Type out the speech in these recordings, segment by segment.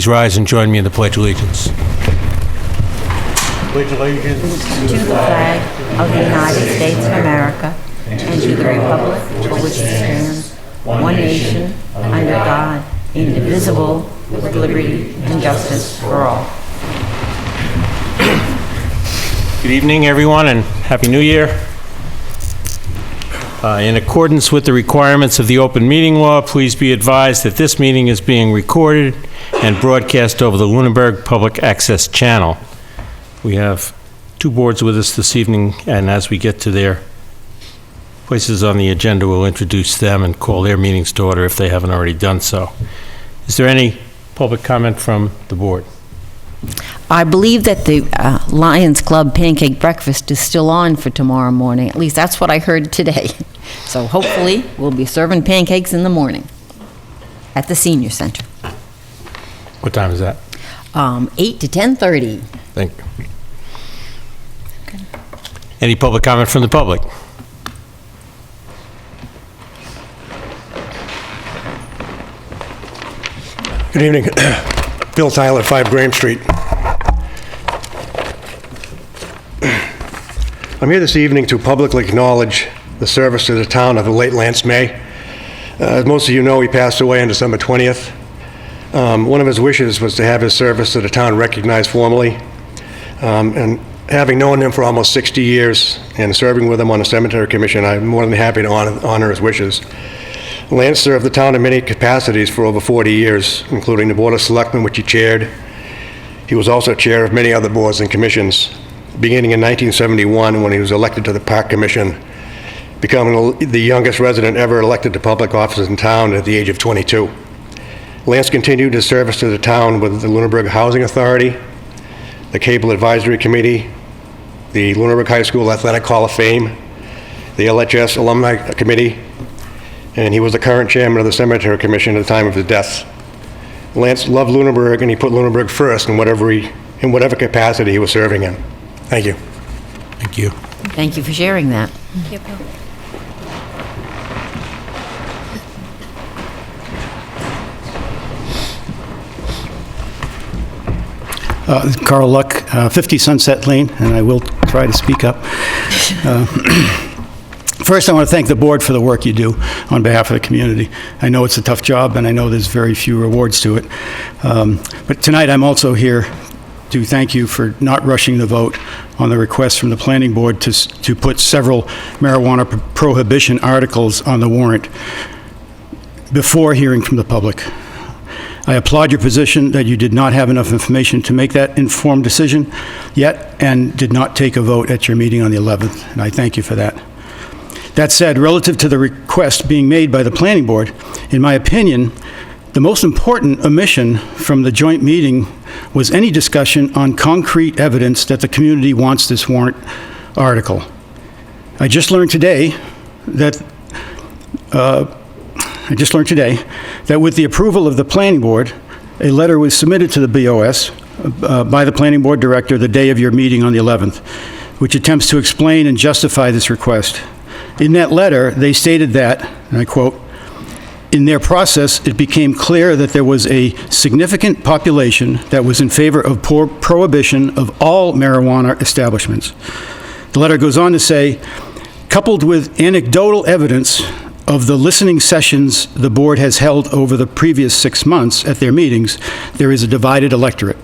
Please rise and join me in the Pledge of Allegiance. Pledge allegiance to the flag of the United States of America and to the republic for which it stands, one nation, under God, indivisible, with liberty and justice for all. Good evening, everyone, and Happy New Year. In accordance with the requirements of the open meeting law, please be advised that this meeting is being recorded and broadcast over the Lunenburg Public Access Channel. We have two boards with us this evening, and as we get to their places on the agenda, we'll introduce them and call their meetings to order if they haven't already done so. Is there any public comment from the board? I believe that the Lions Club pancake breakfast is still on for tomorrow morning. At least that's what I heard today. So hopefully we'll be serving pancakes in the morning at the senior center. What time is that? 8 to 10:30. Thank you. Any public comment from the public? Good evening. Bill Tyler, 5 Graham Street. I'm here this evening to publicly acknowledge the service to the town of the late Lance May. As most of you know, he passed away on December 20th. One of his wishes was to have his service to the town recognized formally. And having known him for almost 60 years and serving with him on the cemetery commission, I'm more than happy to honor his wishes. Lance served the town in many capacities for over 40 years, including the Board of Selectmen, which he chaired. He was also chair of many other boards and commissions, beginning in 1971 when he was elected to the Park Commission, becoming the youngest resident ever elected to public office in town at the age of 22. Lance continued his service to the town with the Lunenburg Housing Authority, the Cable Advisory Committee, the Lunenburg High School Athletic Hall of Fame, the LHS Alumni Committee, and he was the current chairman of the Cemetery Commission at the time of his death. Lance loved Lunenburg, and he put Lunenburg first in whatever capacity he was serving in. Thank you. Thank you. Thank you for sharing that. Thank you, Bill. Carl Luck, 50 Sunset Lane, and I will try to speak up. First, I want to thank the board for the work you do on behalf of the community. I know it's a tough job, and I know there's very few rewards to it. But tonight, I'm also here to thank you for not rushing the vote on the request from the planning board to put several marijuana prohibition articles on the warrant before hearing from the public. I applaud your position that you did not have enough information to make that informed decision yet and did not take a vote at your meeting on the 11th, and I thank you for that. That said, relative to the request being made by the planning board, in my opinion, the most important omission from the joint meeting was any discussion on concrete evidence that the community wants this warrant article. I just learned today that with the approval of the planning board, a letter was submitted to the BOS by the planning board director the day of your meeting on the 11th, which attempts to explain and justify this request. In that letter, they stated that, and I quote, "In their process, it became clear that there was a significant population that was in favor of prohibition of all marijuana establishments." The letter goes on to say, "Coupled with anecdotal evidence of the listening sessions the board has held over the previous 6 months at their meetings, there is a divided electorate."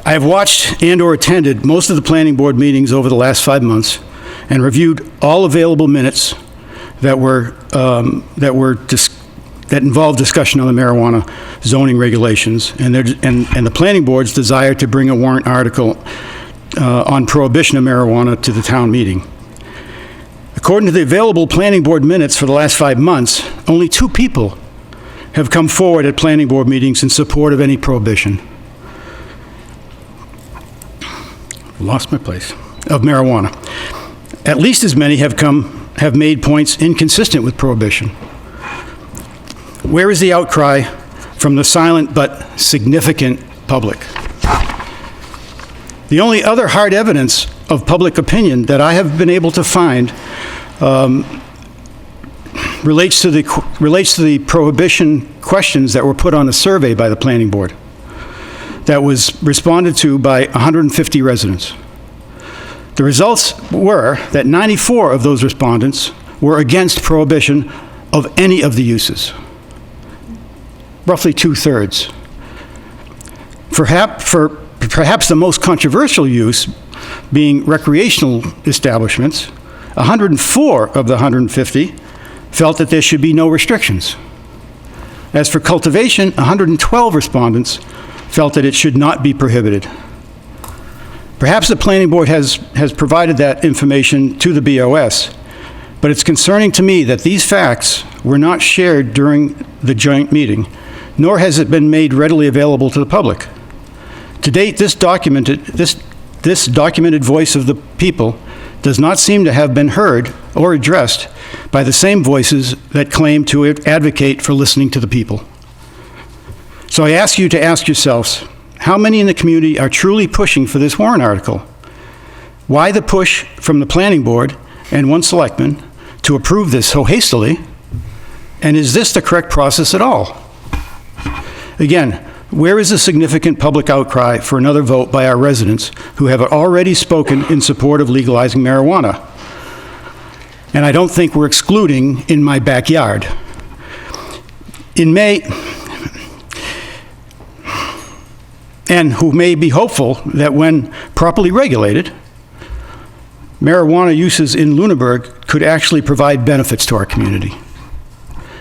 I have watched and/or attended most of the planning board meetings over the last 5 months and reviewed all available minutes that involved discussion on the marijuana zoning regulations and the planning board's desire to bring a warrant article on prohibition of marijuana to the town meeting. According to the available planning board minutes for the last 5 months, only 2 people have come forward at planning board meetings in support of any prohibition. Lost my place. Of marijuana. At least as many have made points inconsistent with prohibition. Where is the outcry from the silent but significant public? The only other hard evidence of public opinion that I have been able to find relates to the prohibition questions that were put on a survey by the planning board that was responded to by 150 residents. The results were that 94 of those respondents were against prohibition of any of the uses, roughly 2/3. Perhaps the most controversial use being recreational establishments, 104 of the 150 felt that there should be no restrictions. As for cultivation, 112 respondents felt that it should not be prohibited. Perhaps the planning board has provided that information to the BOS, but it's concerning to me that these facts were not shared during the joint meeting, nor has it been made readily available to the public. To date, this documented voice of the people does not seem to have been heard or addressed by the same voices that claim to advocate for listening to the people. So I ask you to ask yourselves, how many in the community are truly pushing for this warrant article? Why the push from the planning board and one selectman to approve this so hastily? And is this the correct process at all? Again, where is the significant public outcry for another vote by our residents who have already spoken in support of legalizing marijuana? And I don't think we're excluding in my backyard. In May, and who may be hopeful that when properly regulated, marijuana uses in Lunenburg could actually provide benefits to our community.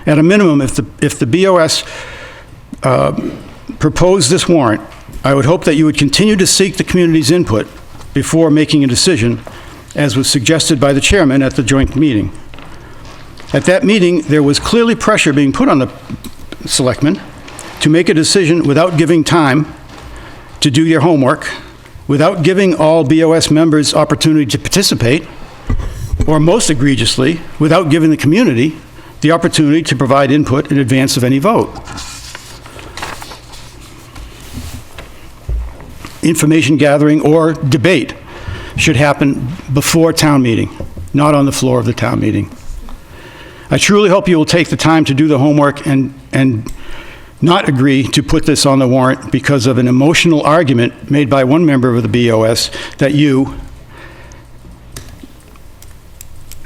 At a minimum, if the BOS proposed this warrant, I would hope that you would continue to seek the community's input before making a decision, as was suggested by the chairman at the joint meeting. At that meeting, there was clearly pressure being put on the selectmen to make a decision without giving time to do your homework, without giving all BOS members opportunity to participate, or most egregiously, without giving the community the opportunity to provide input in advance of any vote. Information gathering or debate should happen before town meeting, not on the floor of the town meeting. I truly hope you will take the time to do the homework and not agree to put this on the warrant because of an emotional argument made by one member of the BOS that you,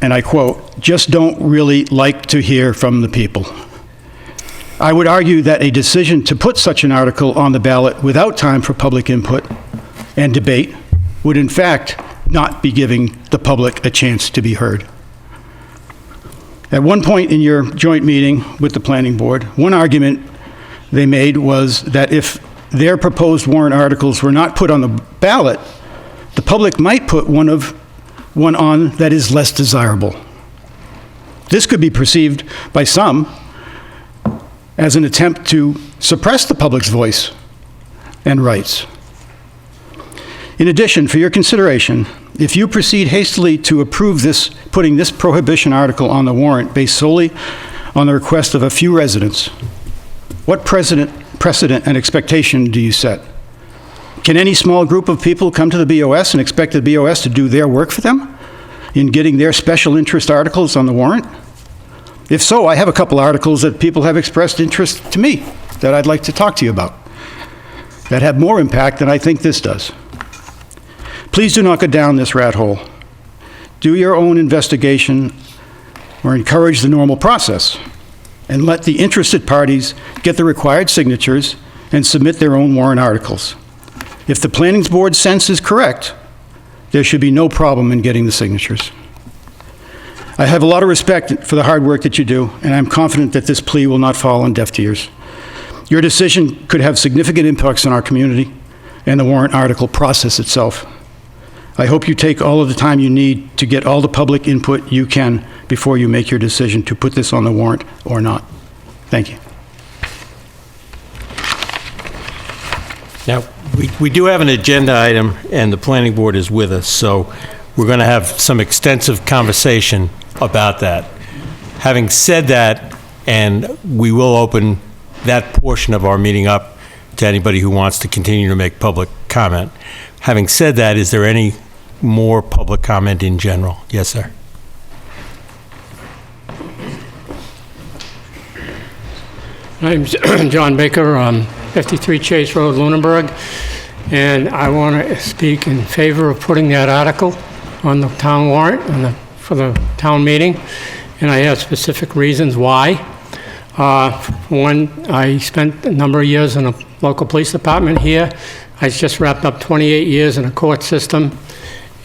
and I quote, just don't really like to hear from the people. I would argue that a decision to put such an article on the ballot without time for public input and debate would in fact not be giving the public a chance to be heard. At one point in your joint meeting with the planning board, one argument they made was that if their proposed warrant articles were not put on the ballot, the public might put one on that is less desirable. This could be perceived by some as an attempt to suppress the public's voice and rights. In addition, for your consideration, if you proceed hastily to approve this, putting this prohibition article on the warrant based solely on the request of a few residents, what precedent and expectation do you set? Can any small group of people come to the BOS and expect the BOS to do their work for them in getting their special interest articles on the warrant? If so, I have a couple articles that people have expressed interest to me that I'd like to talk to you about that have more impact than I think this does. Please do not go down this rat hole. Do your own investigation or encourage the normal process and let the interested parties get the required signatures and submit their own warrant articles. If the planning board's sense is correct, there should be no problem in getting the signatures. I have a lot of respect for the hard work that you do, and I'm confident that this plea will not fall on deaf ears. Your decision could have significant impacts on our community and the warrant article process itself. I hope you take all of the time you need to get all the public input you can before you make your decision to put this on the warrant or not. Thank you. Now, we do have an agenda item, and the planning board is with us, so we're going to have some extensive conversation about that. Having said that, and we will open that portion of our meeting up to anybody who wants to continue to make public comment. Having said that, is there any more public comment in general? Yes, sir. My name's John Baker, 53 Chase Road, Lunenburg, and I want to speak in favor of putting that article on the town warrant for the town meeting, and I have specific reasons why. One, I spent a number of years in a local police department here. I just wrapped up 28 years in a court system,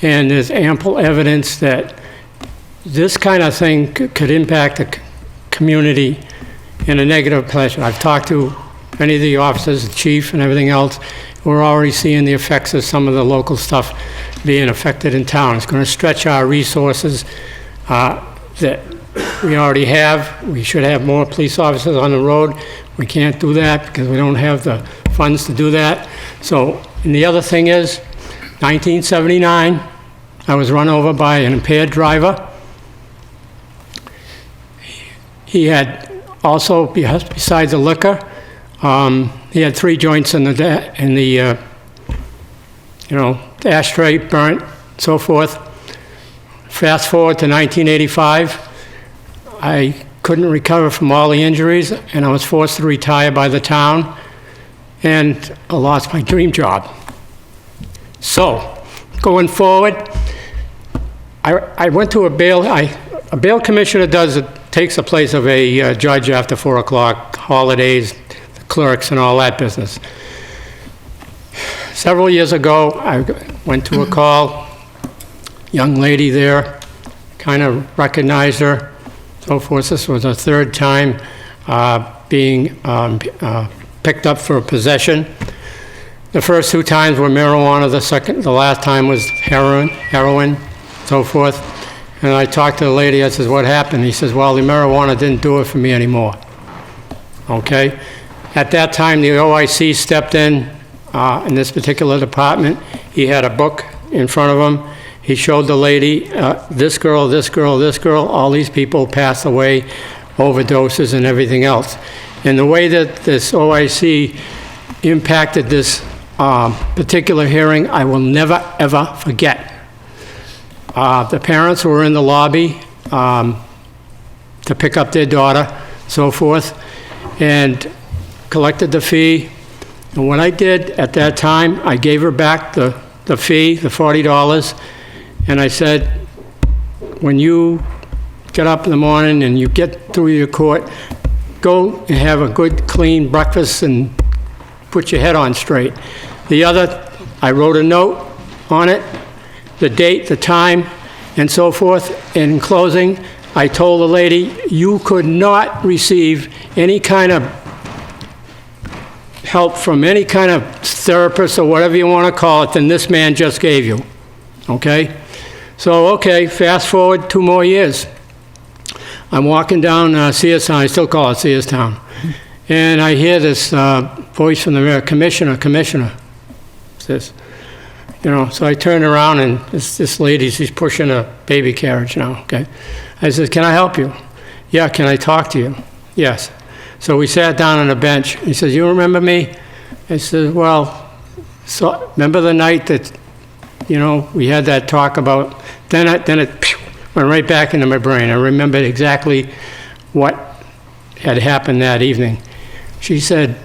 and there's ample evidence that this kind of thing could impact the community in a negative fashion. I've talked to many of the officers, the chief and everything else. We're already seeing the effects of some of the local stuff being affected in town. It's going to stretch our resources that we already have. We should have more police officers on the road. We can't do that because we don't have the funds to do that. So, and the other thing is, 1979, I was run over by an impaired driver. He had also, besides the liquor, he had 3 joints in the ashtray, burnt, so forth. Fast forward to 1985, I couldn't recover from all the injuries, and I was forced to retire by the town, and I lost my dream job. So, going forward, I went to a bail commissioner takes the place of a judge after 4 o'clock, holidays, the clerks and all that business. Several years ago, I went to a call, young lady there, kind of recognized her, so forth. This was her third time being picked up for possession. The first 2 times were marijuana, the last time was heroin, so forth. And I talked to the lady, I says, what happened? He says, well, the marijuana didn't do it for me anymore. Okay? At that time, the OIC stepped in this particular department. He had a book in front of him. He showed the lady, this girl, this girl, this girl, all these people passed away, overdoses and everything else. And the way that this OIC impacted this particular hearing, I will never, ever forget. The parents were in the lobby to pick up their daughter, so forth, and collected the fee. And what I did at that time, I gave her back the fee, the $40, and I said, when you get up in the morning and you get through your court, go and have a good, clean breakfast and put your head on straight. The other, I wrote a note on it, the date, the time, and so forth. In closing, I told the lady, you could not receive any kind of help from any kind of therapist or whatever you want to call it than this man just gave you, okay? So, okay, fast forward 2 more years. I'm walking down Searstown, I still call it Searstown, and I hear this voice from the mayor, Commissioner, says, so I turned around and this lady, she's pushing a baby carriage now, okay? I said, can I help you? Yeah, can I talk to you? Yes. So we sat down on a bench. He says, you remember me? I said, well, so remember the night that, we had that talk about, then it went right back into my brain. I remembered exactly what had happened that evening. She said,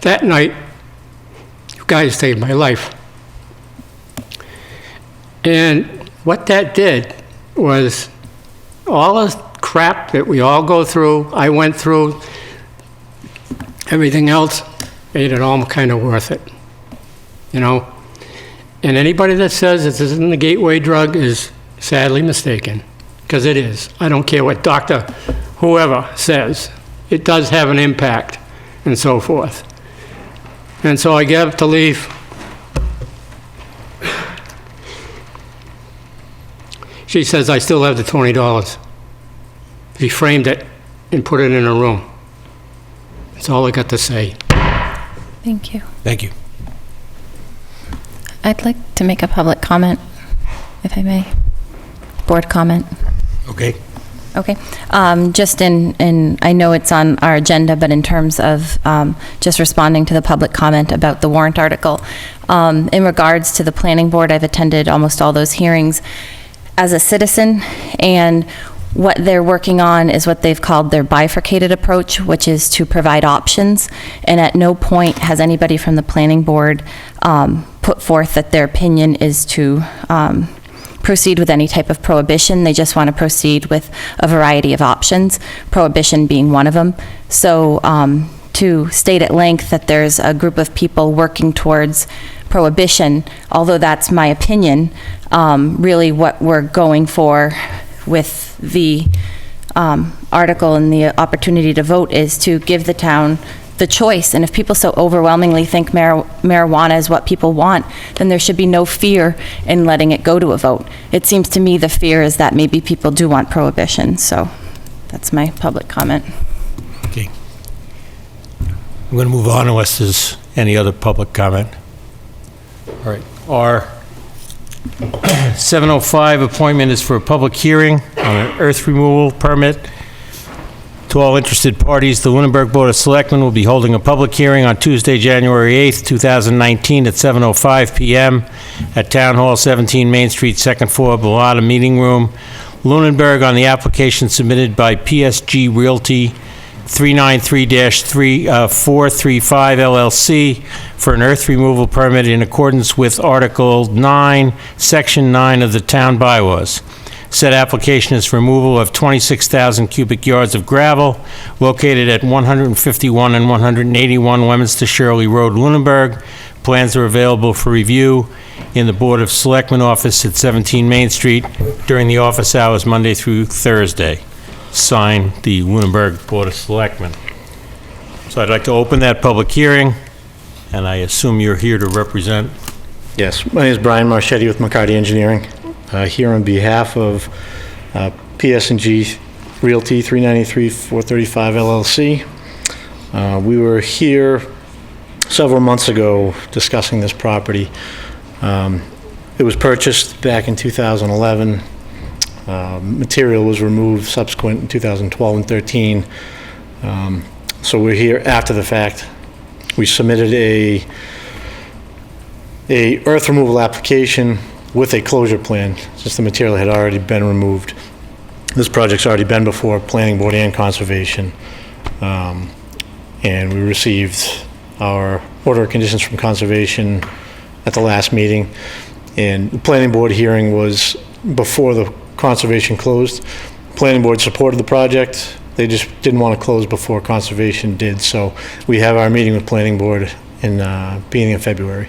that night, you guys saved my life. And what that did was all the crap that we all go through, I went through, everything else made it all kind of worth it, And anybody that says this isn't a gateway drug is sadly mistaken, because it is. I don't care what doctor, whoever says. It does have an impact, and so forth. And so I get up to leave. She says, I still have the $20. She framed it and put it in her room. That's all I got to say. Thank you. Thank you. I'd like to make a public comment, if I may. Board comment. Okay. Okay. Just I know it's on our agenda, but in terms of just responding to the public comment about the warrant article, in regards to the planning board, I've attended almost all those hearings. as a citizen, and what they're working on is what they've called their bifurcated approach, which is to provide options. And at no point has anybody from the planning board put forth that their opinion is to proceed with any type of prohibition. They just want to proceed with a variety of options, prohibition being one of them. So to state at length that there's a group of people working towards prohibition, although that's my opinion, really what we're going for with the article and the opportunity to vote is to give the town the choice. And if people so overwhelmingly think marijuana is what people want, then there should be no fear in letting it go to a vote. It seems to me the fear is that maybe people do want prohibition. So that's my public comment. Okay. I'm going to move on unless there's any other public comment. All right. Our 7:05 appointment is for a public hearing on an earth removal permit. To all interested parties, the Lunenburg Board of Selectmen will be holding a public hearing on Tuesday, January 8th, 2019 at 7:05 p.m. at Town Hall, 17 Main Street, second floor, Bellotta Meeting Room, Lunenburg, on the application submitted by PSG Realty 393-435 LLC for an earth removal permit in accordance with Article 9, Section 9 of the town bylaws. Said application is for removal of 26,000 cubic yards of gravel located at 151 and 181 Leominster Shirley Road, Lunenburg. Plans are available for review in the Board of Selectmen office at 17 Main Street during the office hours Monday through Thursday. Signed, the Lunenburg Board of Selectmen. So I'd like to open that public hearing, and I assume you're here to represent. Yes, my name is Brian Marchetti with McCarty Engineering, here on behalf of PS&G Realty 393-435 LLC. We were here several months ago discussing this property. It was purchased back in 2011. Material was removed subsequent in 2012 and 13. So we're here after the fact. We submitted a earth removal application with a closure plan, since the material had already been removed. This project's already been before Planning Board and Conservation. And we received our order of conditions from Conservation at the last meeting. And the Planning Board hearing was before the Conservation closed. Planning Board supported the project. They just didn't want to close before Conservation did. So we have our meeting with Planning Board in beginning of February.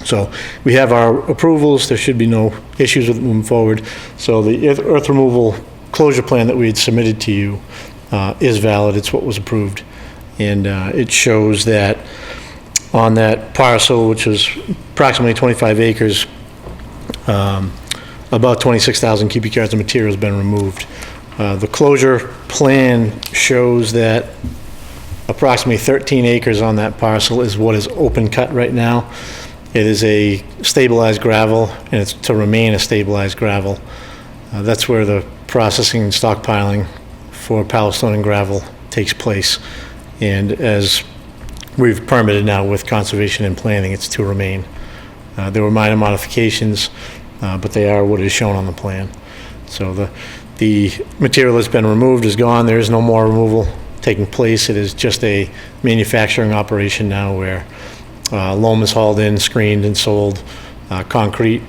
So we have our approvals. There should be no issues with it moving forward. So the earth removal closure plan that we had submitted to you is valid. It's what was approved. And it shows that on that parcel, which was approximately 25 acres, about 26,000 cubic yards of material has been removed. The closure plan shows that approximately 13 acres on that parcel is what is open cut right now. It is a stabilized gravel, and it's to remain a stabilized gravel. That's where the processing and stockpiling for Palestone and gravel takes place. And as we've permitted now with Conservation and Planning, it's to remain. There were minor modifications, but they are what is shown on the plan. So the material that's been removed is gone. There is no more removal taking place. It is just a manufacturing operation now where loam is hauled in, screened, and sold. Concrete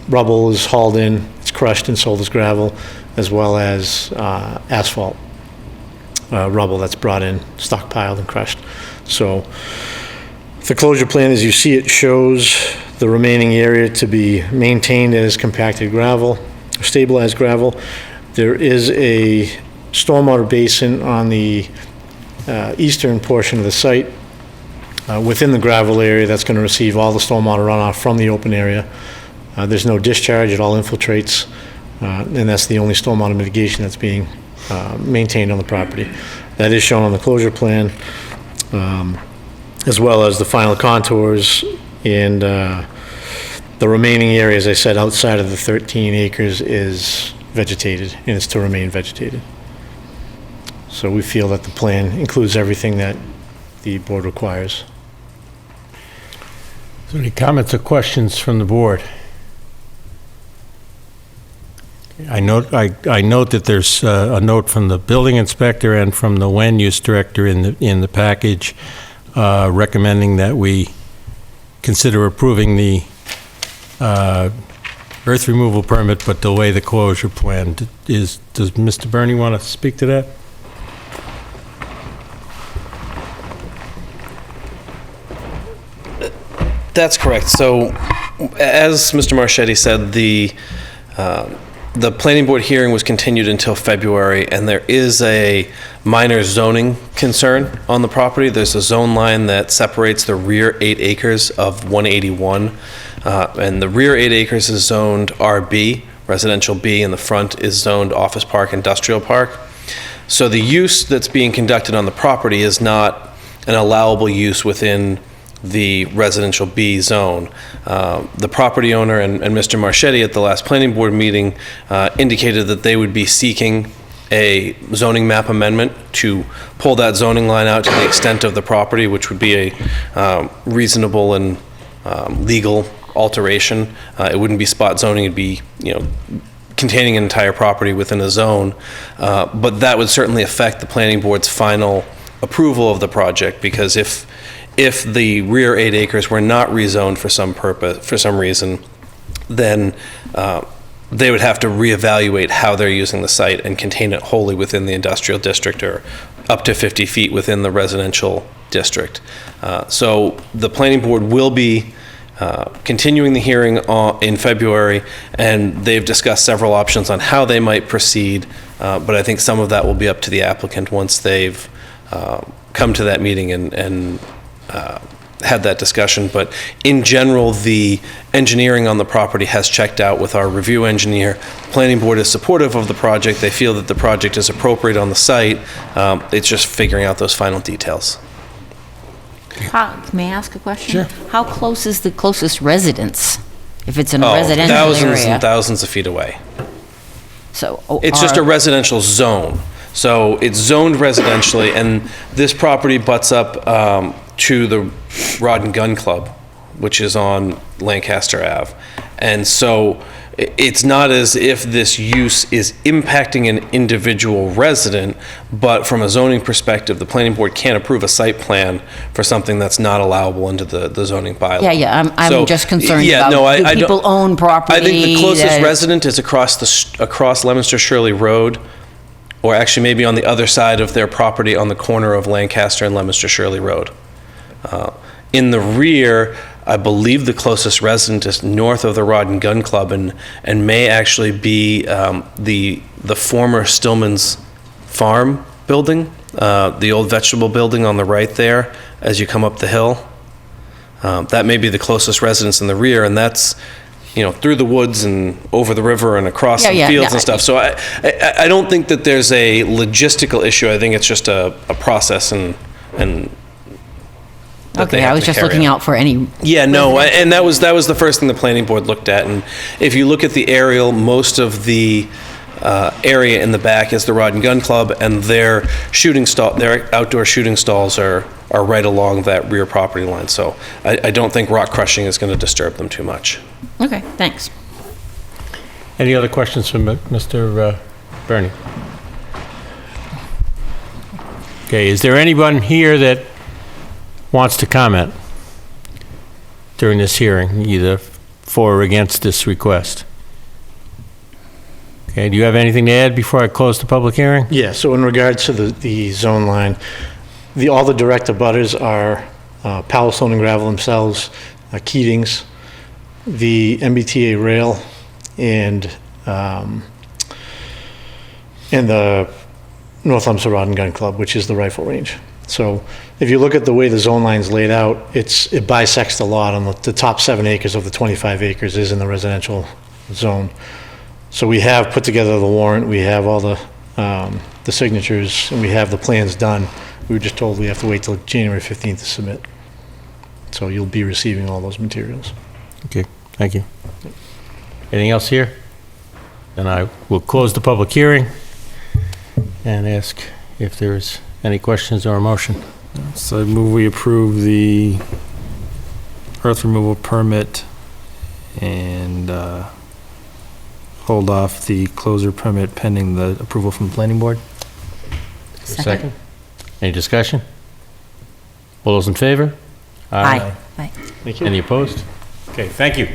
rubble is hauled in, it's crushed and sold as gravel, as well as asphalt rubble that's brought in, stockpiled and crushed. So the closure plan, as you see it, shows the remaining area to be maintained as compacted gravel, or stabilized gravel. There is a stormwater basin on the eastern portion of the site within the gravel area that's going to receive all the stormwater runoff from the open area. There's no discharge, it all infiltrates, and that's the only stormwater mitigation that's being maintained on the property. That is shown on the closure plan, as well as the final contours and the remaining area, as I said, outside of the 13 acres is vegetated, and it's to remain vegetated. So we feel that the plan includes everything that the board requires. Is there any comments or questions from the board? I note that there's a note from the building inspector and from the land use director in the package recommending that we consider approving the earth removal permit, but delay the closure plan. Does Mr. Bernie want to speak to that? That's correct. So, as Mr. Marchetti said, the planning board hearing was continued until February, and there is a minor zoning concern on the property. There's a zone line that separates the rear 8 acres of 181, and the rear 8 acres is zoned RB, residential B, and the front is zoned office park, industrial park. So the use that's being conducted on the property is not an allowable use within the residential B zone. The property owner and Mr. Marchetti at the last planning board meeting indicated that they would be seeking a zoning map amendment to pull that zoning line out to the extent of the property, which would be a reasonable and legal alteration. It wouldn't be spot zoning, it'd be, containing an entire property within a zone. But that would certainly affect the planning board's final approval of the project, because if the rear 8 acres were not rezoned for some reason, then they would have to reevaluate how they're using the site and contain it wholly within the industrial district or up to 50 feet within the residential district. So the planning board will be continuing the hearing in February, and they've discussed several options on how they might proceed, but I think some of that will be up to the applicant once they've come to that meeting and had that discussion. But in general, the engineering on the property has checked out with our review engineer. Planning board is supportive of the project. They feel that the project is appropriate on the site. It's just figuring out those final details. May I ask a question? Sure. How close is the closest residence, if it's in a Oh, residential thousands area? and thousands of feet away. So, It's just a residential zone. So it's zoned residentially, and this property butts up to the Rod and Gun Club, which is on Lancaster Ave. And so it's not as if this use is impacting an individual resident, but from a zoning perspective, the planning board can't approve a site plan for something that's not allowable under the zoning bylaw. Yeah, I'm So, just concerned yeah, about, no, I do don't- people own property? I think the closest that- resident is across Leominster Shirley Road, or actually maybe on the other side of their property on the corner of Lancaster and Leominster Shirley Road. In the rear, I believe the closest resident is north of the Rod and Gun Club, and may actually be the former Stillman's Farm building, the old vegetable building on the right there as you come up the hill. That may be the closest residence in the rear, and that's through the woods and over the river and across some fields and stuff. So I don't think that there's a logistical issue. I think it's just a process and that they Okay, have I was to just carry looking out. out for any. Yeah, no, and that was the first thing the planning board looked at. And if you look at the aerial, most of the area in the back is the Rod and Gun Club, and their outdoor shooting stalls are right along that rear property line. So I don't think rock crushing is going to disturb them too much. Okay, thanks. Any other questions from Mr. Bernie? Okay, is there anyone here that wants to comment during this hearing, either for or against this request? Okay, do you have anything to add before I close the public hearing? Yeah, so in regards to the zone line, all the direct abutters are Powell Stone and Gravel themselves, Keating's, the MBTA rail, and the North Leominster Rod and Gun Club, which is the rifle range. So if you look at the way the zone line's laid out, it bisects the lot on the top 7 acres of the 25 acres is in the residential zone. So we have put together the warrant, we have all the signatures, and we have the plans done. We were just told we have to wait till January 15th to submit. So you'll be receiving all those materials. Okay, thank you. Anything else here? Then I will close the public hearing and ask if there's any questions or a motion. So I move we approve the earth removal permit and hold off the closure permit pending the approval from the planning board. Second. Any discussion? All those in favor? Aye. Aye. Any opposed? Okay, thank you.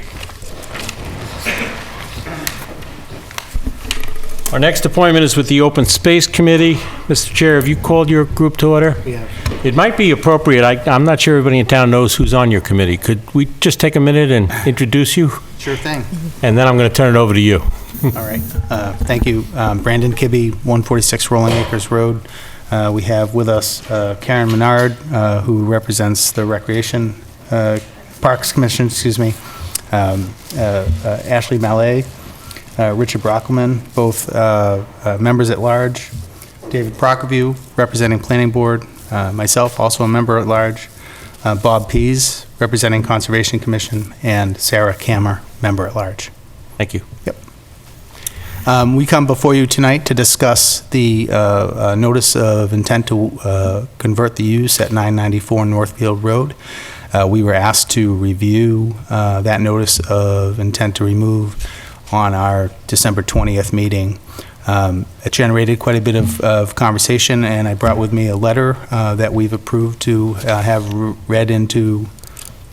Our next appointment is with the Open Space Committee. Mr. Chair, have you called your group to order? We have. It might be appropriate, I'm not sure everybody in town knows who's on your committee. Could we just take a minute and introduce you? Sure thing. And then I'm going to turn it over to you. All right. Thank you. Brandon Kibbe, 146 Rolling Acres Road. We have with us Karen Menard, who represents the Recreation Parks Commission, Ashley Mallet, Richard Brockelman, both members at large, David Prokofiew, representing Planning Board, myself, also a member at large, Bob Pease, representing Conservation Commission, and Sarah Kammer, member at large. Thank you. Yep. We come before you tonight to discuss the notice of intent to convert the use at 994 Northfield Road. We were asked to review that notice of intent to remove on our December 20th meeting. It generated quite a bit of conversation, and I brought with me a letter that we've approved to have read into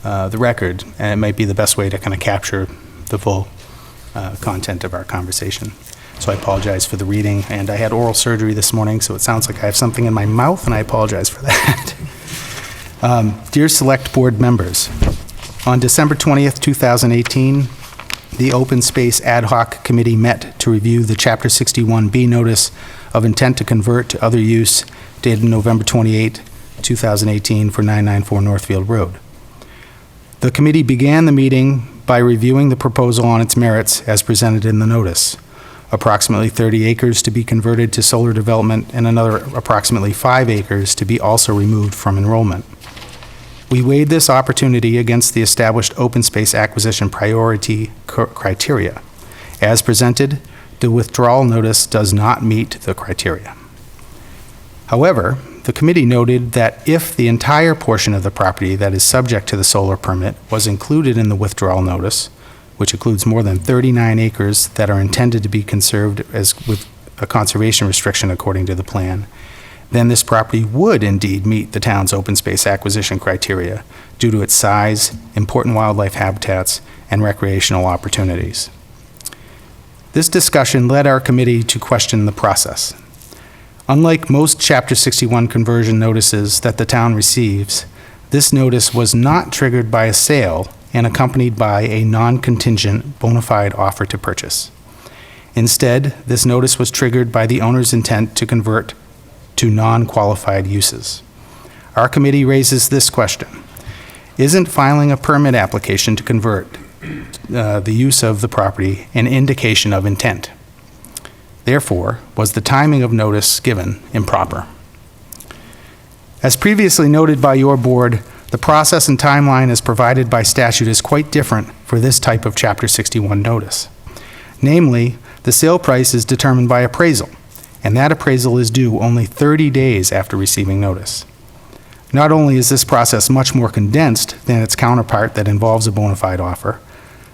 the record, and it might be the best way to kind of capture the full content of our conversation. So I apologize for the reading, and I had oral surgery this morning, so it sounds like I have something in my mouth, and I apologize for that. Dear Select Board members, on December 20th, 2018, the Open Space Ad Hoc Committee met to review the Chapter 61B notice of intent to convert to other use dated November 28, 2018 for 994 Northfield Road. The committee began the meeting by reviewing the proposal on its merits as presented in the notice. Approximately 30 acres to be converted to solar development and another approximately 5 acres to be also removed from enrollment. We weighed this opportunity against the established open space acquisition priority criteria. As presented, the withdrawal notice does not meet the criteria. However, the committee noted that if the entire portion of the property that is subject to the solar permit was included in the withdrawal notice, which includes more than 39 acres that are intended to be conserved as with a conservation restriction according to the plan, then this property would indeed meet the town's open space acquisition criteria due to its size, important wildlife habitats, and recreational opportunities. This discussion led our committee to question the process. Unlike most Chapter 61 conversion notices that the town receives, this notice was not triggered by a sale and accompanied by a non-contingent bona fide offer to purchase. Instead, this notice was triggered by the owner's intent to convert to non-qualified uses. Our committee raises this question. Isn't filing a permit application to convert the use of the property an indication of intent? Therefore, was the timing of notice given improper? As previously noted by your board, the process and timeline as provided by statute is quite different for this type of Chapter 61 notice. Namely, the sale price is determined by appraisal, and that appraisal is due only 30 days after receiving notice. Not only is this process much more condensed than its counterpart that involves a bona fide offer,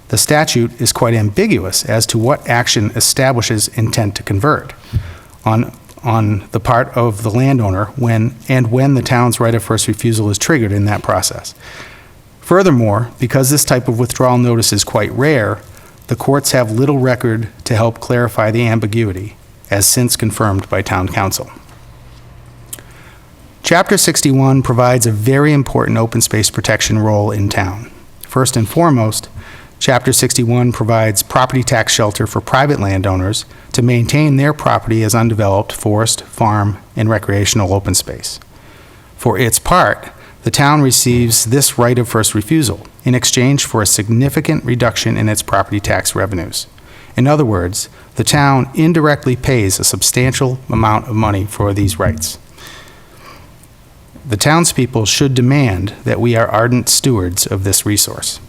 the statute is quite ambiguous as to what action establishes intent to convert on the part of the landowner when the town's right of first refusal is triggered in that process. Furthermore, because this type of withdrawal notice is quite rare, the courts have little record to help clarify the ambiguity, as since confirmed by town council. Chapter 61 provides a very important open space protection role in town. First and foremost, Chapter 61 provides property tax shelter for private landowners to maintain their property as undeveloped forest, farm, and recreational open space. For its part, the town receives this right of first refusal in exchange for a significant reduction in its property tax revenues. In other words, the town indirectly pays a substantial amount of money for these rights. The townspeople should demand that we are ardent stewards of this resource.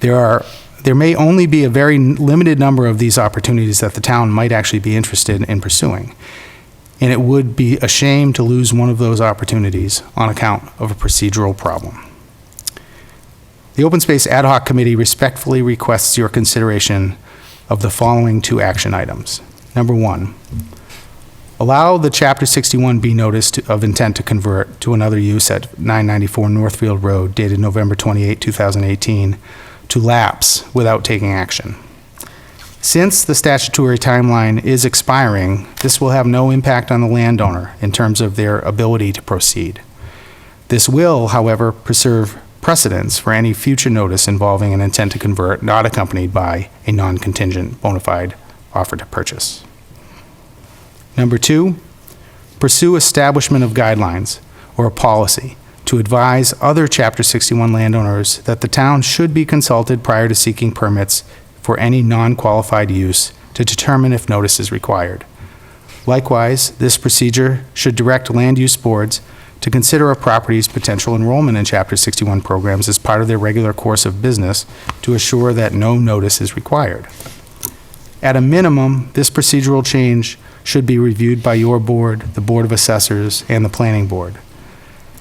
There may only be a very limited number of these opportunities that the town might actually be interested in pursuing, and it would be a shame to lose one of those opportunities on account of a procedural problem. The Open Space Ad Hoc Committee respectfully requests your consideration of the following 2 action items. Number 1, allow the Chapter 61B notice of intent to convert to another use at 994 Northfield Road dated November 28, 2018, to lapse without taking action. Since the statutory timeline is expiring, this will have no impact on the landowner in terms of their ability to proceed. This will, however, preserve precedence for any future notice involving an intent to convert not accompanied by a non-contingent bona fide offer to purchase. Number 2, pursue establishment of guidelines or a policy to advise other Chapter 61 landowners that the town should be consulted prior to seeking permits for any non-qualified use to determine if notice is required. Likewise, this procedure should direct land use boards to consider a property's potential enrollment in Chapter 61 programs as part of their regular course of business to assure that no notice is required. At a minimum, this procedural change should be reviewed by your board, the Board of Assessors, and the Planning Board.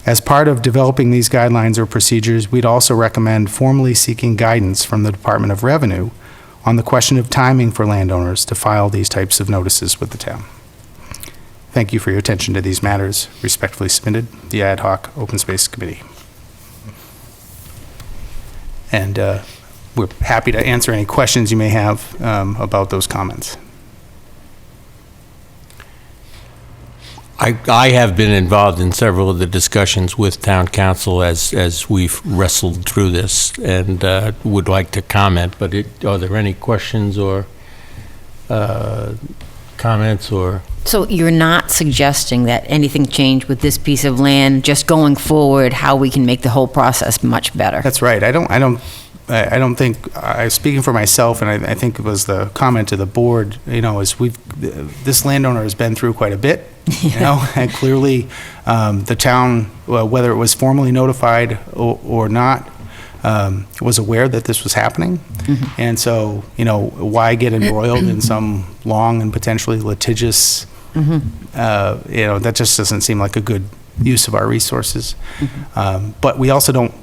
As part of developing these guidelines or procedures, we'd also recommend formally seeking guidance from the Department of Revenue on the question of timing for landowners to file these types of notices with the town. Thank you for your attention to these matters. Respectfully submitted, the Ad Hoc Open Space Committee. And we're happy to answer any questions you may have about those comments. I have been involved in several of the discussions with town council as we've wrestled through this, and would like to comment, but are there any questions or comments or? So you're not suggesting that anything changed with this piece of land, just going forward, how we can make the whole process much better? That's right. I don't think, speaking for myself, and I think it was the comment to the board, is this landowner has been through quite a bit, and clearly the town, whether it was formally notified or not, was aware that this was happening. Mm-hmm. And so, why get embroiled in some long and potentially litigious, that just doesn't seem like a good use of our resources. Mm-hmm. But we also don't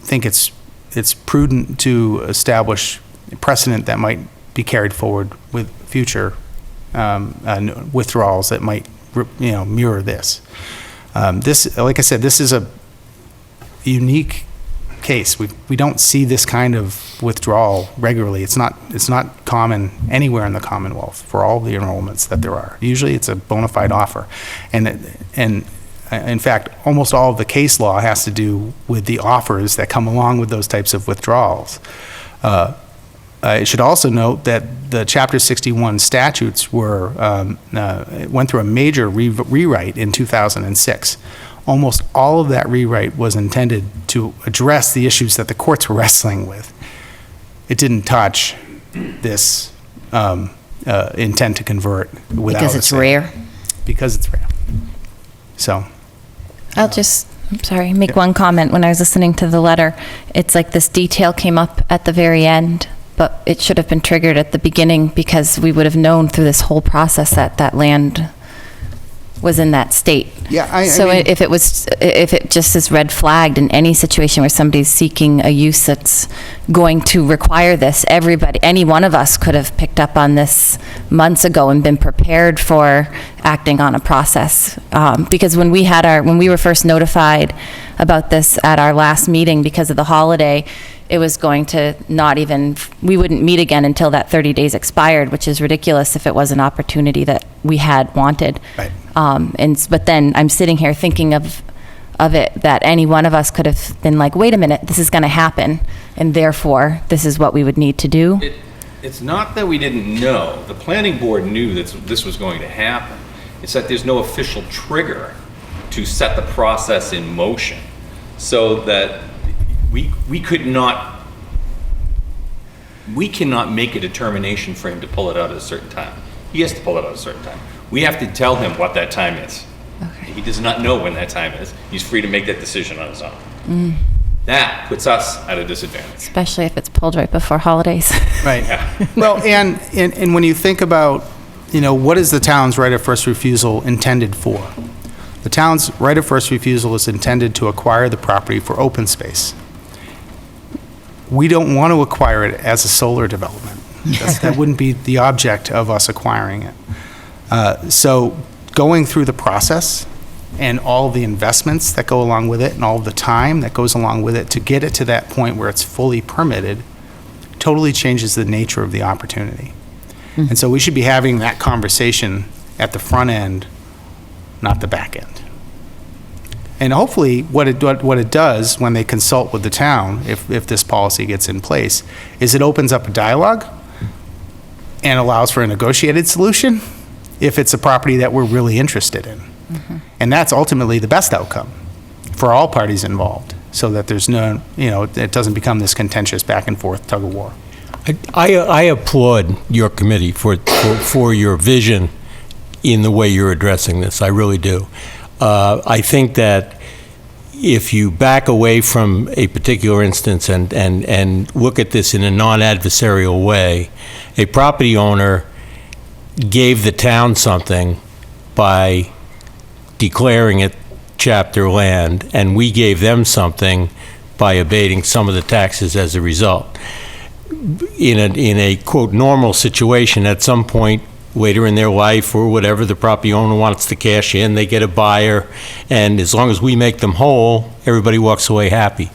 think it's prudent to establish a precedent that might be carried forward with future withdrawals that might, mirror this. This, like I said, this is a unique case. We don't see this kind of withdrawal regularly. It's not common anywhere in the Commonwealth for all the enrollments that there are. Usually, it's a bona fide offer, and in fact, almost all of the case law has to do with the offers that come along with those types of withdrawals. I should also note that the Chapter 61 statutes went through a major rewrite in 2006. Almost all of that rewrite was intended to address the issues that the courts were wrestling with. It didn't touch this intent to convert without because it's rare? Because it's rare. So. I'll just, make one comment. When I was listening to the letter, it's like this detail came up at the very end, but it should have been triggered at the beginning because we would have known through this whole process that that land was in that state. Yeah, if it just is red flagged in any situation where somebody's seeking a use that's going to require this, any one of us could have picked up on this months ago and been prepared for acting on a process. Because when we were first notified about this at our last meeting because of the holiday, it was going to we wouldn't meet again until that 30 days expired, which is ridiculous if it was an opportunity that we had wanted. Right. But then I'm sitting here thinking of it, that any one of us could have been like, wait a minute, this is going to happen, and therefore, this is what we would need to do. It's not that we didn't know. The planning board knew that this was going to happen. It's that there's no official trigger to set the process in motion, so that we cannot make a determination for him to pull it out at a certain time. He has to pull it out at a certain time. We have to tell him what that time is. Okay. He does not know when that time is. He's free to make that decision on his own. That puts us at a disadvantage. Especially if it's pulled right before holidays. Right. Yeah. Well, and when you think about, what is the town's right of first refusal intended for? The town's right of first refusal is intended to acquire the property for open space. We don't want to acquire it as a solar development. That wouldn't be the object of us acquiring it. So going through the process and all the investments that go along with it and all the time that goes along with it to get it to that point where it's fully permitted totally changes the nature of the opportunity. And so we should be having that conversation at the front end, not the back end. And hopefully what it does when they consult with the town, if this policy gets in place, is it opens up a dialogue and allows for a negotiated solution if it's a property that we're really interested in. And that's ultimately the best outcome for all parties involved, so that there's no, it doesn't become this contentious back and forth tug of war. I applaud your committee for your vision in the way you're addressing this. I really do. I think that if you back away from a particular instance and look at this in a non-adversarial way, a property owner gave the town something by declaring it chapter land, and we gave them something by abating some of the taxes as a result. In a quote normal situation, at some point later in their life or whatever, the property owner wants to cash in, they get a buyer, and as long as we make them whole, everybody walks away happy.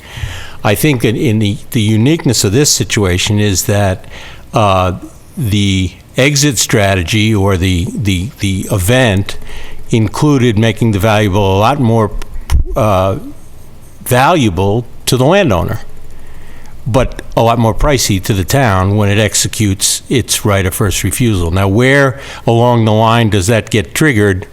I think that in the uniqueness of this situation is that the exit strategy or the event included making the valuable a lot more valuable to the landowner, but a lot more pricey to the town when it executes its right of first refusal. Now, where along the line does that get triggered?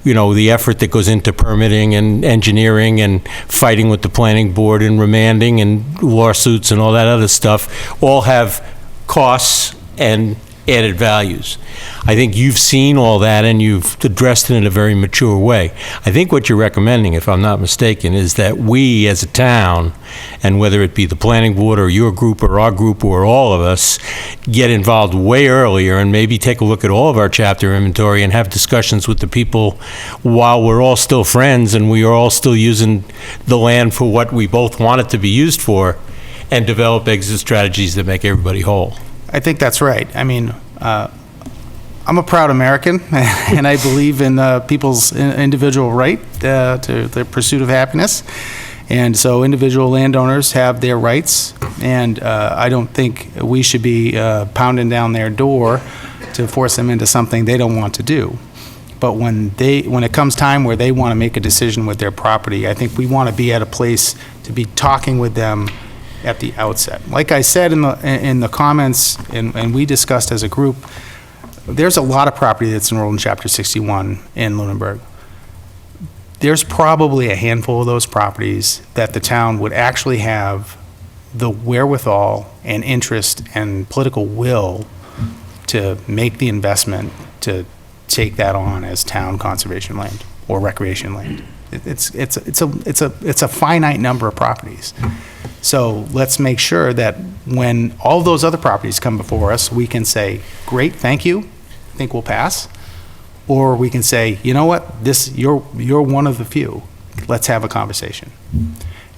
The effort that goes into permitting and engineering and fighting with the planning board and remanding and lawsuits and all that other stuff all have costs and added values. I think you've seen all that and you've addressed it in a very mature way. I think what you're recommending, if I'm not mistaken, is that we as a town, and whether it be the planning board or your group or our group or all of us, get involved way earlier and maybe take a look at all of our chapter inventory and have discussions with the people while we're all still friends and we are all still using the land for what we both want it to be used for, and develop exit strategies that make everybody whole. I think that's right. I mean, I'm a proud American, and I believe in people's individual right to the pursuit of happiness. And so individual landowners have their rights, and I don't think we should be pounding down their door to force them into something they don't want to do. But when it comes time where they want to make a decision with their property, I think we want to be at a place to be talking with them at the outset. Like I said in the comments, and we discussed as a group, there's a lot of property that's enrolled in Chapter 61 in Lunenburg. There's probably a handful of those properties that the town would actually have the wherewithal and interest and political will to make the investment to take that on as town conservation land or recreation land. It's a finite number of properties. So let's make sure that when all those other properties come before us, we can say, great, thank you, I think we'll pass. Or we can say, you know what, you're one of the few. Let's have a conversation.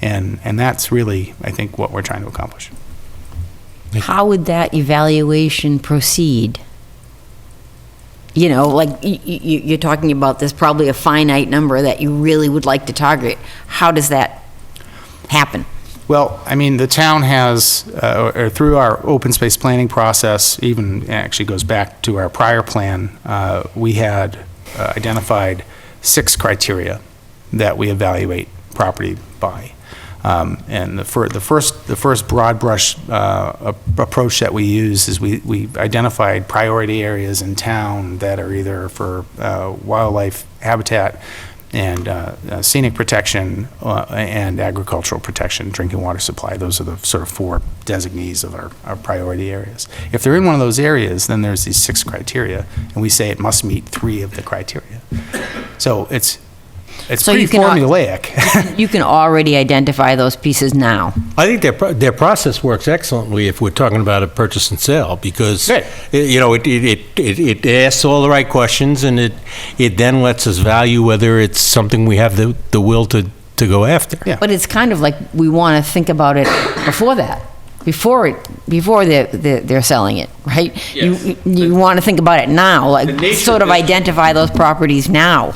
And that's really, I think, what we're trying to accomplish. How would that evaluation proceed? Like you're talking about, there's probably a finite number that you really would like to target. How does that happen? Well, I mean, the town has, or through our open space planning process, even actually goes back to our prior plan, we had identified 6 criteria that we evaluate property by. And the first broad brush approach that we use is we identified priority areas in town that are either for wildlife habitat and scenic protection and agricultural protection, drinking water supply. Those are the sort of 4 designees of our priority areas. If they're in one of those areas, then there's these 6 criteria, and we say it must meet 3 of the criteria. So it's So pretty you can formulaic. You can already identify those pieces now. I think their process works excellently if we're talking about a purchase and sale, because it asks all the right questions, and it then lets us value whether it's something we have the will to go after. Yeah. But it's kind of like we want to think about it before that, before they're selling it, right? Yes. You want to think about it now, The like, nature sort of of this- identify those properties now.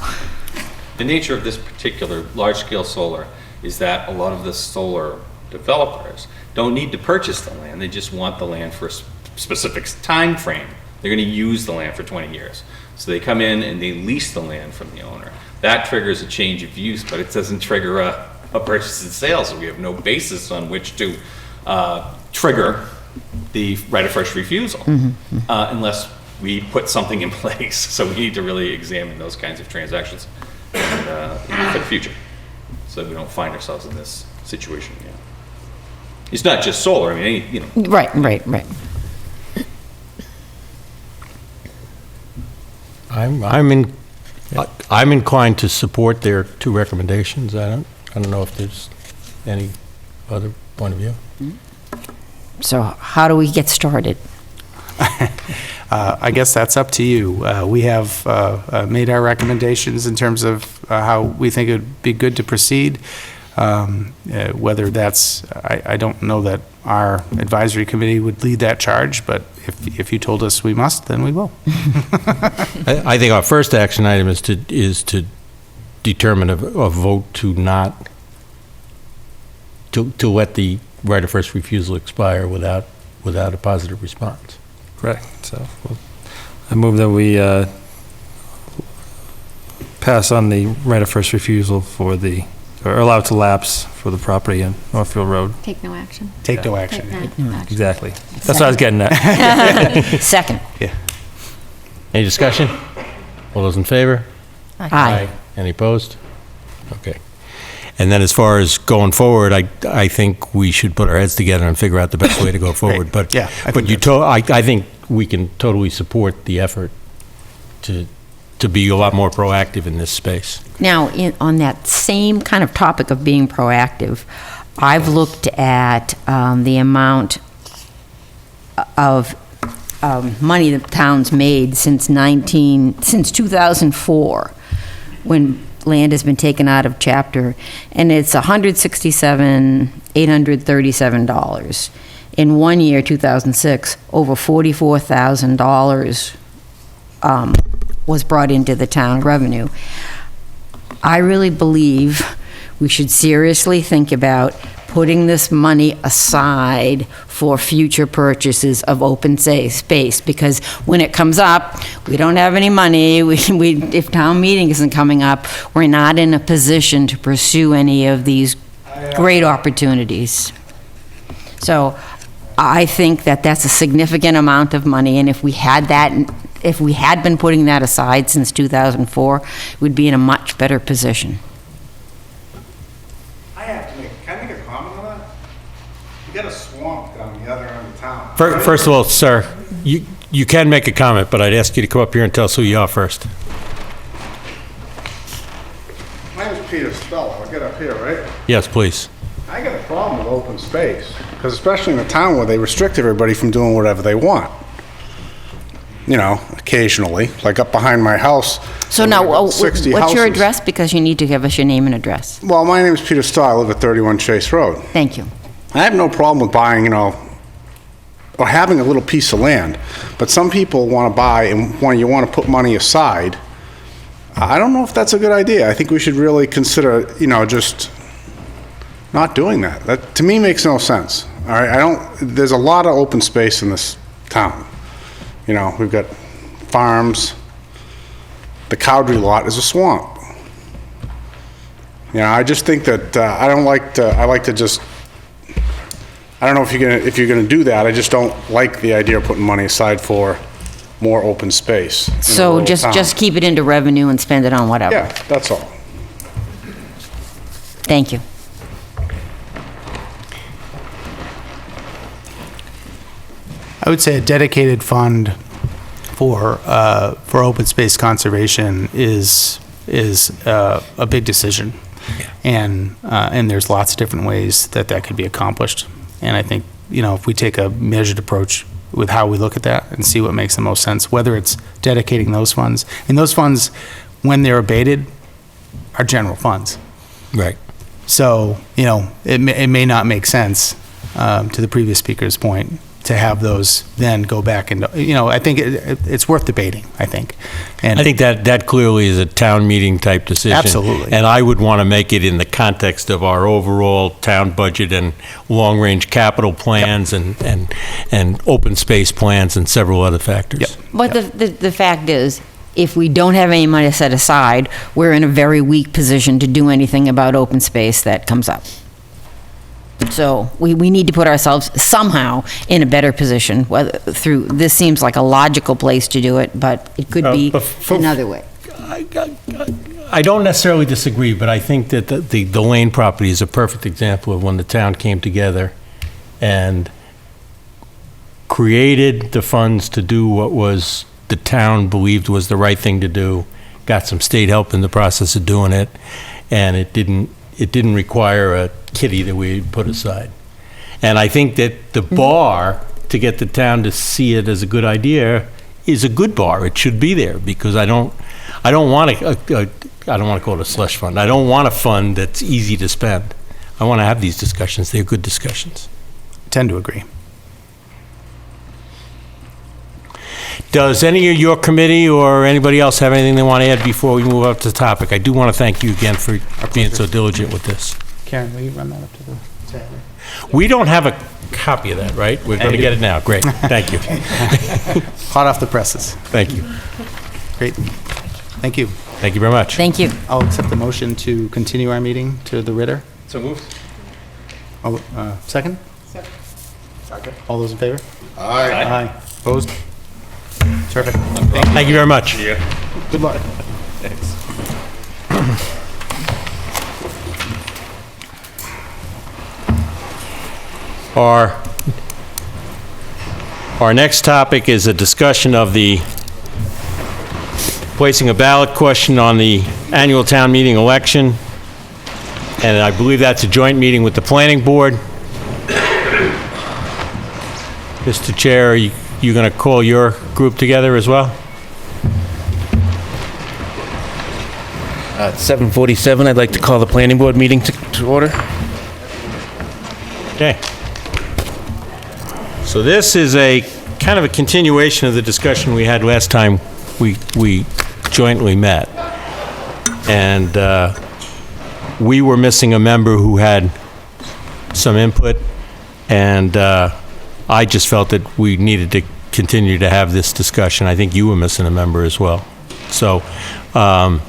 The nature of this particular large-scale solar is that a lot of the solar developers don't need to purchase the land, they just want the land for a specific time frame. They're gonna use the land for 20 years. So they come in and they lease the land from the owner. That triggers a change of use, but it doesn't trigger a purchase and sale, so we have no basis on which to trigger the right of first refusal, unless we put something in place. So we need to really examine those kinds of transactions for the future, so that we don't find ourselves in this situation again. It's not just solar, I mean, Right. I'm inclined to support their two recommendations. I don't know if there's any other point of view. So how do we get started? I guess that's up to you. We have made our recommendations in terms of how we think it would be good to proceed. Whether that's, I don't know that our advisory committee would lead that charge, but if you told us we must, then we will. I think our first action item is to determine a vote to not, to let the right of first refusal expire without a positive response. Correct. So I move that we pass on the right of first refusal for or allow it to lapse for the property in Northfield Road. Take no action. Take no action. Take no action. Exactly. That's what I was getting at. Second. Any discussion? All those in favor? Aye. Any opposed? Okay. And then as far as going forward, I think we should put our heads together and figure out the best way to go forward. But Yeah, I but think I think we can totally support the effort to be a lot more proactive in this space. Now, on that same kind of topic of being proactive, I've looked at the amount of money the town's made since 2004, when land has been taken out of chapter, and it's $167,837. In 1 year, 2006, over $44,000 was brought into the town revenue. I really believe we should seriously think about putting this money aside for future purchases of open space, because when it comes up, we don't have any money. If town meeting isn't coming up, we're not in a position to pursue any of these great opportunities. So I think that that's a significant amount of money, and if we had been putting that aside since 2004, we'd be in a much better position. Can I make a comment on that? You got a swamp down the other end of town. First of all, sir, you can make a comment, but I'd ask you to come up here and tell us who you are first. My name's Peter Stella. I'll get up here, right? Yes, please. I got a problem with open space, because especially in a town where they restrict everybody from doing whatever they want. You know, occasionally, like up behind my house. So now, about what's 60 your houses. address? Because you need to give us your name and address. Well, my name is Peter Stella. I live at 31 Chase Road. Thank you. I have no problem with buying, or having a little piece of land, but some people want to buy, and when you want to put money aside, I don't know if that's a good idea. I think we should really consider, just not doing that. That, to me, makes no sense. All right, there's a lot of open space in this town. We've got farms. The Cowdrey lot is a swamp. I just think that, I don't know if you're gonna do that. I just don't like the idea of putting money aside for more open space. in a So rural town. just keep it into revenue and spend it on whatever. Yeah, that's all. Thank you. I would say a dedicated fund for open space conservation is a big decision. And there's lots of different ways that could be accomplished. And I think, if we take a measured approach with how we look at that and see what makes the most sense, whether it's dedicating those funds, and those funds, when they're abated, are general funds. Right. So, it may not make sense to the previous speaker's point, to have those then go back into, I think it's worth debating, I think. And I think that clearly is a town meeting type decision. Absolutely. And I would want to make it in the context of our overall town budget and long-range capital plans and open space plans and several other factors. Yep. But the fact is, if we don't have any money set aside, we're in a very weak position to do anything about open space that comes up. So we need to put ourselves somehow in a better position, whether through, this seems like a logical place to do it, but it could be another way. I don't necessarily disagree, but I think that the Lane property is a perfect example of when the town came together and created the funds to do what was the town believed was the right thing to do, got some state help in the process of doing it, and it didn't require a kitty that we put aside. And I think that the bar to get the town to see it as a good idea is a good bar. It should be there, because I don't want to call it a slush fund. I don't want a fund that's easy to spend. I want to have these discussions. They're good discussions. Tend to agree. Does any of your committee or anybody else have anything they want to add before we move up to the topic? I do want to thank you again for being so diligent with this. Karen, will you run that up to the secretary? We don't have a copy of that, right? We're going to get it now. Great. Thank you. Hot off the presses. Thank you. Great. Thank you. Thank you very much. Thank you. I'll accept the motion to continue our meeting to the Ritter. So moved. Second? Second. All those in favor? Aye. Aye. Opposed? Terrific. Thank you very much. Yeah. Good luck. Thanks. Our next topic is a discussion of the placing a ballot question on the annual town meeting election. And I believe that's a joint meeting with the planning board. Mr. Chair, are you going to call your group together as well? At 7:47, I'd like to call the planning board meeting to order. Okay. So this is a kind of a continuation of the discussion we had last time we jointly met. And we were missing a member who had some input, and I just felt that we needed to continue to have this discussion. I think you were missing a member as well. So I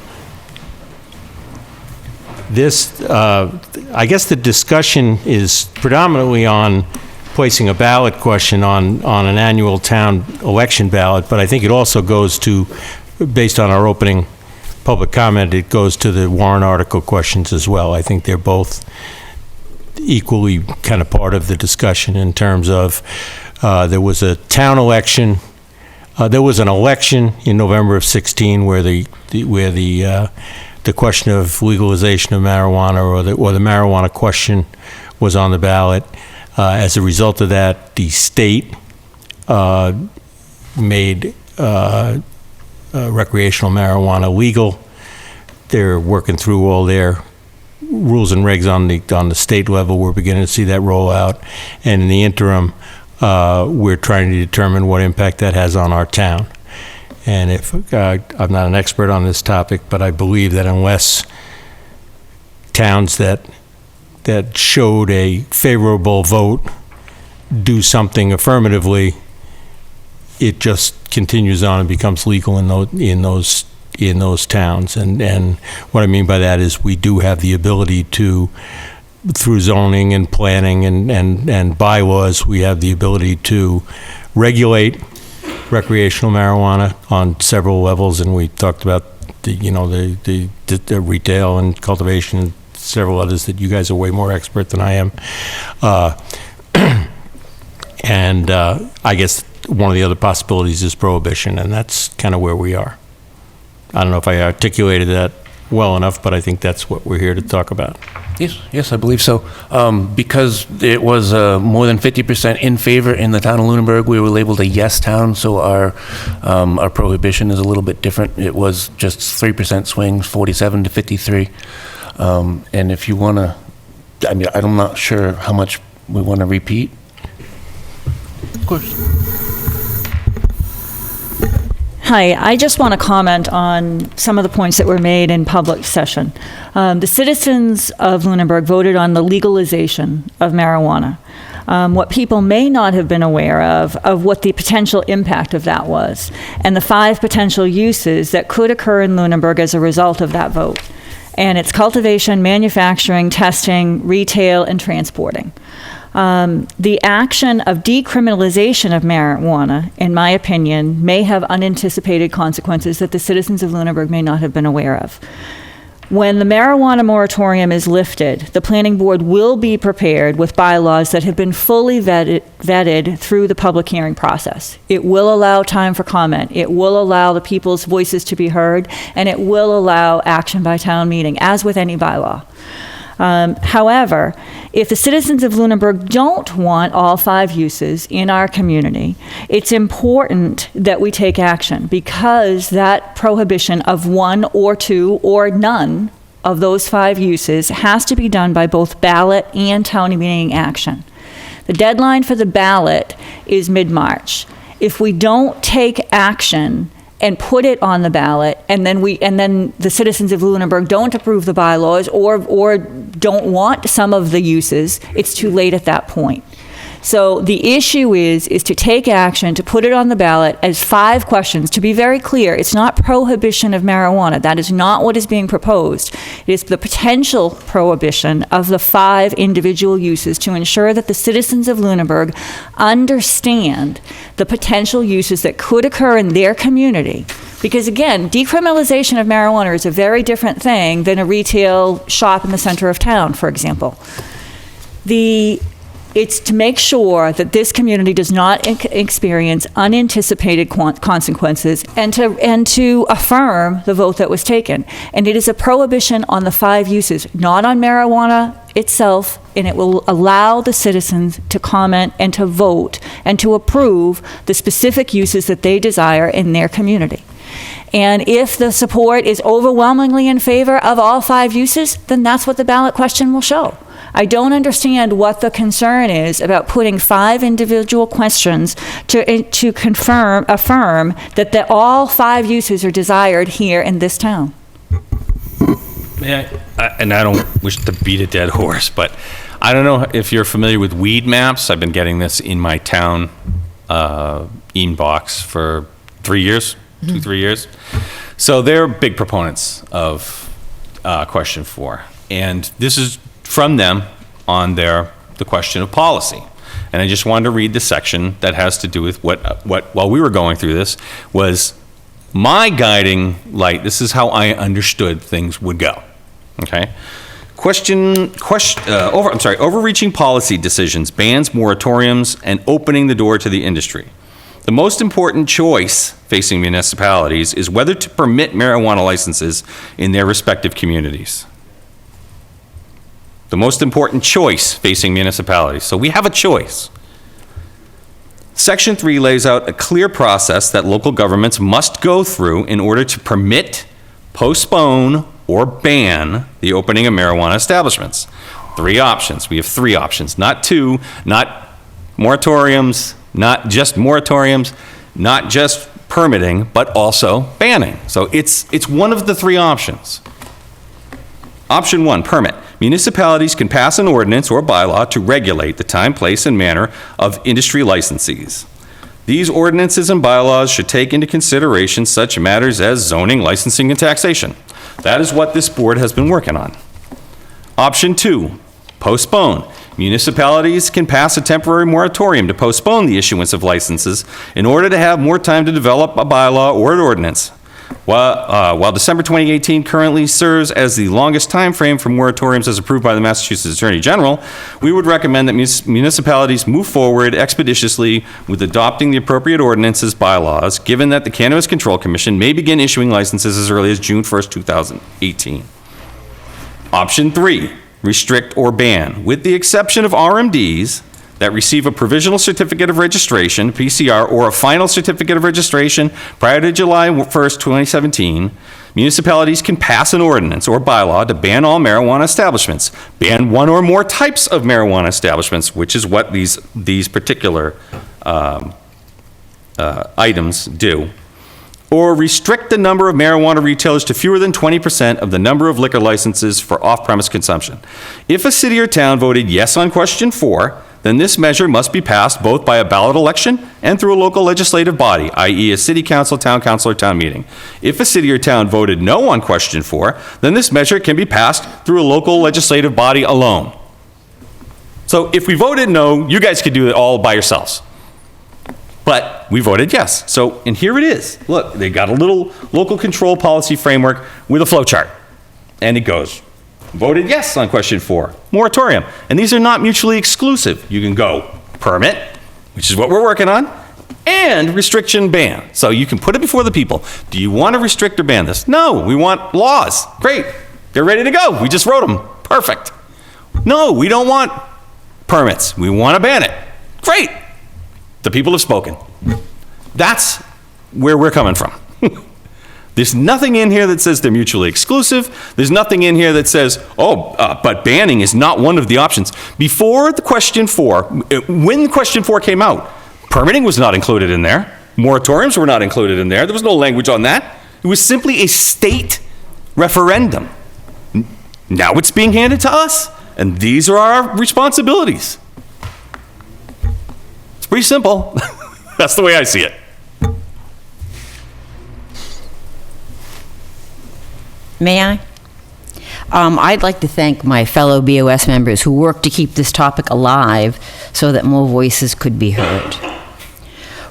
guess the discussion is predominantly on placing a ballot question on an annual town election ballot, but I think it also goes to, based on our opening public comment, it goes to the warrant article questions as well. I think they're both equally kind of part of the discussion in terms of there was a town election. There was an election in November of 16 where the question of legalization of marijuana or the marijuana question was on the ballot. As a result of that, the state made recreational marijuana legal. They're working through all their rules and regs on the state level. We're beginning to see that roll out. And in the interim, we're trying to determine what impact that has on our town. And if I'm not an expert on this topic, but I believe that unless towns that showed a favorable vote do something affirmatively, it just continues on and becomes legal in those towns. And what I mean by that is we do have the ability to, through zoning and planning and bylaws, we have the ability to regulate recreational marijuana on several levels, and we talked about the retail and cultivation and several others that you guys are way more expert than I am. And I guess one of the other possibilities is prohibition, and that's kind of where we are. I don't know if I articulated that well enough, but I think that's what we're here to talk about. Yes, I believe so. Because it was more than 50% in favor in the town of Lunenburg, we were labeled a yes town, so our prohibition is a little bit different. It was just 3% swings, 47 to 53. And if you want to, I'm not sure how much we want to repeat? Of course. Hi, I just want to comment on some of the points that were made in public session. The citizens of Lunenburg voted on the legalization of marijuana. What people may not have been aware of what the potential impact of that was, and the 5 potential uses that could occur in Lunenburg as a result of that vote. And it's cultivation, manufacturing, testing, retail, and transporting. The action of decriminalization of marijuana, in my opinion, may have unanticipated consequences that the citizens of Lunenburg may not have been aware of. When the marijuana moratorium is lifted, the planning board will be prepared with bylaws that have been fully vetted through the public hearing process. It will allow time for comment. It will allow the people's voices to be heard, and it will allow action by town meeting, as with any bylaw. However, if the citizens of Lunenburg don't want all 5 uses in our community, it's important that we take action, because that prohibition of 1 or 2 or none of those 5 uses has to be done by both ballot and town meeting action. The deadline for the ballot is mid-March. If we don't take action and put it on the ballot, and then the citizens of Lunenburg don't approve the bylaws or don't want some of the uses, it's too late at that point. So the issue is to take action, to put it on the ballot as 5 questions. To be very clear, it's not prohibition of marijuana. That is not what is being proposed. It is the potential prohibition of the 5 individual uses to ensure that the citizens of Lunenburg understand the potential uses that could occur in their community. Because again, decriminalization of marijuana is a very different thing than a retail shop in the center of town, for example. It's to make sure that this community does not experience unanticipated consequences, and to affirm the vote that was taken. And it is a prohibition on the 5 uses, not on marijuana itself, and it will allow the citizens to comment and to vote and to approve the specific uses that they desire in their community. And if the support is overwhelmingly in favor of all 5 uses, then that's what the ballot question will show. I don't understand what the concern is about putting 5 individual questions to affirm that all 5 uses are desired here in this town. May I, and I don't wish to beat a dead horse, but I don't know if you're familiar with weed maps. I've been getting this in my town inbox for 3 years, 2-3 years. So they're big proponents of question 4. And this is from them on the question of policy. And I just wanted to read the section that has to do with what while we were going through this, was my guiding light. This is how I understood things would go. Okay? Overreaching policy decisions, bans, moratoriums, and opening the door to the industry. The most important choice facing municipalities is whether to permit marijuana licenses in their respective communities. The most important choice facing municipalities. So we have a choice. Section 3 lays out a clear process that local governments must go through in order to permit, postpone, or ban the opening of marijuana establishments. 3 options. We have 3 options, not 2, not moratoriums, not just permitting, but also banning. So it's one of the 3 options. Option 1, permit. Municipalities can pass an ordinance or bylaw to regulate the time, place, and manner of industry licensees. These ordinances and bylaws should take into consideration such matters as zoning, licensing, and taxation. That is what this board has been working on. Option 2, postpone. Municipalities can pass a temporary moratorium to postpone the issuance of licenses in order to have more time to develop a bylaw or an ordinance. While December 2018 currently serves as the longest time frame for moratoriums as approved by the Massachusetts Attorney General, we would recommend that municipalities move forward expeditiously with adopting the appropriate ordinances, bylaws, given that the Cannabis Control Commission may begin issuing licenses as early as June 1st, 2018. Option 3, restrict or ban. With the exception of RMDs, that receive a provisional certificate of registration, PCR, or a final certificate of registration prior to July 1st, 2017, municipalities can pass an ordinance or bylaw to ban all marijuana establishments, ban one or more types of marijuana establishments, which is what these particular items do, or restrict the number of marijuana retailers to fewer than 20% of the number of liquor licenses for off-premise consumption. If a city or town voted yes on question 4, then this measure must be passed both by a ballot election and through a local legislative body, i.e. a city council, town council, or town meeting. If a city or town voted no on question 4, then this measure can be passed through a local legislative body alone. So if we voted no, you guys could do it all by yourselves. But we voted yes. So, and here it is. Look, they got a little local control policy framework with a flow chart. And it goes, voted yes on question 4, moratorium. And these are not mutually exclusive. You can go permit, which is what we're working on, and restriction ban. So you can put it before the people. Do you want to restrict or ban this? No, we want laws. Great. They're ready to go. We just wrote them. Perfect. No, we don't want permits. We want to ban it. Great. The people have spoken. That's where we're coming from. There's nothing in here that says they're mutually exclusive. There's nothing in here that says, but banning is not one of the options. Before the question 4, when question 4 came out, permitting was not included in there. Moratoriums were not included in there. There was no language on that. It was simply a state referendum. Now it's being handed to us, and these are our responsibilities. It's pretty simple. That's the way I see it. May I? I'd like to thank my fellow BOS members who worked to keep this topic alive so that more voices could be heard.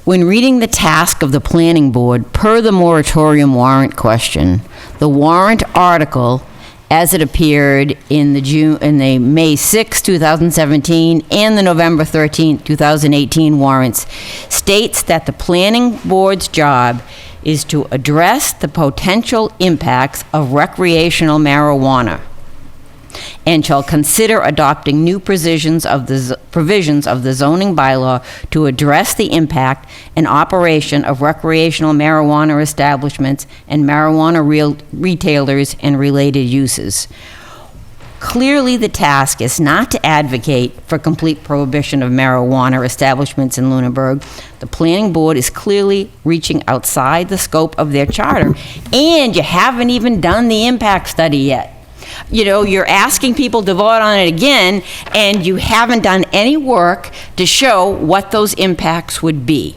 When reading the task of the planning board per the moratorium warrant question, the warrant article as it appeared in the May 6, 2017 and the November 13, 2018 warrants states that the planning board's job is to address the potential impacts of recreational marijuana and shall consider adopting new provisions of the zoning bylaw to address the impact and operation of recreational marijuana establishments and marijuana retailers and related uses. Clearly, the task is not to advocate for complete prohibition of marijuana establishments in Lunenburg. The planning board is clearly reaching outside the scope of their charter, and you haven't even done the impact study yet. You know, you're asking people to vote on it again, and you haven't done any work to show what those impacts would be.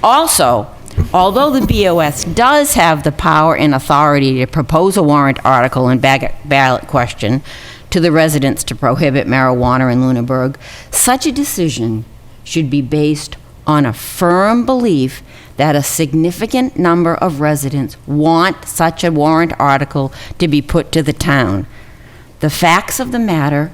Also, although the BOS does have the power and authority to propose a warrant article and ballot question to the residents to prohibit marijuana in Lunenburg, such a decision should be based on a firm belief that a significant number of residents want such a warrant article to be put to the town. The facts of the matter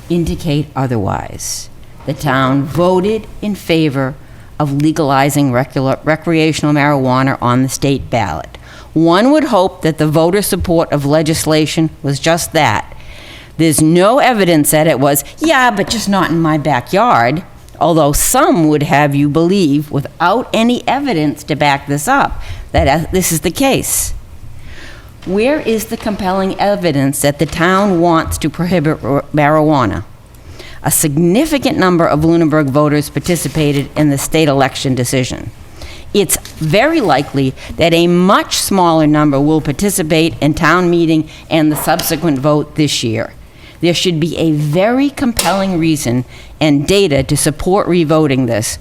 indicate otherwise. The town voted in favor of legalizing recreational marijuana on the state ballot. One would hope that the voter support of legislation was just that. There's no evidence that it was, yeah, but just not in my backyard, although some would have you believe, without any evidence to back this up, that this is the case. Where is the compelling evidence that the town wants to prohibit marijuana? A significant number of Lunenburg voters participated in the state election decision. It's very likely that a much smaller number will participate in town meeting and the subsequent vote this year. There should be a very compelling reason and data to support revoting this,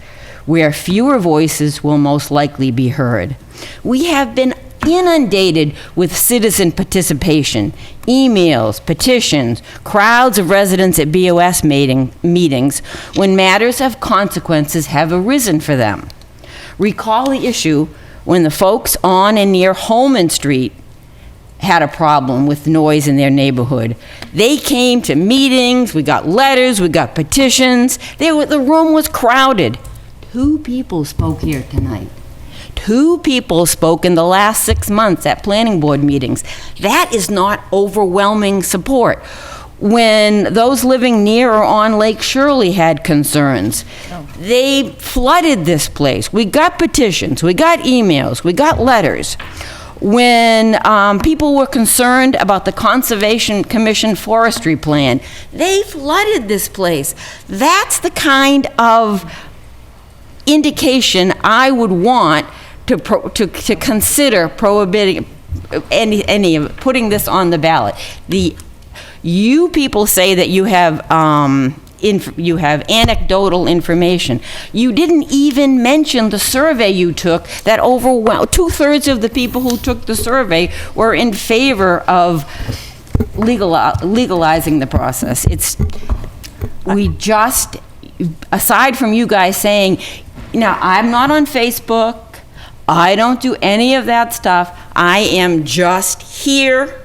where fewer voices will most likely be heard. We have been inundated with citizen participation, emails, petitions, crowds of residents at BOS meetings when matters of consequences have arisen for them. Recall the issue when the folks on and near Holman Street had a problem with noise in their neighborhood. They came to meetings, we got letters, we got petitions. The room was crowded. 2 people spoke here tonight. 2 people spoke in the last 6 months at planning board meetings. That is not overwhelming support. when those living near or on Lake Shirley had concerns. They flooded this place. We got petitions, we got emails, we got letters. When people were concerned about the Conservation Commission forestry plan, they flooded this place. That's the kind of indication I would want to consider prohibiting any of putting this on the ballot. You people say that you have you have anecdotal information. You didn't even mention the survey you took that overwhelmed 2/3 of the people who took the survey were in favor of legalizing the process. We just, aside from you guys saying, now, I'm not on Facebook, I don't do any of that stuff, I am just here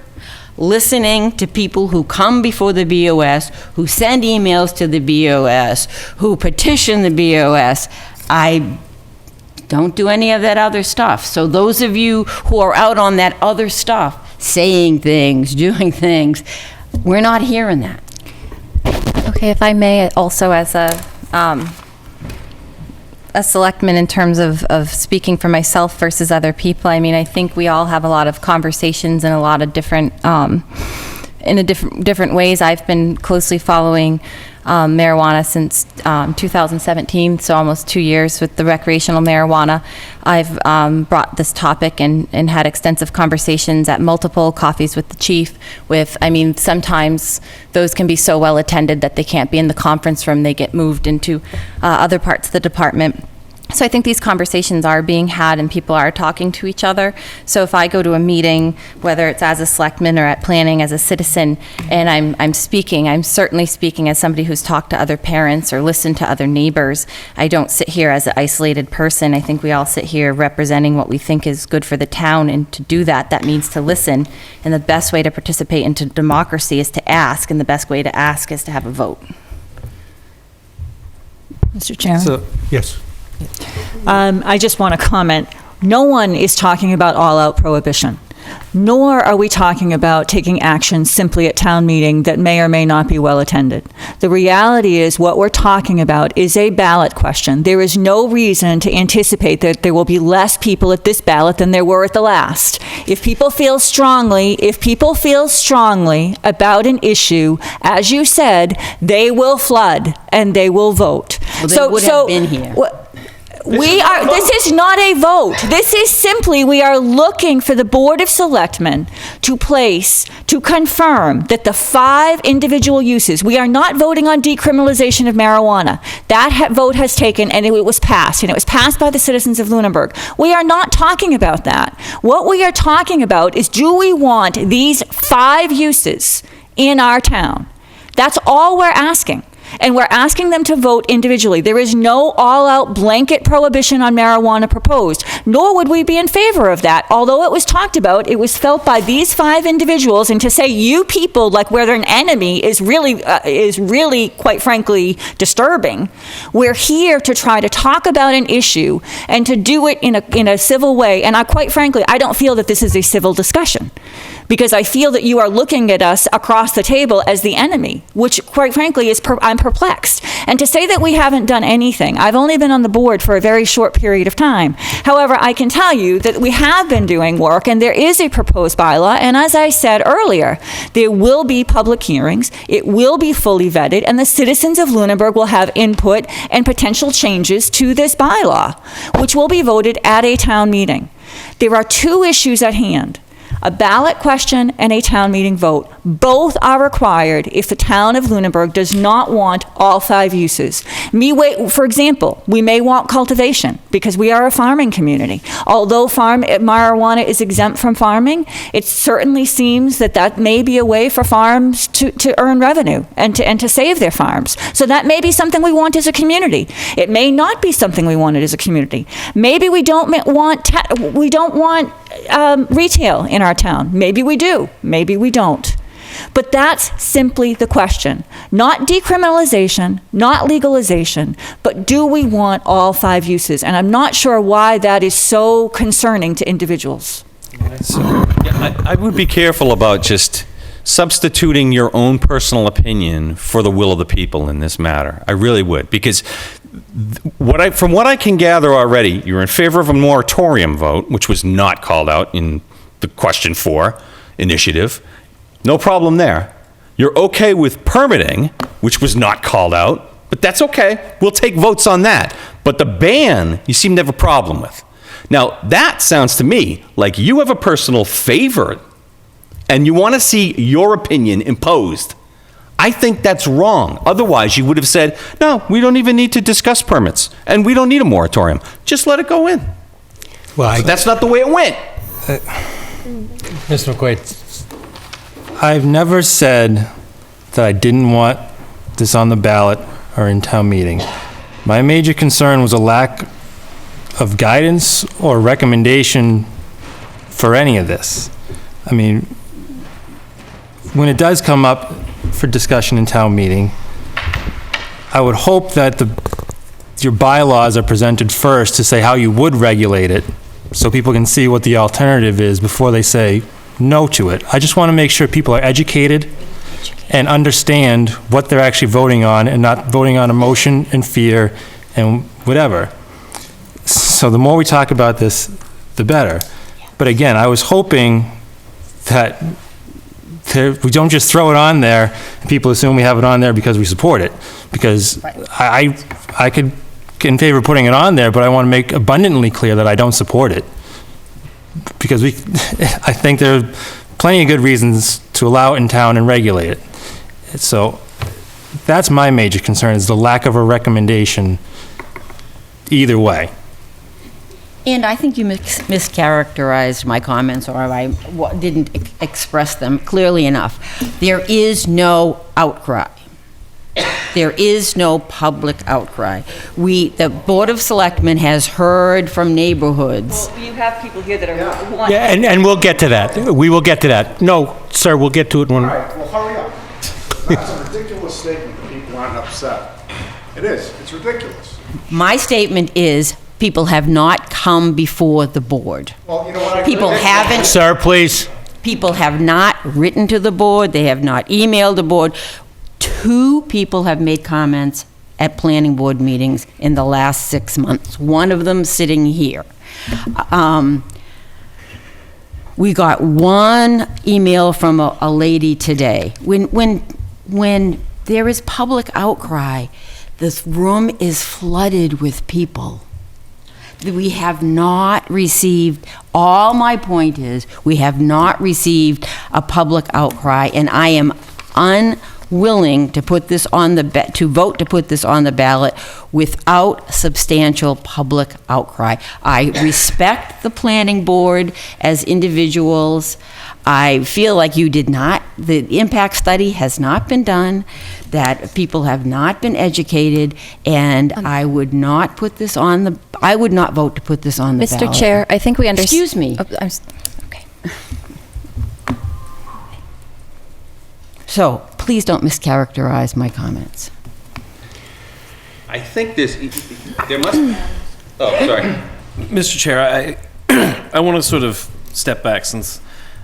listening to people who come before the BOS, who send emails to the BOS, who petition the BOS. I don't do any of that other stuff. So those of you who are out on that other stuff, saying things, doing things, we're not hearing that. Okay, if I may, also as a selectman in terms of speaking for myself versus other people, I mean, I think we all have a lot of conversations in a lot of different, different ways. I've been closely following marijuana since 2017, so almost 2 years with the recreational marijuana. I've brought this topic and had extensive conversations at multiple coffees with the chief I mean, sometimes those can be so well attended that they can't be in the conference room. They get moved into other parts of the department. So I think these conversations are being had and people are talking to each other. So if I go to a meeting, whether it's as a selectman or at planning as a citizen, and I'm speaking, I'm certainly speaking as somebody who's talked to other parents or listened to other neighbors. I don't sit here as an isolated person. I think we all sit here representing what we think is good for the town, and to do that, that means to listen. And the best way to participate into democracy is to ask, and the best way to ask is to have a vote. Mr. Chairman? Yes. I just want to comment. No one is talking about all-out prohibition, nor are we talking about taking action simply at town meeting that may or may not be well attended. The reality is what we're talking about is a ballot question. There is no reason to anticipate that there will be less people at this ballot than there were at the last. If people feel strongly about an issue, as you said, they will flood and they will vote. Well, they would have been here. This is not a vote. This is simply, we are looking for the Board of Selectmen to confirm that the 5 individual uses, we are not voting on decriminalization of marijuana. That vote has taken, and it was passed, and it was passed by the citizens of Lunenburg. We are not talking about that. What we are talking about is, do we want these 5 uses in our town? That's all we're asking. And we're asking them to vote individually. There is no all-out blanket prohibition on marijuana proposed, nor would we be in favor of that. Although it was talked about, it was felt by these 5 individuals, and to say you people, like we're an enemy, is really, quite frankly, disturbing. We're here to try to talk about an issue and to do it in a civil way. And quite frankly, I don't feel that this is a civil discussion, because I feel that you are looking at us across the table as the enemy, which, quite frankly, I'm perplexed. And to say that we haven't done anything, I've only been on the board for a very short period of time. However, I can tell you that we have been doing work, and there is a proposed bylaw, and as I said earlier, there will be public hearings, it will be fully vetted, and the citizens of Lunenburg will have input and potential changes to this bylaw, which will be voted at a town meeting. There are 2 issues at hand: a ballot question and a town meeting vote. Both are required if the town of Lunenburg does not want all 5 uses. For example, we may want cultivation because we are a farming community. Although marijuana is exempt from farming, it certainly seems that may be a way for farms to earn revenue and to save their farms. So that may be something we want as a community. It may not be something we wanted as a community. Maybe we don't want retail in our town. Maybe we do. Maybe we don't. But that's simply the question. Not decriminalization, not legalization, but do we want all 5 uses? And I'm not sure why that is so concerning to individuals. I would be careful about just substituting your own personal opinion for the will of the people in this matter. I really would, because from what I can gather already, you're in favor of a moratorium vote, which was not called out in the question 4 initiative. No problem there. You're okay with permitting, which was not called out, but that's okay. We'll take votes on that. But the ban, you seem to have a problem with. Now, that sounds to me like you have a personal favor and you want to see your opinion imposed. I think that's wrong. Otherwise, you would have said, no, we don't even need to discuss permits, and we don't need a moratorium. Just let it go in. Well, that's not the way it went. Mr. McQuaid, I've never said that I didn't want this on the ballot or in town meeting. My major concern was a lack of guidance or recommendation for any of this. I mean, when it does come up for discussion in town meeting, I would hope that your bylaws are presented first to say how you would regulate it, so people can see what the alternative is before they say no to it. I just want to make sure people are educated and understand what they're actually voting on and not voting on emotion and fear and whatever. So the more we talk about this, the better. But again, I was hoping that we don't just throw it on there and people assume we have it on there because we support it. Because I could in favor of putting it on there, but I want to make abundantly clear that I don't support it. Because I think there are plenty of good reasons to allow it in town and regulate it. So that's my major concern, is the lack of a recommendation either way. And I think you mischaracterized my comments, or I didn't express them clearly enough. There is no outcry. There is no public outcry. The Board of Selectmen has heard from neighborhoods. You have people here that are... Yeah, and we'll get to that. We will get to that. No, sir, we'll get to it when... All right, well, hurry up. That's a ridiculous statement that people aren't upset. It is. It's ridiculous. My statement is, people have not come before the board. Well, you know what? People haven't... Sir, please. People have not written to the board. They have not emailed the board. 2 people have made comments at planning board meetings in the last 6 months. One of them sitting here. We got 1 email from a lady today. When there is public outcry, this room is flooded with people. We have not received, all my point is, we have not received a public outcry, and I am unwilling to put this on to vote to put this on the ballot without substantial public outcry. I respect the planning board as individuals. I feel like the impact study has not been done, that people have not been educated, and I would not vote to put this on the ballot. Mr. Chair, I think we understand. Excuse me. Okay. So, please don't mischaracterize my comments. I think there must... Oh, sorry. Mr. Chair, I want to sort of step back, since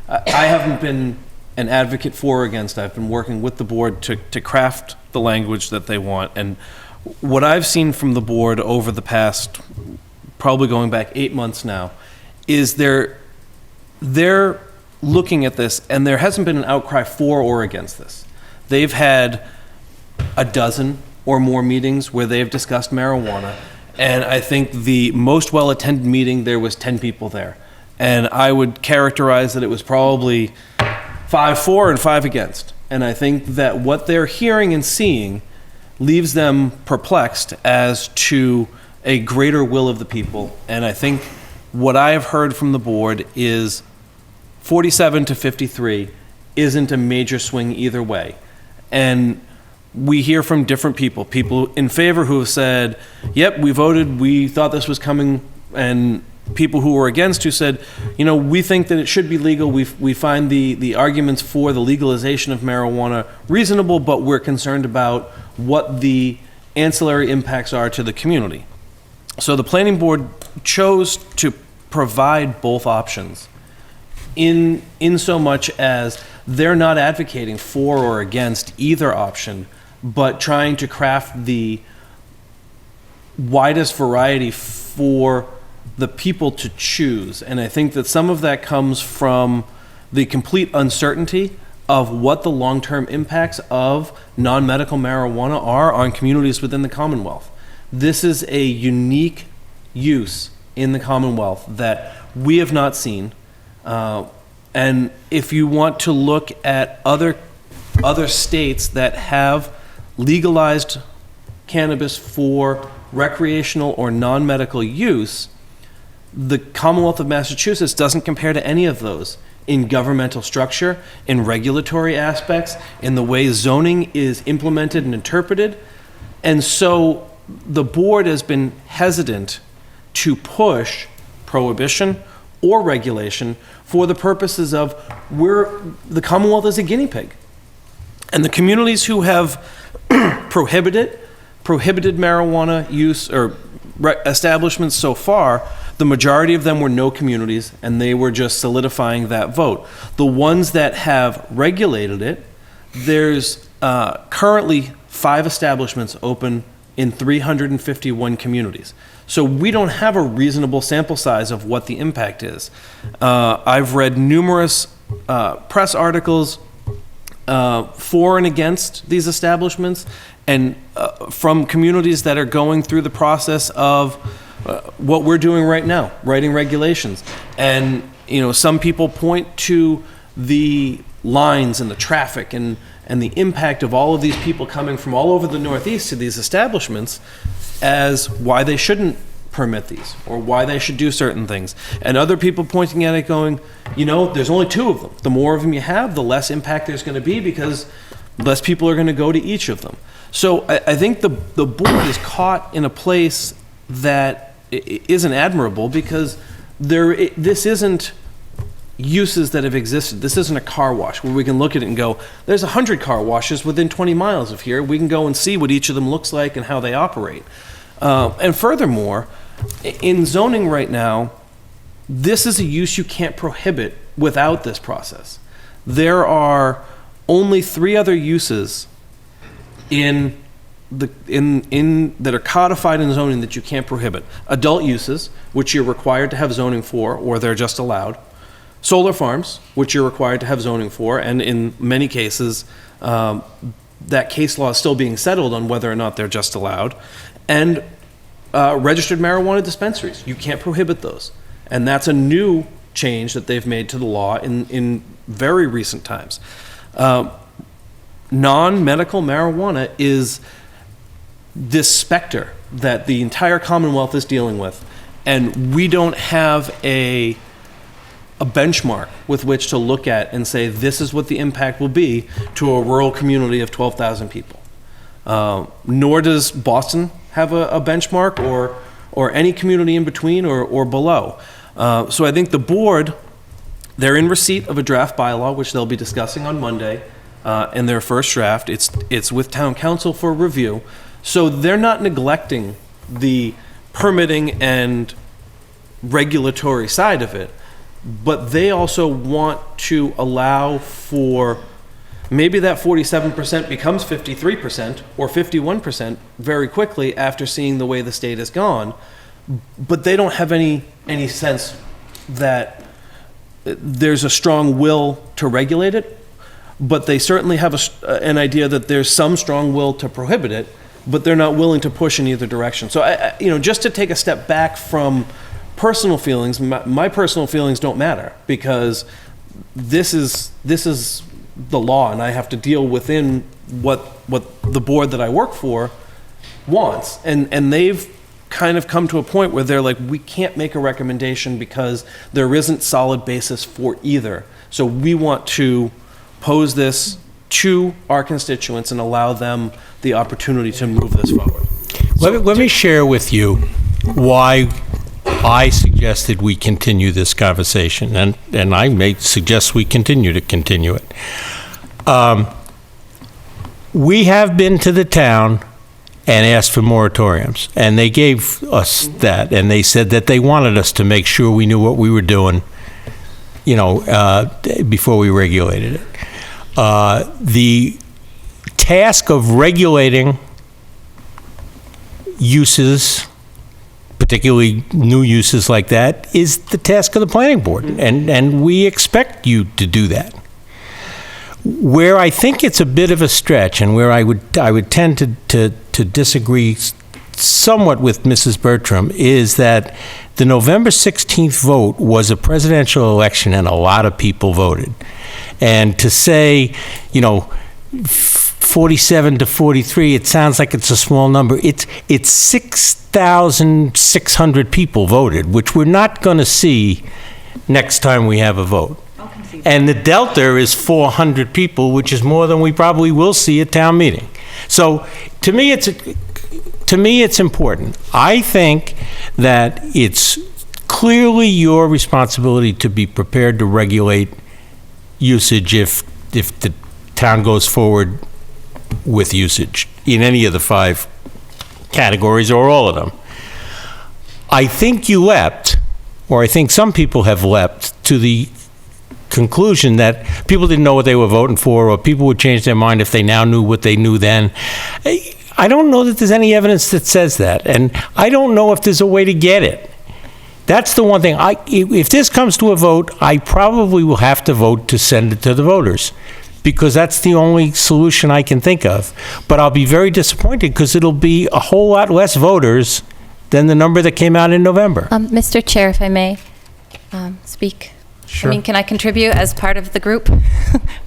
I haven't been an advocate for or against. I've been working with the board to craft the language that they want. And what I've seen from the board over the past, probably going back 8 months now, is they're looking at this, and there hasn't been an outcry for or against this. They've had a dozen or more meetings where they've discussed marijuana, and I think the most well-attended meeting, there was 10 people there. And I would characterize that it was probably 5 for and 5 against. And I think that what they're hearing and seeing leaves them perplexed as to a greater will of the people. And I think what I have heard from the board is 47 to 53 isn't a major swing either way. And we hear from different people in favor who have said, yep, we voted, we thought this was coming, and people who were against who said, we think that it should be legal. We find the arguments for the legalization of marijuana reasonable, but we're concerned about what the ancillary impacts are to the community. So the planning board chose to provide both options in so much as they're not advocating for or against either option, but trying to craft the widest variety for the people to choose. And I think that some of that comes from the complete uncertainty of what the long-term impacts of non-medical marijuana are on communities within the Commonwealth. This is a unique use in the Commonwealth that we have not seen. And if you want to look at other states that have legalized cannabis for recreational or non-medical use, the Commonwealth of Massachusetts doesn't compare to any of those in governmental structure, in regulatory aspects, in the way zoning is implemented and interpreted. And so the board has been hesitant to push prohibition or regulation for the purposes of the Commonwealth is a guinea pig. And the communities who have prohibited marijuana use or establishments so far, the majority of them were no communities, and they were just solidifying that vote. The ones that have regulated it, there's currently 5 establishments open in 351 communities. So we don't have a reasonable sample size of what the impact is. I've read numerous press articles for and against these establishments, and from communities that are going through the process of what we're doing right now, writing regulations. And some people point to the lines and the traffic and the impact of all of these people coming from all over the Northeast to these establishments as why they shouldn't permit these or why they should do certain things. And other people pointing at it going, there's only 2 of them. The more of them you have, the less impact there's going to be because less people are going to go to each of them. So I think the board is caught in a place that isn't admirable because this isn't uses that have existed. This isn't a car wash where we can look at it and go, there's 100 car washes within 20 miles of here. We can go and see what each of them looks like and how they operate. And furthermore, in zoning right now, this is a use you can't prohibit without this process. There are only 3 other uses that are codified in zoning that you can't prohibit. Adult uses, which you're required to have zoning for, or they're just allowed. Solar farms, which you're required to have zoning for, and in many cases, that case law is still being settled on whether or not they're just allowed. And registered marijuana dispensaries, you can't prohibit those. And that's a new change that they've made to the law in very recent times. Non-medical marijuana is this specter that the entire Commonwealth is dealing with, and we don't have a benchmark with which to look at and say this is what the impact will be to a rural community of 12,000 people. Nor does Boston have a benchmark or any community in between or below. So I think the board, they're in receipt of a draft bylaw, which they'll be discussing on Monday in their first draft. It's with town council for review. So they're not neglecting the permitting and regulatory side of it, but they also want to allow for maybe that 47% becomes 53% or 51% very quickly after seeing the way the state has gone, but they don't have any sense that there's a strong will to regulate it, but they certainly have an idea that there's some strong will to prohibit it, but they're not willing to push in either direction. So, just to take a step back from personal feelings, my personal feelings don't matter because this is the law, and I have to deal within what the board that I work for wants. And they've kind of come to a point where they're like, we can't make a recommendation because there isn't solid basis for either. So we want to pose this to our constituents and allow them the opportunity to move this forward. Let me share with you why I suggested we continue this conversation, and I may suggest we continue it. We have been to the town and asked for moratoriums, and they gave us that, and they said that they wanted us to make sure we knew what we were doing, before we regulated it. The task of regulating uses, particularly new uses like that, is the task of the planning board, and we expect you to do that. Where I think it's a bit of a stretch, and where I would tend to disagree somewhat with Mrs. Bertram, is that the November 16th vote was a presidential election and a lot of people voted. And to say, 47 to 43, it sounds like it's a small number. It's 6,600 people voted, which we're not going to see next time we have a vote. And the delta is 400 people, which is more than we probably will see at town meeting. So to me, it's important. I think that it's clearly your responsibility to be prepared to regulate usage if the town goes forward with usage in any of the 5 categories or all of them. I think you leapt, or I think some people have leapt to the conclusion that people didn't know what they were voting for, or people would change their mind if they now knew what they knew then. I don't know that there's any evidence that says that, and I don't know if there's a way to get it. That's the one thing. If this comes to a vote, I probably will have to vote to send it to the voters, because that's the only solution I can think of. But I'll be very disappointed, because it'll be a whole lot less voters than the number that came out in November. Mr. Chair, if I may speak. Sure. Can I contribute as part of the group?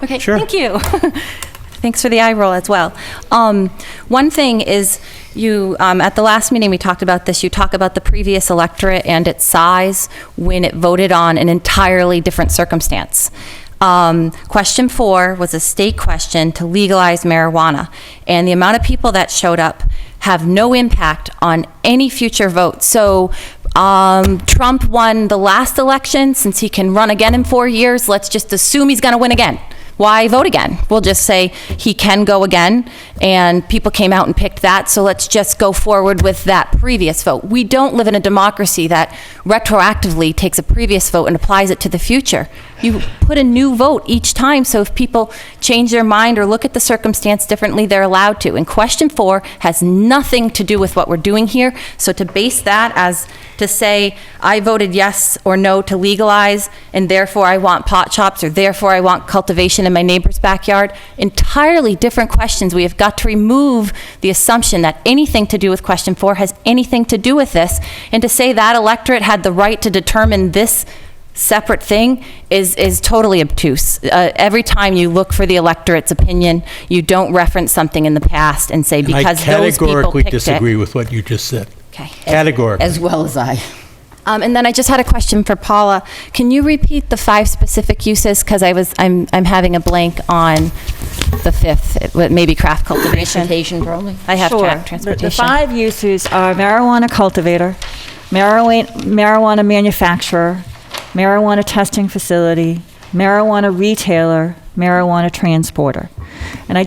Okay, Sure. Thank you. Thanks for the eye roll as well. One thing is, you at the last meeting we talked about this. You talk about the previous electorate and its size when it voted on an entirely different circumstance. Question 4 was a state question to legalize marijuana, and the amount of people that showed up have no impact on any future vote. So Trump won the last election. Since he can run again in 4 years, let's just assume he's going to win again. Why vote again? We'll just say he can go again, and people came out and picked that, so let's just go forward with that previous vote. We don't live in a democracy that retroactively takes a previous vote and applies it to the future. You put a new vote each time, so if people change their mind or look at the circumstance differently, they're allowed to. And question 4 has nothing to do with what we're doing here, so to base that as to say, I voted yes or no to legalize, and therefore I want pot shops, or therefore I want cultivation in my neighbor's backyard, entirely different questions. We have got to remove the assumption that anything to do with question 4 has anything to do with this, and to say that electorate had the right to determine this separate thing is totally obtuse. Every time you look for the electorate's opinion, you don't reference something in the past and say, because those people categorically picked disagree it. with what you just said. Okay. Categorically. As well as I. And then I just had a question for Paula. Can you repeat the 5 specific uses? Because I'm having a blank on the 5th, maybe craft cultivation. Transportation, probably. I have Sure. transportation. The 5 uses are marijuana cultivator, marijuana manufacturer, marijuana testing facility, marijuana retailer, marijuana transporter. And I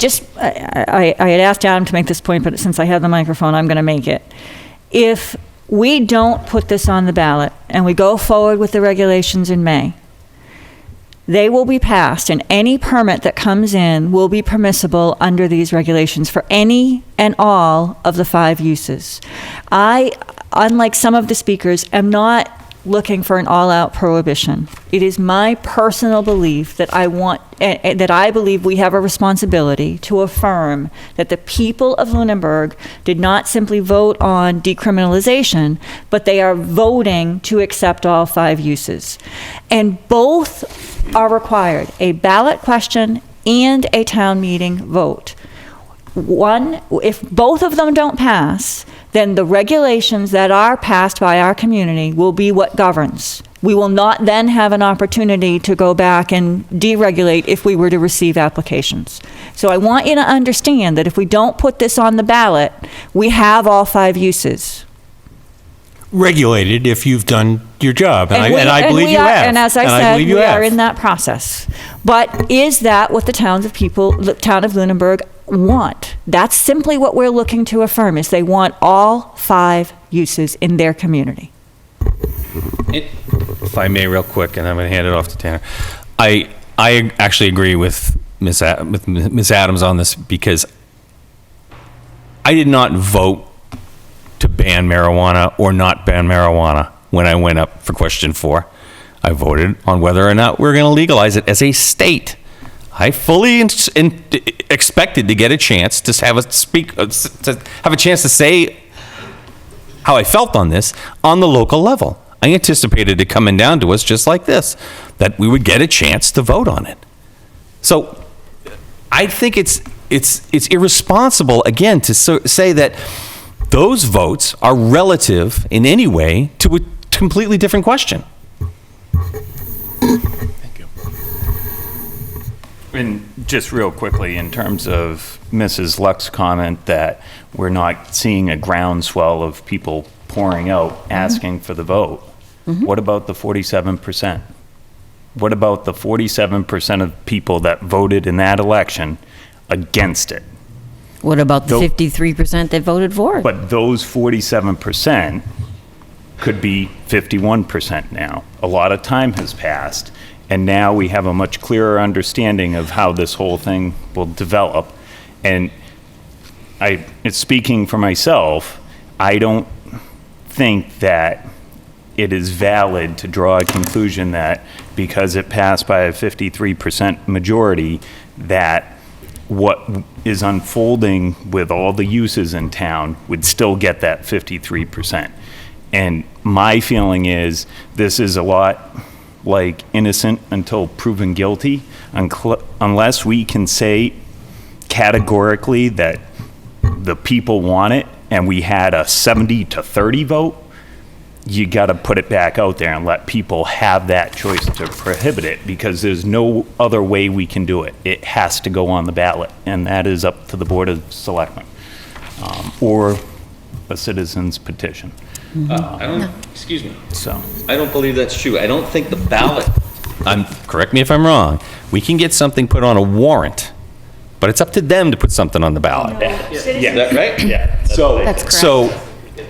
had asked Adam to make this point, but since I have the microphone, I'm going to make it. If we don't put this on the ballot and we go forward with the regulations in May, they will be passed, and any permit that comes in will be permissible under these regulations for any and all of the 5 uses. I, unlike some of the speakers, am not looking for an all-out prohibition. It is my personal belief that I believe we have a responsibility to affirm that the people of Lunenburg did not simply vote on decriminalization, but they are voting to accept all 5 uses. And both are required, a ballot question and a town meeting vote. One, if both of them don't pass, then the regulations that are passed by our community will be what governs. We will not then have an opportunity to go back and deregulate if we were to receive applications. So I want you to understand that if we don't put this on the ballot, we have all 5 uses. Regulated if you've done your job, and I believe you have. And as I said, we are in that process. But is that what the town of Lunenburg want? That's simply what we're looking to affirm, is they want all 5 uses in their community. If I may, real quick, and I'm going to hand it off to Tanner. I actually agree with Ms. Adams on this because I did not vote to ban marijuana or not ban marijuana when I went up for question 4. I voted on whether or not we're going to legalize it as a state. I fully expected to get a chance to have a chance to say how I felt on this on the local level. I anticipated it coming down to us just like this, that we would get a chance to vote on it. So I think it's irresponsible, again, to say that those votes are relative in any way to a completely different question. Thank you. And just real quickly, in terms of Mrs. Luck's comment that we're not seeing a groundswell of people pouring out asking for the vote, what about the 47%? What about the 47% of people that voted in that election against it? What about the 53% that voted for it? But those 47% could be 51% now. A lot of time has passed, and now we have a much clearer understanding of how this whole thing will develop. And it's speaking for myself, I don't think that it is valid to draw a conclusion that because it passed by a 53% majority, that what is unfolding with all the uses in town would still get that 53%. And my feeling is this is a lot like innocent until proven guilty, unless we can say categorically that the people want it and we had a 70-30 vote. You got to put it back out there and let people have that choice to prohibit it, because there's no other way we can do it. It has to go on the ballot, and that is up to the Board of Selectmen or a citizen's petition. Excuse me. So I don't believe that's true. I don't think the ballot, correct me if I'm wrong, we can get something put on a warrant, but it's up to them to put something on the ballot. Is that right? Yeah. That's correct. So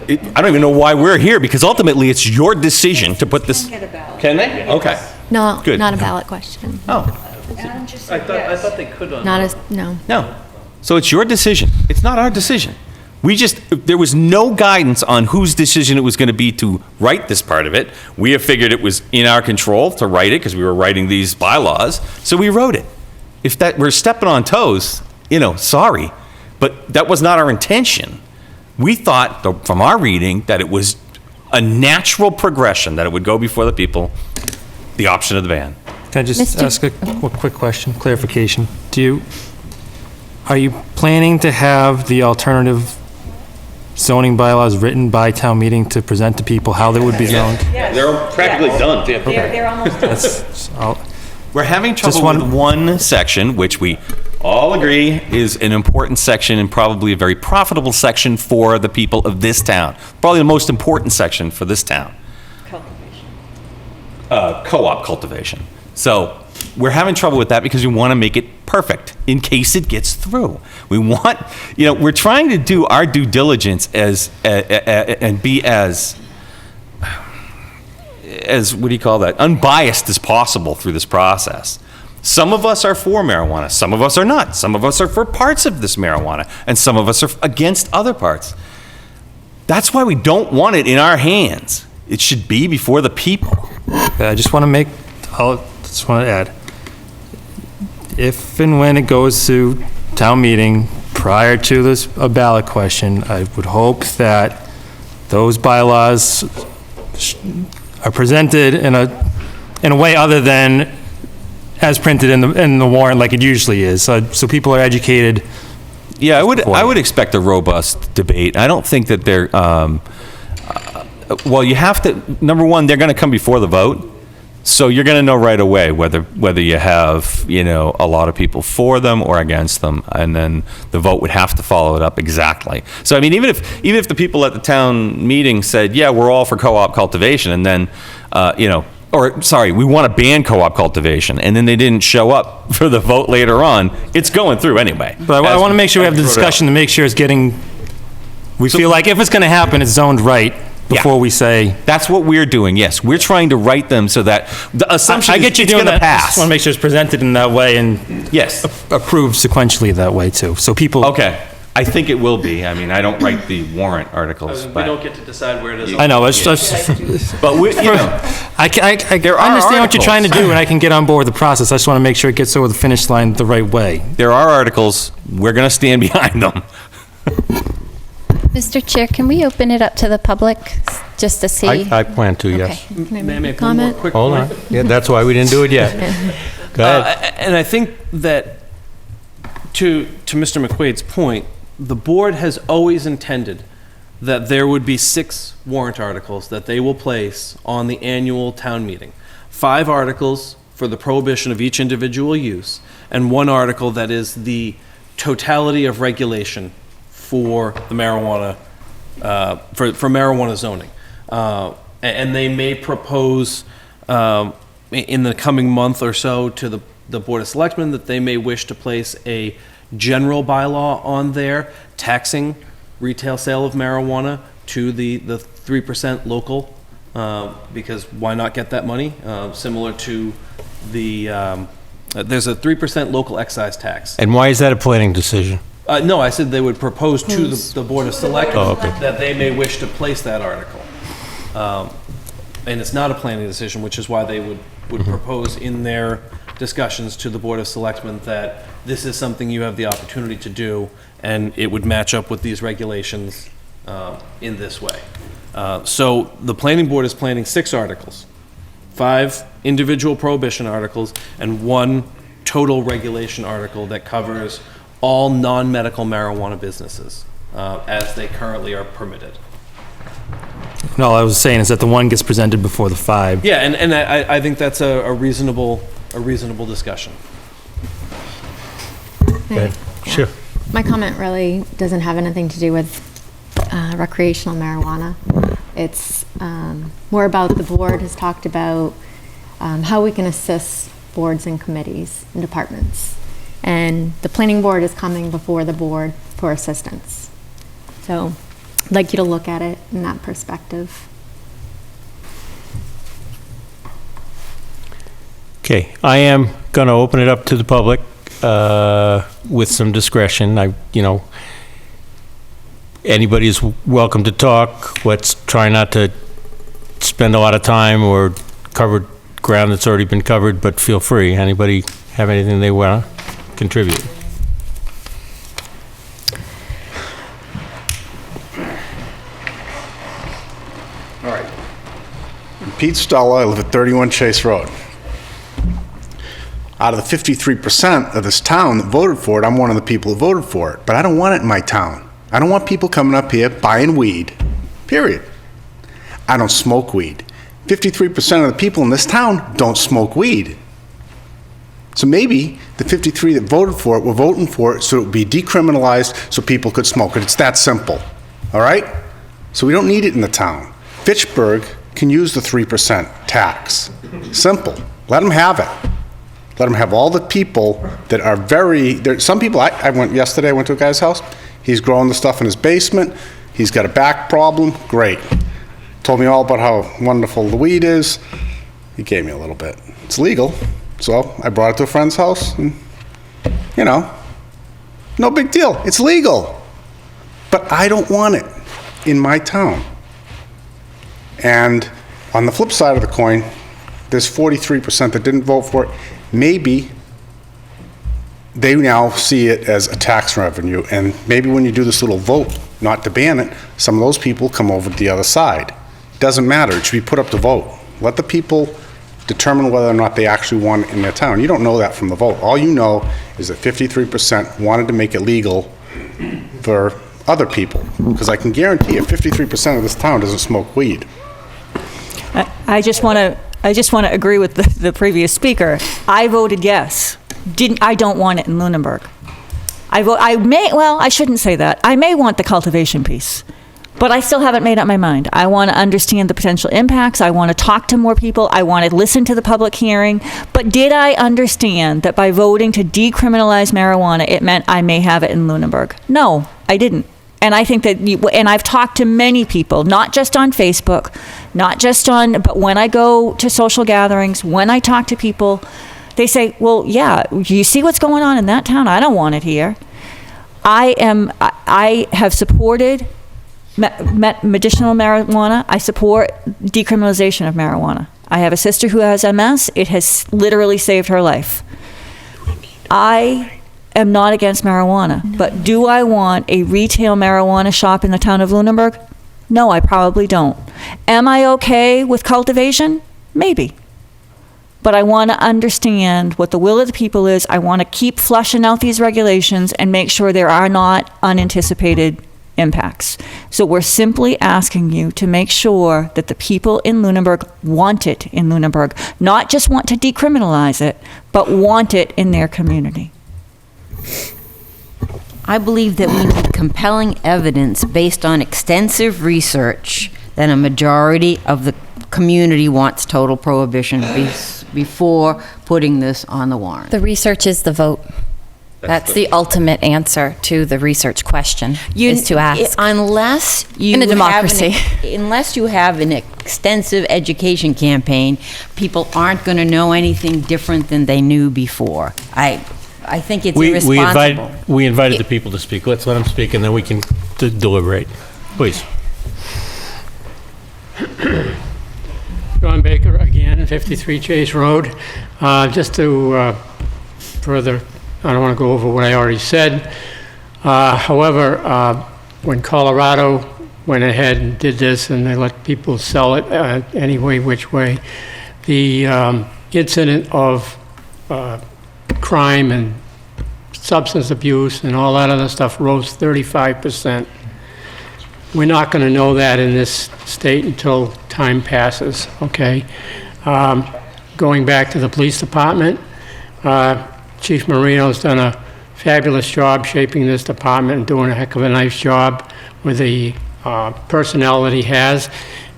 I don't even know why we're here, because ultimately it's your decision to put this. Can they? Okay. No, Good. not a ballot question. Oh. I thought they could on. Not as, no. No. So it's your decision. It's not our decision. There was no guidance on whose decision it was going to be to write this part of it. We have figured it was in our control to write it because we were writing these bylaws, so we wrote it. If that we're stepping on toes, sorry, but that was not our intention. We thought, from our reading, that it was a natural progression, that it would go before the people, the option of the ban. Can I just ask a quick question, clarification? Are you planning to have the alternative zoning bylaws written by town meeting to present to people how they would be zoned? They're practically done. They're almost done. We're having trouble with one section, which we all agree is an important section and probably a very profitable section for the people of this town. Probably the most important section for this town. Cultivation. Co-op cultivation. So we're having trouble with that because we want to make it perfect in case it gets through. We want, we're trying to do our due diligence and be as what do you call that, unbiased as possible through this process. Some of us are for marijuana, some of us are not. Some of us are for parts of this marijuana, and some of us are against other parts. That's why we don't want it in our hands. It should be before the people. I just want to add, if and when it goes to town meeting prior to a ballot question, I would hope that those bylaws are presented in a way other than as printed in the warrant like it usually is, so people are educated. Yeah, I would expect a robust debate. I don't think that they're, you have to, number one, they're going to come before the vote, so you're going to know right away whether you have, a lot of people for them or against them, and then the vote would have to follow it up exactly. So, I mean, even if the people at the town meeting said, yeah, we're all for co-op cultivation, and then, we want to ban co-op cultivation, and then they didn't show up for the vote later on, it's going through anyway. But I want to make sure we have the discussion to make sure it's getting, we feel like if it's going to happen, it's zoned right before we say. That's what we're doing, yes. We're trying to write them so that the assumption I get you is it's doing going to that. I pass. just want to make sure it's presented in that way and Yes. approved sequentially that way too. So people. Okay. I think it will be. I mean, I don't write the warrant articles, We but don't get to decide where it is. I know. It's just. but we, you know, I understand what you're trying to do, and I can get on board with the process. I just want to make sure it gets over the finish line the right way. there are articles. We're going to stand behind them. Mr. Chair, can we open it up to the public just to see? I plan to, yes. Okay. Can I May I make make a one more comment? quick Hold on. point? Yeah, that's why we didn't do it yet. Go ahead. And I think that, to Mr. McQuaid's point, the board has always intended that there would be 6 warrant articles that they will place on the annual town meeting. 5 articles for the prohibition of each individual use, and 1 article that is the totality of regulation for the marijuana, for marijuana zoning. And they may propose in the coming month or so to the Board of Selectmen that they may wish to place a general bylaw on there taxing retail sale of marijuana to the 3% local, because why not get that money? Similar to the, there's a 3% local excise tax. And why is that a planning decision? No, I said they would propose to the Board of Selectmen Oh, okay. that they may wish to place that article. And it's not a planning decision, which is why they would propose in their discussions to the Board of Selectmen that this is something you have the opportunity to do, and it would match up with these regulations in this way. So the planning board is planning 6 articles, 5 individual prohibition articles, and 1 total regulation article that covers all non-medical marijuana businesses as they currently are permitted. And all I was saying is that the 1 gets presented before the 5. Yeah, and I think that's a reasonable discussion. Okay. Sure. My comment really doesn't have anything to do with recreational marijuana. It's more about the board has talked about how we can assist boards and committees and departments. And the planning board is coming before the board for assistance. So I'd like you to look at it in that perspective. Okay, I am going to open it up to the public with some discretion. Anybody is welcome to talk. Let's try not to spend a lot of time or cover ground that's already been covered, but feel free. Anybody have anything they want to contribute? All right. Pete Stella, I live at 31 Chase Road. Out of the 53% of this town that voted for it, I'm one of the people who voted for it. But I don't want it in my town. I don't want people coming up here buying weed, period. I don't smoke weed. 53% of the people in this town don't smoke weed. So maybe the 53 that voted for it were voting for it so it would be decriminalized so people could smoke it. It's that simple, all right? So we don't need it in the town. Fitchburg can use the 3% tax. Simple. Let them have it. Let them have all the people that are some people, I went yesterday, I went to a guy's house. He's growing the stuff in his basement. He's got a back problem. Great. Told me all about how wonderful the weed is. He gave me a little bit. It's legal. So I brought it to a friend's house and, no big deal. It's legal. But I don't want it in my town. And on the flip side of the coin, there's 43% that didn't vote for it. Maybe they now see it as a tax revenue, and maybe when you do this little vote not to ban it, some of those people come over to the other side. Doesn't matter. It should be put up to vote. Let the people determine whether or not they actually want it in their town. You don't know that from the vote. All you know is that 53% wanted to make it legal for other people, because I can guarantee you 53% of this town doesn't smoke weed. I just want to agree with the previous speaker. I voted yes. I don't want it in Lunenburg. I shouldn't say that. I may want the cultivation piece, but I still haven't made up my mind. I want to understand the potential impacts. I want to talk to more people. I want to listen to the public hearing. But did I understand that by voting to decriminalize marijuana, it meant I may have it in Lunenburg? No, I didn't. And I think that, and I've talked to many people, not just on Facebook, but when I go to social gatherings, when I talk to people, they say, well, yeah, you see what's going on in that town? I don't want it here. I have supported medicinal marijuana. I support decriminalization of marijuana. I have a sister who has MS. It has literally saved her life. I am not against marijuana, but do I want a retail marijuana shop in the town of Lunenburg? No, I probably don't. Am I okay with cultivation? Maybe. But I want to understand what the will of the people is. I want to keep flushing out these regulations and make sure there are not unanticipated impacts. So we're simply asking you to make sure that the people in Lunenburg want it in Lunenburg, not just want to decriminalize it, but want it in their community. I believe that we need compelling evidence based on extensive research that a majority of the community wants total prohibition before putting this on the warrant. The research is the vote. That's the ultimate answer to the research question, is to ask. Unless you in a democracy. Unless you have an extensive education campaign, people aren't going to know anything different than they knew before. I think it's irresponsible. We invited the people to speak. Let's let them speak, and then we can deliberate. Please. John Baker again, 53 Chase Road. Just to further, I don't want to go over what I already said. However, when Colorado went ahead and did this and they let people sell it any way, which way, the incident of crime and substance abuse and all that other stuff rose 35%. We're not going to know that in this state until time passes, okay? Going back to the police department, Chief Marino's done a fabulous job shaping this department and doing a heck of a nice job with the personnel that he has,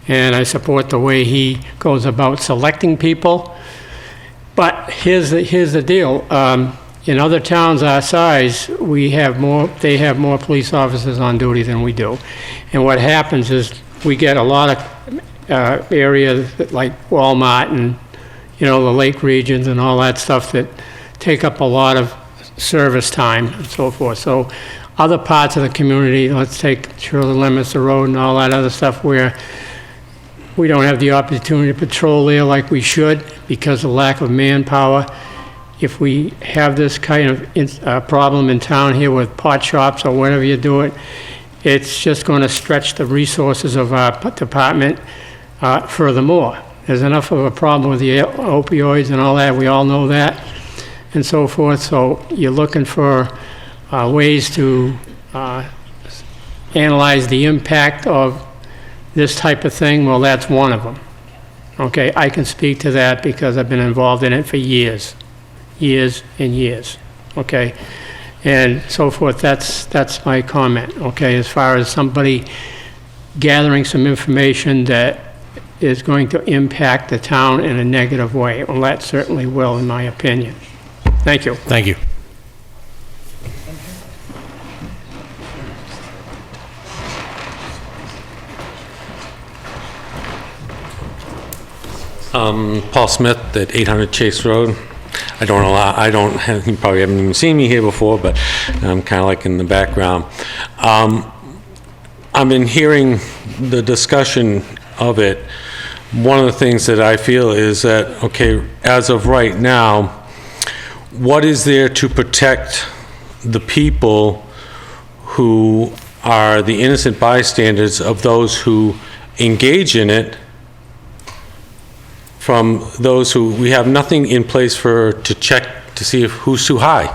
and I support the way he goes about selecting people. But here's the deal. In other towns our size, they have more police officers on duty than we do. And what happens is we get a lot of areas like Walmart and, the lake regions and all that stuff that take up a lot of service time and so forth. So other parts of the community, let's take Shirley Limits, the road and all that other stuff where we don't have the opportunity to patrol there like we should because of lack of manpower. If we have this kind of problem in town here with pot shops or whatever you do it, it's just going to stretch the resources of our department furthermore. There's enough of a problem with the opioids and all that, we all know that, and so forth. So you're looking for ways to analyze the impact of this type of thing. Well, that's one of them. Okay, I can speak to that because I've been involved in it for years and years, okay? And so forth, that's my comment, okay? As far as somebody gathering some information that is going to impact the town in a negative way, well, that certainly will, in my opinion. Thank you. Thank you. Paul Smith at 800 Chase Road. You probably haven't even seen me here before, but I'm kind of like in the background. I've been hearing the discussion of it. One of the things that I feel is that, okay, as of right now, what is there to protect the people who are the innocent bystanders of those who engage in it from those who we have nothing in place to check to see who's too high?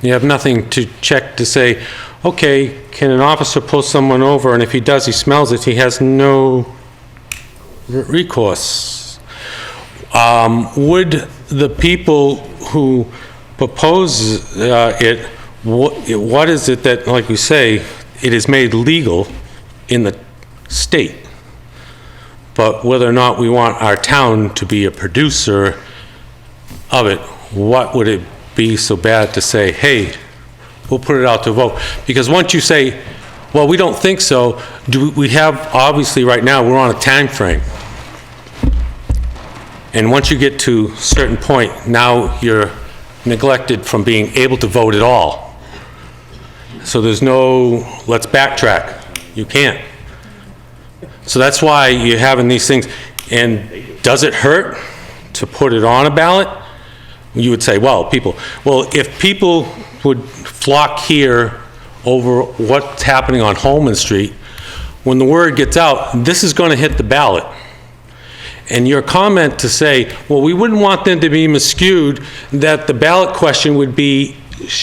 You have nothing to check to say, okay, can an officer pull someone over, and if he does, he smells it, he has no recourse. Would the people who propose it, what is it that, like we say, it is made legal in the state? But whether or not we want our town to be a producer of it, what would it be so bad to say, hey, we'll put it out to vote. Because once you say, well, we don't think so, we have, obviously, right now, we're on a time frame. And once you get to a certain point, now you're neglected from being able to vote at all. So there's no, let's backtrack. You can't. So that's why you're having these things. And does it hurt to put it on a ballot? You would say, well, if people would flock here over what's happening on Holman Street, when the word gets out, this is going to hit the ballot. And your comment to say, well, we wouldn't want them to be miscued, that the ballot question would be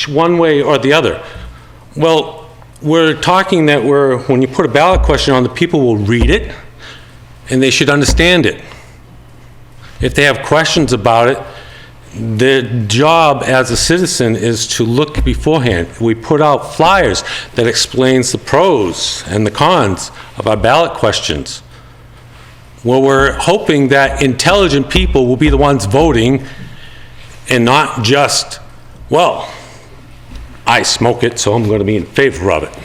one way or the other. Well, we're talking that when you put a ballot question on, the people will read it, and they should understand it. If they have questions about it, their job as a citizen is to look beforehand. We put out flyers that explains the pros and the cons of our ballot questions. Well, we're hoping that intelligent people will be the ones voting and not just, well, I smoke it, so I'm going to be in favor of it.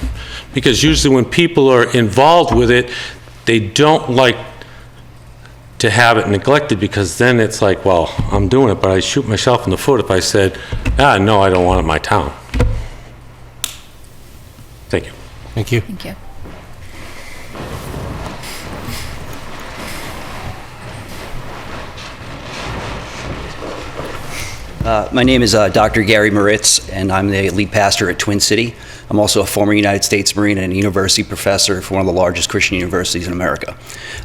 Because usually when people are involved with it, they don't like to have it neglected, because then it's like, well, I'm doing it, but I shoot myself in the foot if I said, no, I don't want it in my town. Thank you. Thank you. Thank you. My name is Dr. Gary Moritz, and I'm the lead pastor at Twin City. I'm also a former United States Marine and a university professor for one of the largest Christian universities in America.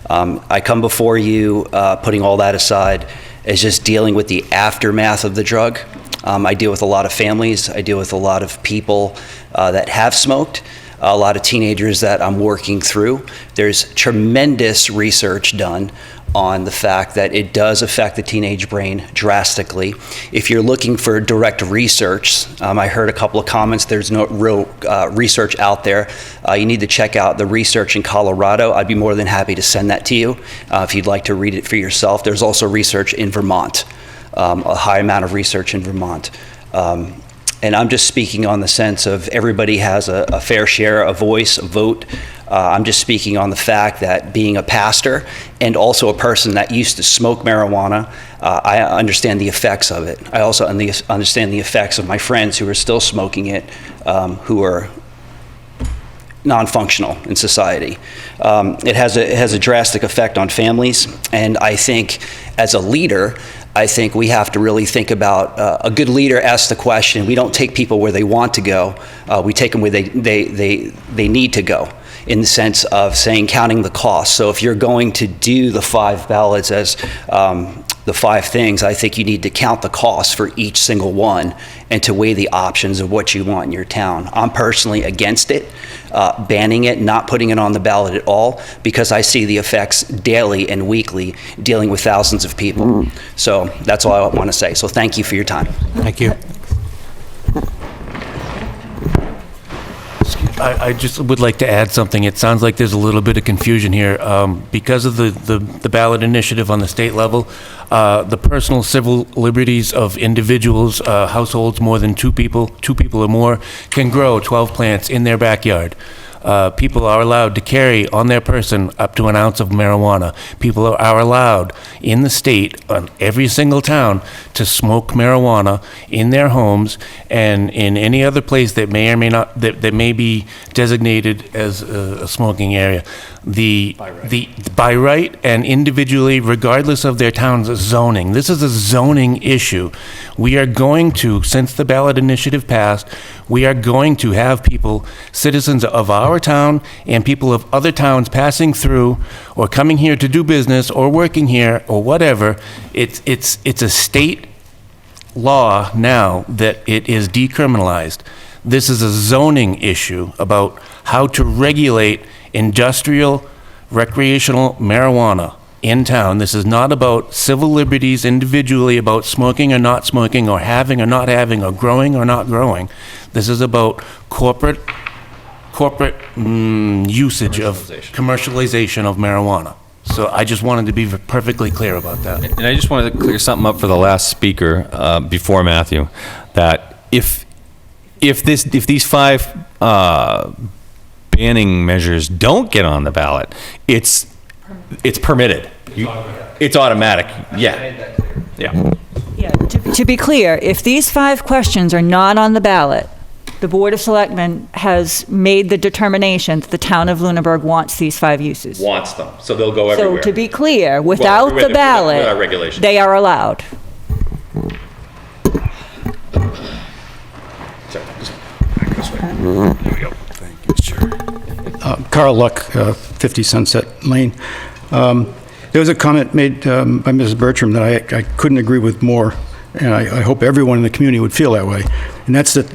I come before you, putting all that aside, as just dealing with the aftermath of the drug. I deal with a lot of families. I deal with a lot of people that have smoked, a lot of teenagers that I'm working through. There's tremendous research done on the fact that it does affect the teenage brain drastically. If you're looking for direct research, I heard a couple of comments, there's no real research out there. You need to check out the research in Colorado. I'd be more than happy to send that to you if you'd like to read it for yourself. There's also research in Vermont, a high amount of research in Vermont. And I'm just speaking on the sense of everybody has a fair share, a voice, a vote. I'm just speaking on the fact that being a pastor and also a person that used to smoke marijuana, I understand the effects of it. I also understand the effects of my friends who are still smoking it, who are non-functional in society. It has a drastic effect on families, and I think as a leader, I think we have to really think about a good leader asks the question. We don't take people where they want to go. We take them where they need to go, in the sense of saying, counting the cost. So if you're going to do the 5 ballots as the 5 things, I think you need to count the cost for each single one and to weigh the options of what you want in your town. I'm personally against it, banning it, not putting it on the ballot at all, because I see the effects daily and weekly dealing with thousands of people. So that's all I want to say. So thank you for your time. Thank you. I just would like to add something. It sounds like there's a little bit of confusion here. Because of the ballot initiative on the state level, the personal civil liberties of individuals, households more than 2 people or more, can grow 12 plants in their backyard. People are allowed to carry on their person up to an ounce of marijuana. People are allowed in the state, on every single town, to smoke marijuana in their homes and in any other place that may or may not, that may be designated as a smoking area. By right and individually, regardless of their town's zoning. This is a zoning issue. We are going to, since the ballot initiative passed, we are going to have people, citizens of our town and people of other towns passing through or coming here to do business or working here or whatever. It's a state law now that it is decriminalized. This is a zoning issue about how to regulate industrial recreational marijuana in town. This is not about civil liberties individually, about smoking or not smoking, or having or not having, or growing or not growing. This is about corporate usage of commercialization of marijuana. So I just wanted to be perfectly clear about that. And I just wanted to clear something up for the last speaker before Matthew, that if if these 5 banning measures don't get on the ballot, it's permitted. It's automatic. Yeah. Yeah. Yeah, to be clear, if these 5 questions are not on the ballot, the Board of Selectmen has made the determination that the town of Lunenburg wants these 5 uses. Wants them, so they'll go everywhere. So to be clear, without the ballot, with our regulations. they are allowed. Carl Luck, 50 Sunset Lane. There was a comment made by Mrs. Bertram that I couldn't agree with more, and I hope everyone in the community would feel that way. And that's that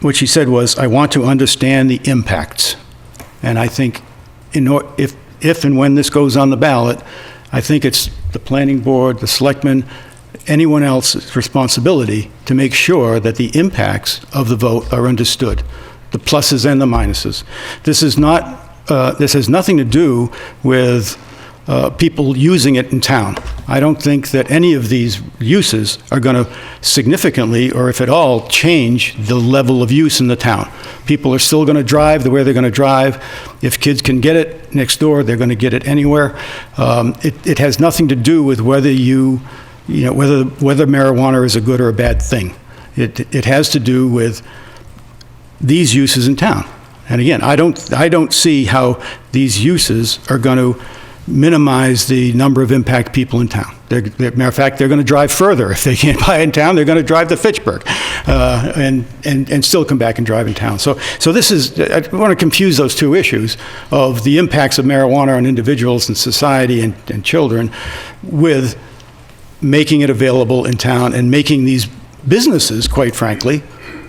what she said was, I want to understand the impacts. And I think if and when this goes on the ballot, I think it's the planning board, the selectmen, anyone else's responsibility to make sure that the impacts of the vote are understood, the pluses and the minuses. This is not, this has nothing to do with people using it in town. I don't think that any of these uses are going to significantly, or if at all, change the level of use in the town. People are still going to drive the way they're going to drive. If kids can get it next door, they're going to get it anywhere. It has nothing to do with whether whether marijuana is a good or a bad thing. It has to do with these uses in town. And again, I don't see how these uses are going to minimize the number of impact people in town. Matter of fact, they're going to drive further. If they can't buy in town, they're going to drive to Fitchburg and still come back and drive in town. So this is, I want to confuse those 2 issues of the impacts of marijuana on individuals and society and children with making it available in town and making these businesses, quite frankly,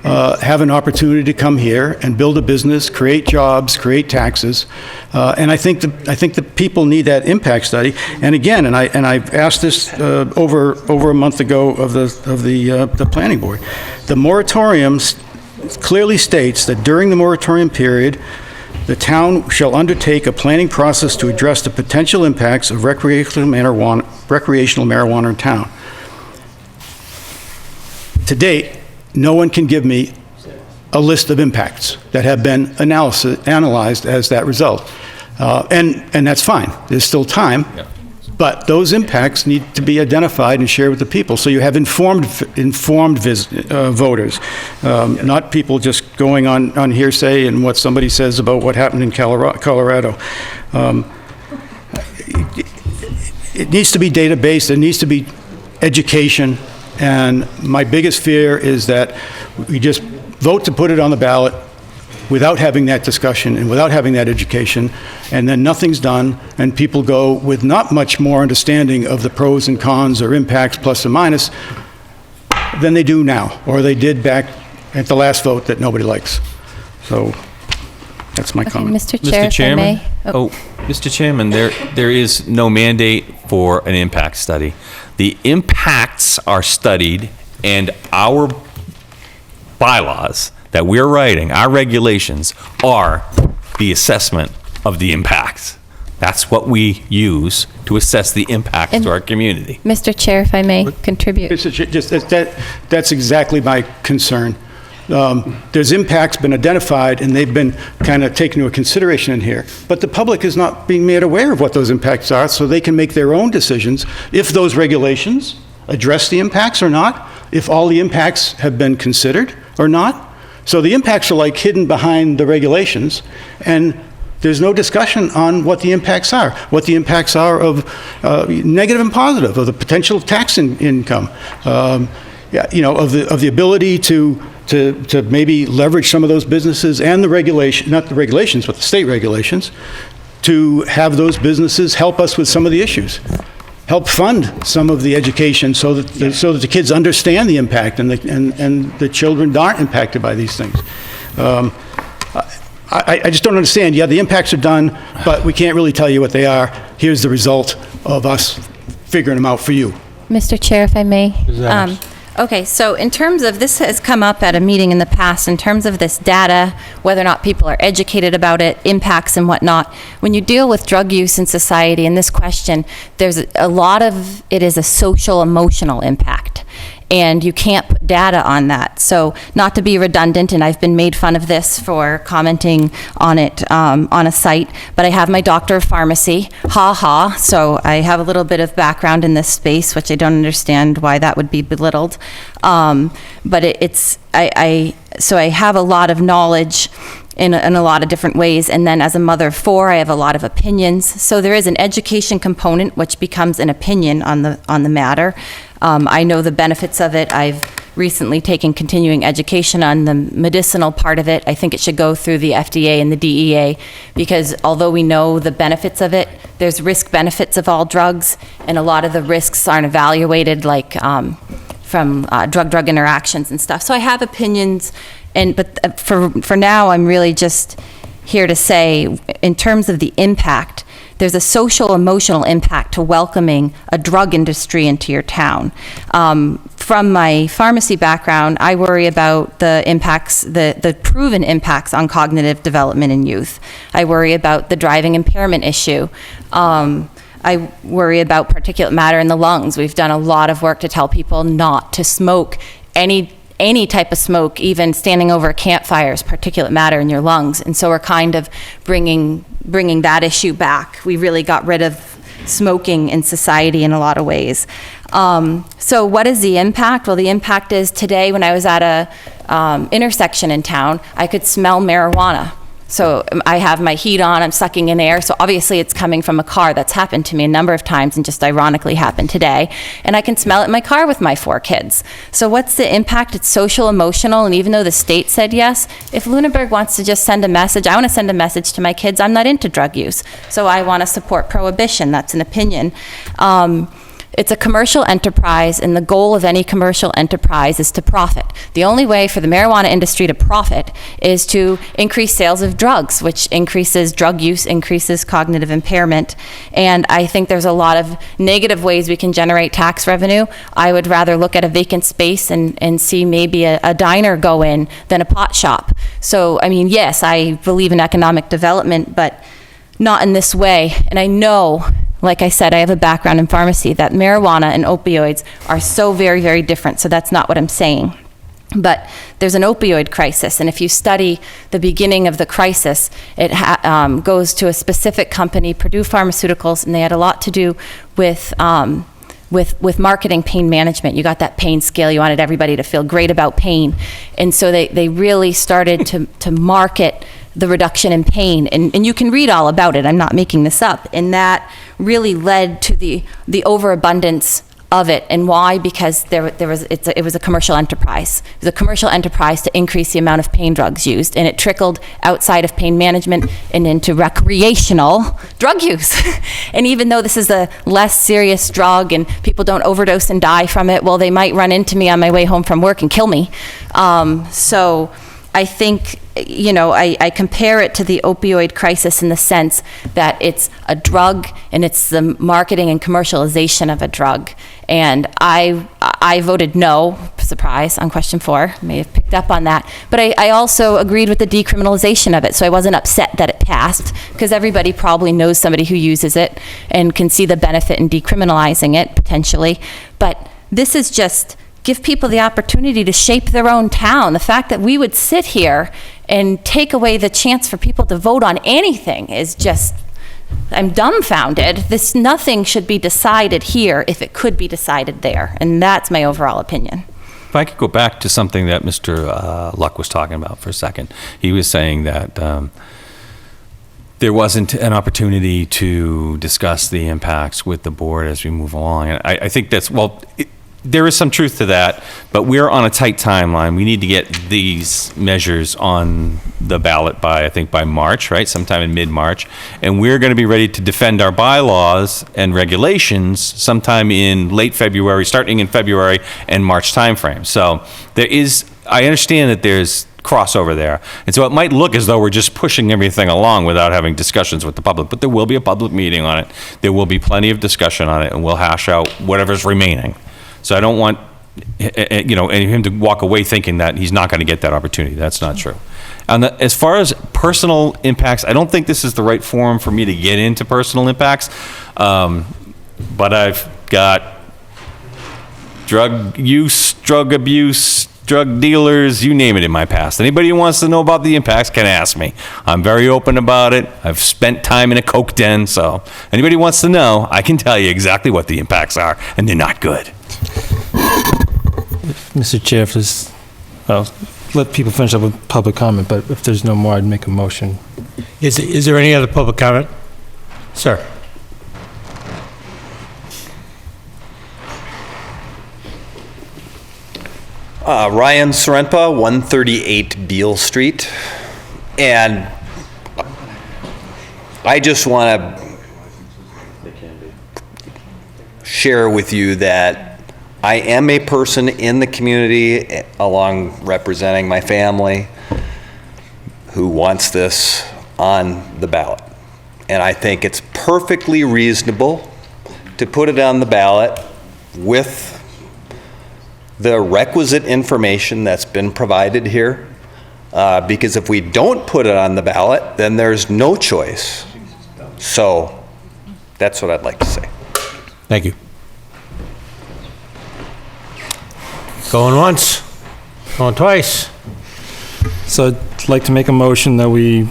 have an opportunity to come here and build a business, create jobs, create taxes, and I think the people need that impact study. And again, and I've asked this over a month ago of the planning board. The moratorium clearly states that during the moratorium period, the town shall undertake a planning process to address the potential impacts of recreational marijuana in town. To date, no one can give me a list of impacts that have been analyzed as that result. And that's fine. There's still time. Yeah. But those impacts need to be identified and shared with the people. So you have informed voters, not people just going on hearsay and what somebody says about what happened in Colorado. It needs to be data-based. There needs to be education. And my biggest fear is that we just vote to put it on the ballot without having that discussion and without having that education, and then nothing's done, and people go with not much more understanding of the pros and cons or impacts plus and minus than they do now, or they did back at the last vote that nobody likes. So that's my comment. Mr. Chair, if I may. Mr. Chairman, there is no mandate for an impact study. The impacts are studied, and our bylaws that we're writing, our regulations, are the assessment of the impacts. That's what we use to assess the impacts to our community. Mr. Chair, if I may contribute. That's exactly my concern. There's impacts been identified, and they've been kind of taken into consideration in here. But the public is not being made aware of what those impacts are, so they can make their own decisions if those regulations address the impacts or not, if all the impacts have been considered or not. So the impacts are like hidden behind the regulations, and there's no discussion on what the impacts are. What the impacts are of negative and positive, of the potential tax income, of the ability to maybe leverage some of those businesses and the regulation, not the regulations, but the state regulations, to have those businesses help us with some of the issues, help fund some of the education so that the kids understand the impact and the children aren't impacted by these things. I just don't understand. Yeah, the impacts are done, but we can't really tell you what they are. Here's the result of us figuring them out for you. Mr. Chair, if I may. Okay, so in terms of, this has come up at a meeting in the past, in terms of this data, whether or not people are educated about it, impacts and whatnot. When you deal with drug use in society, in this question, there's a lot of it is a social, emotional impact. and you can't put data on that. So not to be redundant, and I've been made fun of this for commenting on it on a site, but I have my doctor of pharmacy, so I have a little bit of background in this space, which I don't understand why that would be belittled. But so I have a lot of knowledge in a lot of different ways. And then as a mother of 4, I have a lot of opinions. So there is an education component, which becomes an opinion on the matter. I know the benefits of it. I've recently taken continuing education on the medicinal part of it. I think it should go through the FDA and the DEA, because although we know the benefits of it, there's risk benefits of all drugs, and a lot of the risks aren't evaluated, like from drug-drug interactions and stuff. So I have opinions, but for now, I'm really just here to say, in terms of the impact, there's a social, emotional impact to welcoming a drug industry into your town. From my pharmacy background, I worry about the impacts, the proven impacts on cognitive development in youth. I worry about the driving impairment issue. I worry about particulate matter in the lungs. We've done a lot of work to tell people not to smoke any type of smoke, even standing over a campfire, is particulate matter in your lungs. And so we're kind of bringing that issue back. We really got rid of smoking in society in a lot of ways. So what is the impact? Well, the impact is today when I was at a intersection in town, I could smell marijuana. So I have my heat on, I'm sucking in air, so obviously it's coming from a car. That's happened to me a number of times and just ironically happened today. And I can smell it in my car with my 4 kids. So what's the impact? It's social, emotional, and even though the state said yes, if Lunenburg wants to just send a message, I want to send a message to my kids, I'm not into drug use. So I want to support prohibition. That's an opinion. It's a commercial enterprise, and the goal of any commercial enterprise is to profit. The only way for the marijuana industry to profit is to increase sales of drugs, which increases drug use, increases cognitive impairment. And I think there's a lot of negative ways we can generate tax revenue. I would rather look at a vacant space and see maybe a diner go in than a pot shop. So, I mean, yes, I believe in economic development, but not in this way. And I know, like I said, I have a background in pharmacy, that marijuana and opioids are so very, very different. So that's not what I'm saying. But there's an opioid crisis, and if you study the beginning of the crisis, it goes to a specific company, Purdue Pharmaceuticals, and they had a lot to do with marketing pain management. You got that pain scale. You wanted everybody to feel great about pain. And so they really started to market the reduction in pain. And you can read all about it. I'm not making this up. And that really led to the overabundance of it. And why? Because it was a commercial enterprise. It was a commercial enterprise to increase the amount of pain drugs used. And it trickled outside of pain management and into recreational drug use. And even though this is a less serious drug and people don't overdose and die from it, well, they might run into me on my way home from work and kill me. So I think, I compare it to the opioid crisis in the sense that it's a drug and it's the marketing and commercialization of a drug. And I voted no, surprise, on question 4. May have picked up on that. But I also agreed with the decriminalization of it, so I wasn't upset that it passed, because everybody probably knows somebody who uses it and can see the benefit in decriminalizing it, potentially. But this is just give people the opportunity to shape their own town. The fact that we would sit here and take away the chance for people to vote on anything is just, I'm dumbfounded. Nothing should be decided here if it could be decided there. And that's my overall opinion. If I could go back to something that Mr. Luck was talking about for a second. He was saying that there wasn't an opportunity to discuss the impacts with the board as we move along. And I think that's, there is some truth to that, but we're on a tight timeline. We need to get these measures on the ballot by March, right? Sometime in mid-March. And we're going to be ready to defend our bylaws and regulations sometime in late February, starting in February and March timeframe. So I understand that there's crossover there. And so it might look as though we're just pushing everything along without having discussions with the public, but there will be a public meeting on it. There will be plenty of discussion on it, and we'll hash out whatever's remaining. So I don't want, him to walk away thinking that he's not going to get that opportunity. That's not true. And as far as personal impacts, I don't think this is the right forum for me to get into personal impacts. But I've got drug use, drug abuse, drug dealers, you name it in my past. Anybody who wants to know about the impacts can ask me. I'm very open about it. I've spent time in a coke den, so anybody who wants to know, I can tell you exactly what the impacts are, and they're not good. Mr. Chair, if there's, well, let people finish up with public comment, but if there's no more, I'd make a motion. Is there any other public comment? Sir? Ryan Sorrentpa, 138 Beale Street. And I just want to share with you that I am a person in the community, along representing my family, who wants this on the ballot. And I think it's perfectly reasonable to put it on the ballot with the requisite information that's been provided here, because if we don't put it on the ballot, then there's no choice. So that's what I'd like to say. Thank you. Going once, going twice. So I'd like to make a motion that we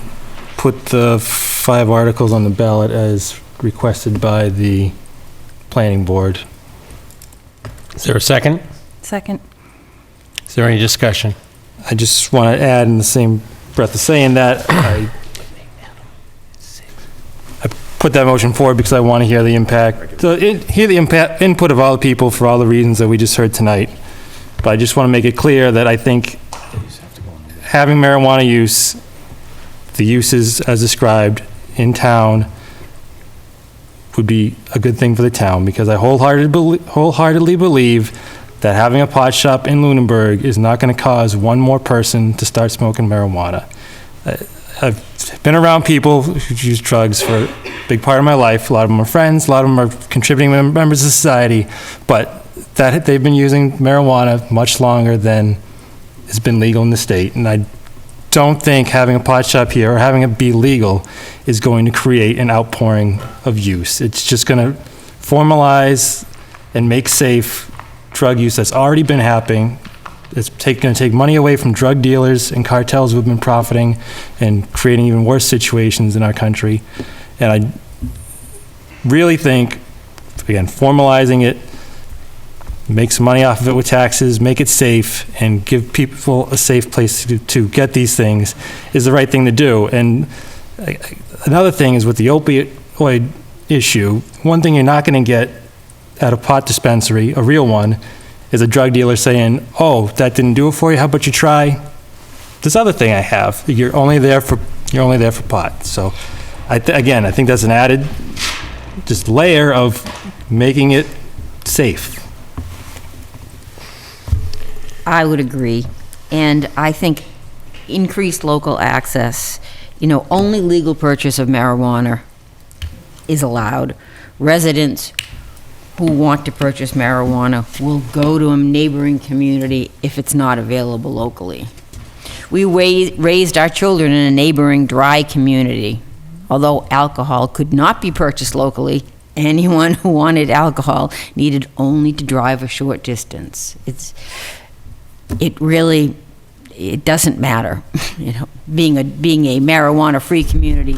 put the 5 articles on the ballot as requested by the planning board. Is there a second? Second. Is there any discussion? I just want to add in the same breath of saying that, I put that motion forward because I want to hear the impact, hear the input of all the people for all the reasons that we just heard tonight. But I just want to make it clear that I think having marijuana use, the uses as described in town, would be a good thing for the town, because I wholeheartedly believe that having a pot shop in Lunenburg is not going to cause one more person to start smoking marijuana. I've been around people who use drugs for a big part of my life. A lot of them are friends, a lot of them are contributing members of society, but that they've been using marijuana much longer than has been legal in the state. And I don't think having a pot shop here or having it be legal is going to create an outpouring of use. It's just going to formalize and make safe drug use that's already been happening. It's going to take money away from drug dealers and cartels who have been profiting and creating even worse situations in our country. And I really think, again, formalizing it, make some money off of it with taxes, make it safe, and give people a safe place to get these things is the right thing to do. And another thing is with the opioid issue, one thing you're not going to get at a pot dispensary, a real one, is a drug dealer saying, "Oh, that didn't do it for you. How about you try this other thing I have?" You're only there for pot. So, again, I think that's an added just layer of making it safe. I would agree. And I think increased local access, only legal purchase of marijuana is allowed. Residents who want to purchase marijuana will go to a neighboring community if it's not available locally. We raised our children in a neighboring dry community. Although alcohol could not be purchased locally, anyone who wanted alcohol needed only to drive a short distance. It doesn't matter. Being a marijuana-free community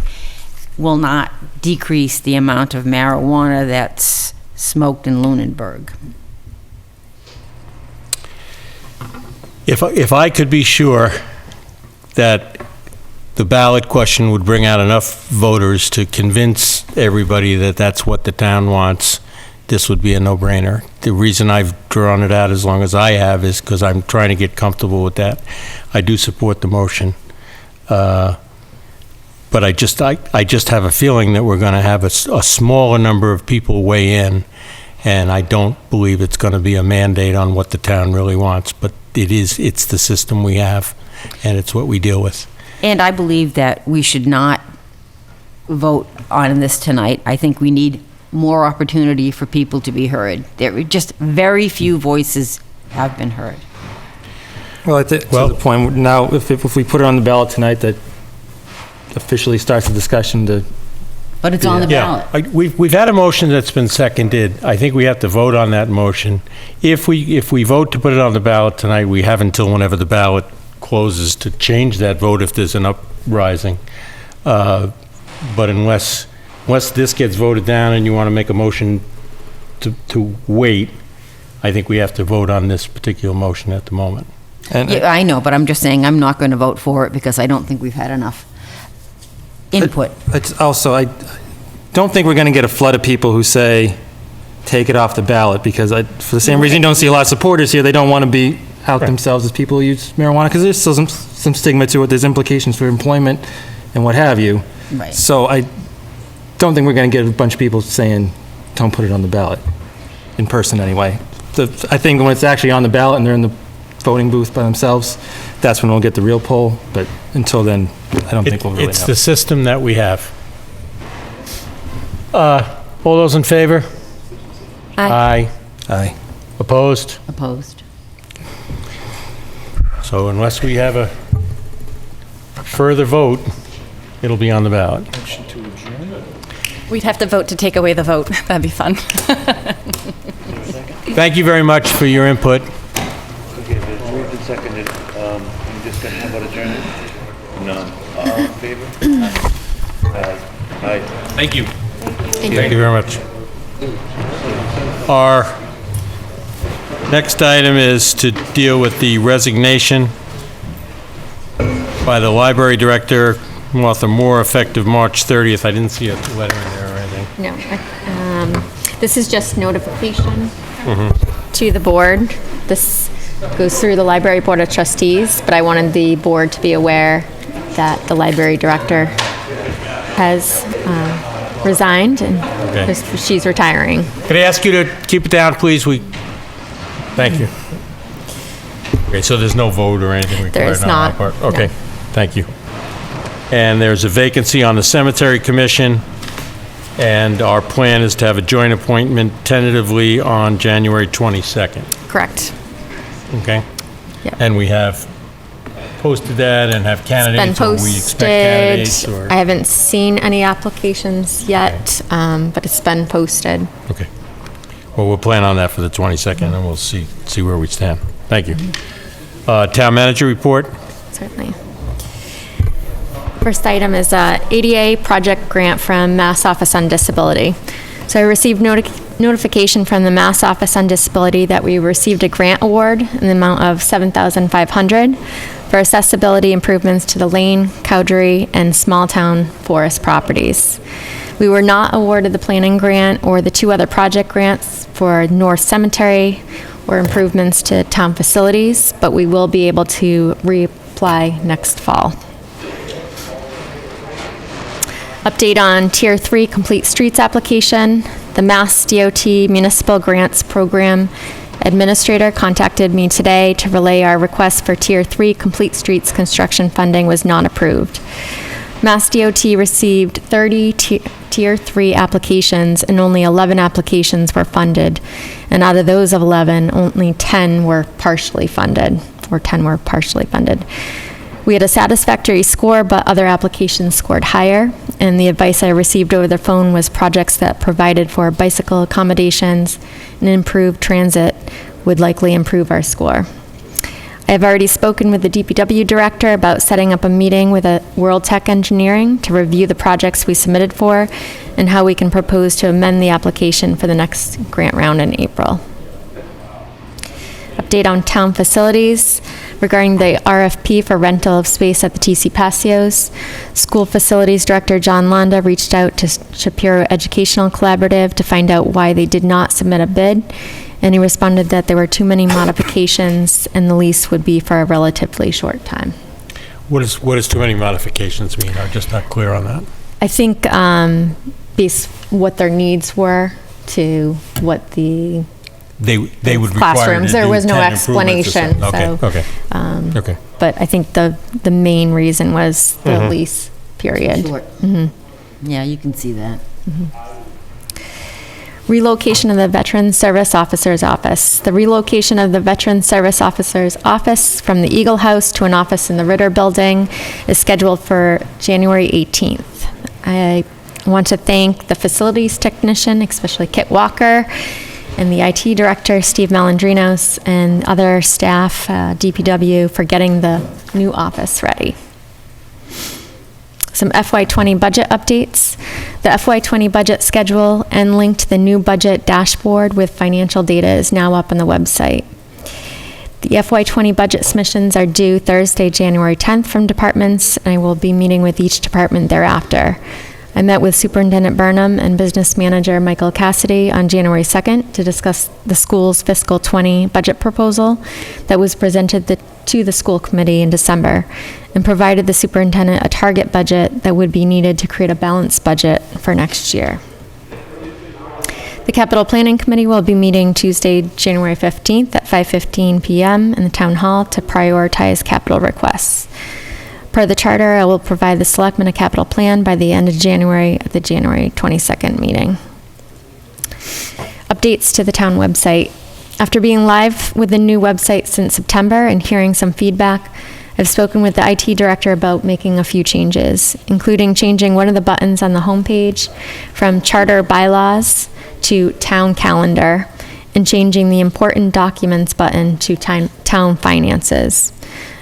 will not decrease the amount of marijuana that's smoked in Lunenburg. If I could be sure that the ballot question would bring out enough voters to convince everybody that that's what the town wants, this would be a no-brainer. The reason I've drawn it out as long as I have is because I'm trying to get comfortable with that. I do support the motion. But I just have a feeling that we're going to have a smaller number of people weigh in, and I don't believe it's going to be a mandate on what the town really wants, but it's the system we have, and it's what we deal with. And I believe that we should not vote on this tonight. I think we need more opportunity for people to be heard. There are just very few voices have been heard. Well, I think to the point now, if we put it on the ballot tonight, that officially starts the discussion to But it's on the ballot. Yeah, we've had a motion that's been seconded. I think we have to vote on that motion. If we vote to put it on the ballot tonight, we have until whenever the ballot closes to change that vote if there's an uprising. But unless this gets voted down and you want to make a motion to wait, I think we have to vote on this particular motion at the moment. Yeah, I know, but I'm just saying I'm not going to vote for it because I don't think we've had enough input. It's also, I don't think we're going to get a flood of people who say, take it off the ballot, because for the same reason you don't see a lot of supporters here. They don't want to be out themselves as people who use marijuana, because there's still some stigma to it. There's implications for employment and what have you. Right. So I don't think we're going to get a bunch of people saying, don't put it on the ballot, in person anyway. I think when it's actually on the ballot and they're in the voting booth by themselves, that's when we'll get the real poll. But until then, I don't think we'll really It's know. the system that we have. All those in favor? Aye. Aye. Opposed? Opposed. So unless we have a further vote, it'll be on the ballot. We'd have to vote to take away the vote. That'd be fun. Thank you very much for your input. Okay, if it's moved and seconded, I'm just going to have about adjournment? None. All in favor? Aye. Thank you. Thank Thank you very much. Our next item is to deal with the resignation by the library director, Martha Moore, effective March 30th. I didn't see a letter in there or anything. No, this is just notification to the board. This goes through the Library Board of Trustees, but I wanted the board to be aware that the library director has resigned and she's retiring. Could I ask you to keep it down, please? Thank you. Okay, so there's no vote or anything required? There is on our not, part? Okay, no. thank you. And there's a vacancy on the Cemetery Commission, and our plan is to have a joint appointment tentatively on January 22nd. Correct. Okay? Yeah. And we have posted that and have candidates, Been or we expect candidates? posted. Or? I haven't seen any applications yet, but it's been posted. Okay. Well, we'll plan on that for the 22nd, and we'll see where we stand. Thank you. Town manager report? Certainly. First item is a ADA project grant from Mass Office on Disability. So I received notification from the Mass Office on Disability that we received a grant award in the amount of $7,500 for accessibility improvements to the Lane, Cowdery, and Small Town Forest properties. We were not awarded the planning grant or the two other project grants for North Cemetery or improvements to town facilities, but we will be able to reapply next fall. Update on Tier 3 Complete Streets application. The Mass DOT Municipal Grants Program Administrator contacted me today to relay our request for Tier 3 Complete Streets construction funding was not approved. Mass DOT received 30 Tier 3 applications and only 11 applications were funded. And out of those 11, only 10 were partially funded, or 10 were partially funded. We had a satisfactory score, but other applications scored higher, and the advice I received over the phone was projects that provided for bicycle accommodations and improved transit would likely improve our score. I have already spoken with the DPW director about setting up a meeting with World Tech Engineering to review the projects we submitted for and how we can propose to amend the application for the next grant round in April. Update on town facilities regarding the RFP for rental of space at the TC Passios. School Facilities Director John Londa reached out to Shapiro Educational Collaborative to find out why they did not submit a bid, and he responded that there were too many modifications and the lease would be for a relatively short time. What does too many modifications mean? I'm just not clear on that. I think what their needs were to what the They would require classrooms. to There do was no 10 improvements or explanation. something. So, Okay. Okay. But I think the main reason was the lease period. Short. Yeah, you can see that. Relocation of the Veteran Service Officer's Office. The relocation of the Veteran Service Officer's Office from the Eagle House to an office in the Ritter Building is scheduled for January 18th. I I want to thank the facilities technician, especially Kit Walker, and the IT director, Steve Malandrinos, and other staff, DPW, for getting the new office ready. Some FY20 budget updates. The FY20 budget schedule and link to the new budget dashboard with financial data is now up on the website. The FY20 budget submissions are due Thursday, January 10th from departments, and I will be meeting with each department thereafter. I met with Superintendent Burnham and Business Manager Michael Cassidy on January 2nd to discuss the school's fiscal 20 budget proposal that was presented to the school committee in December, and provided the superintendent a target budget that would be needed to create a balanced budget for next year. The Capital Planning Committee will be meeting Tuesday, January 15th at 5:15 p.m. in the Town Hall to prioritize capital requests. Per the charter, I will provide the Selectmen a capital plan by the end of January at the January 22nd meeting. Updates to the town website. After being live with the new website since September and hearing some feedback, I've spoken with the IT director about making a few changes, including changing one of the buttons on the homepage from Charter Bylaws to Town Calendar, and changing the Important Documents button to Town Finances.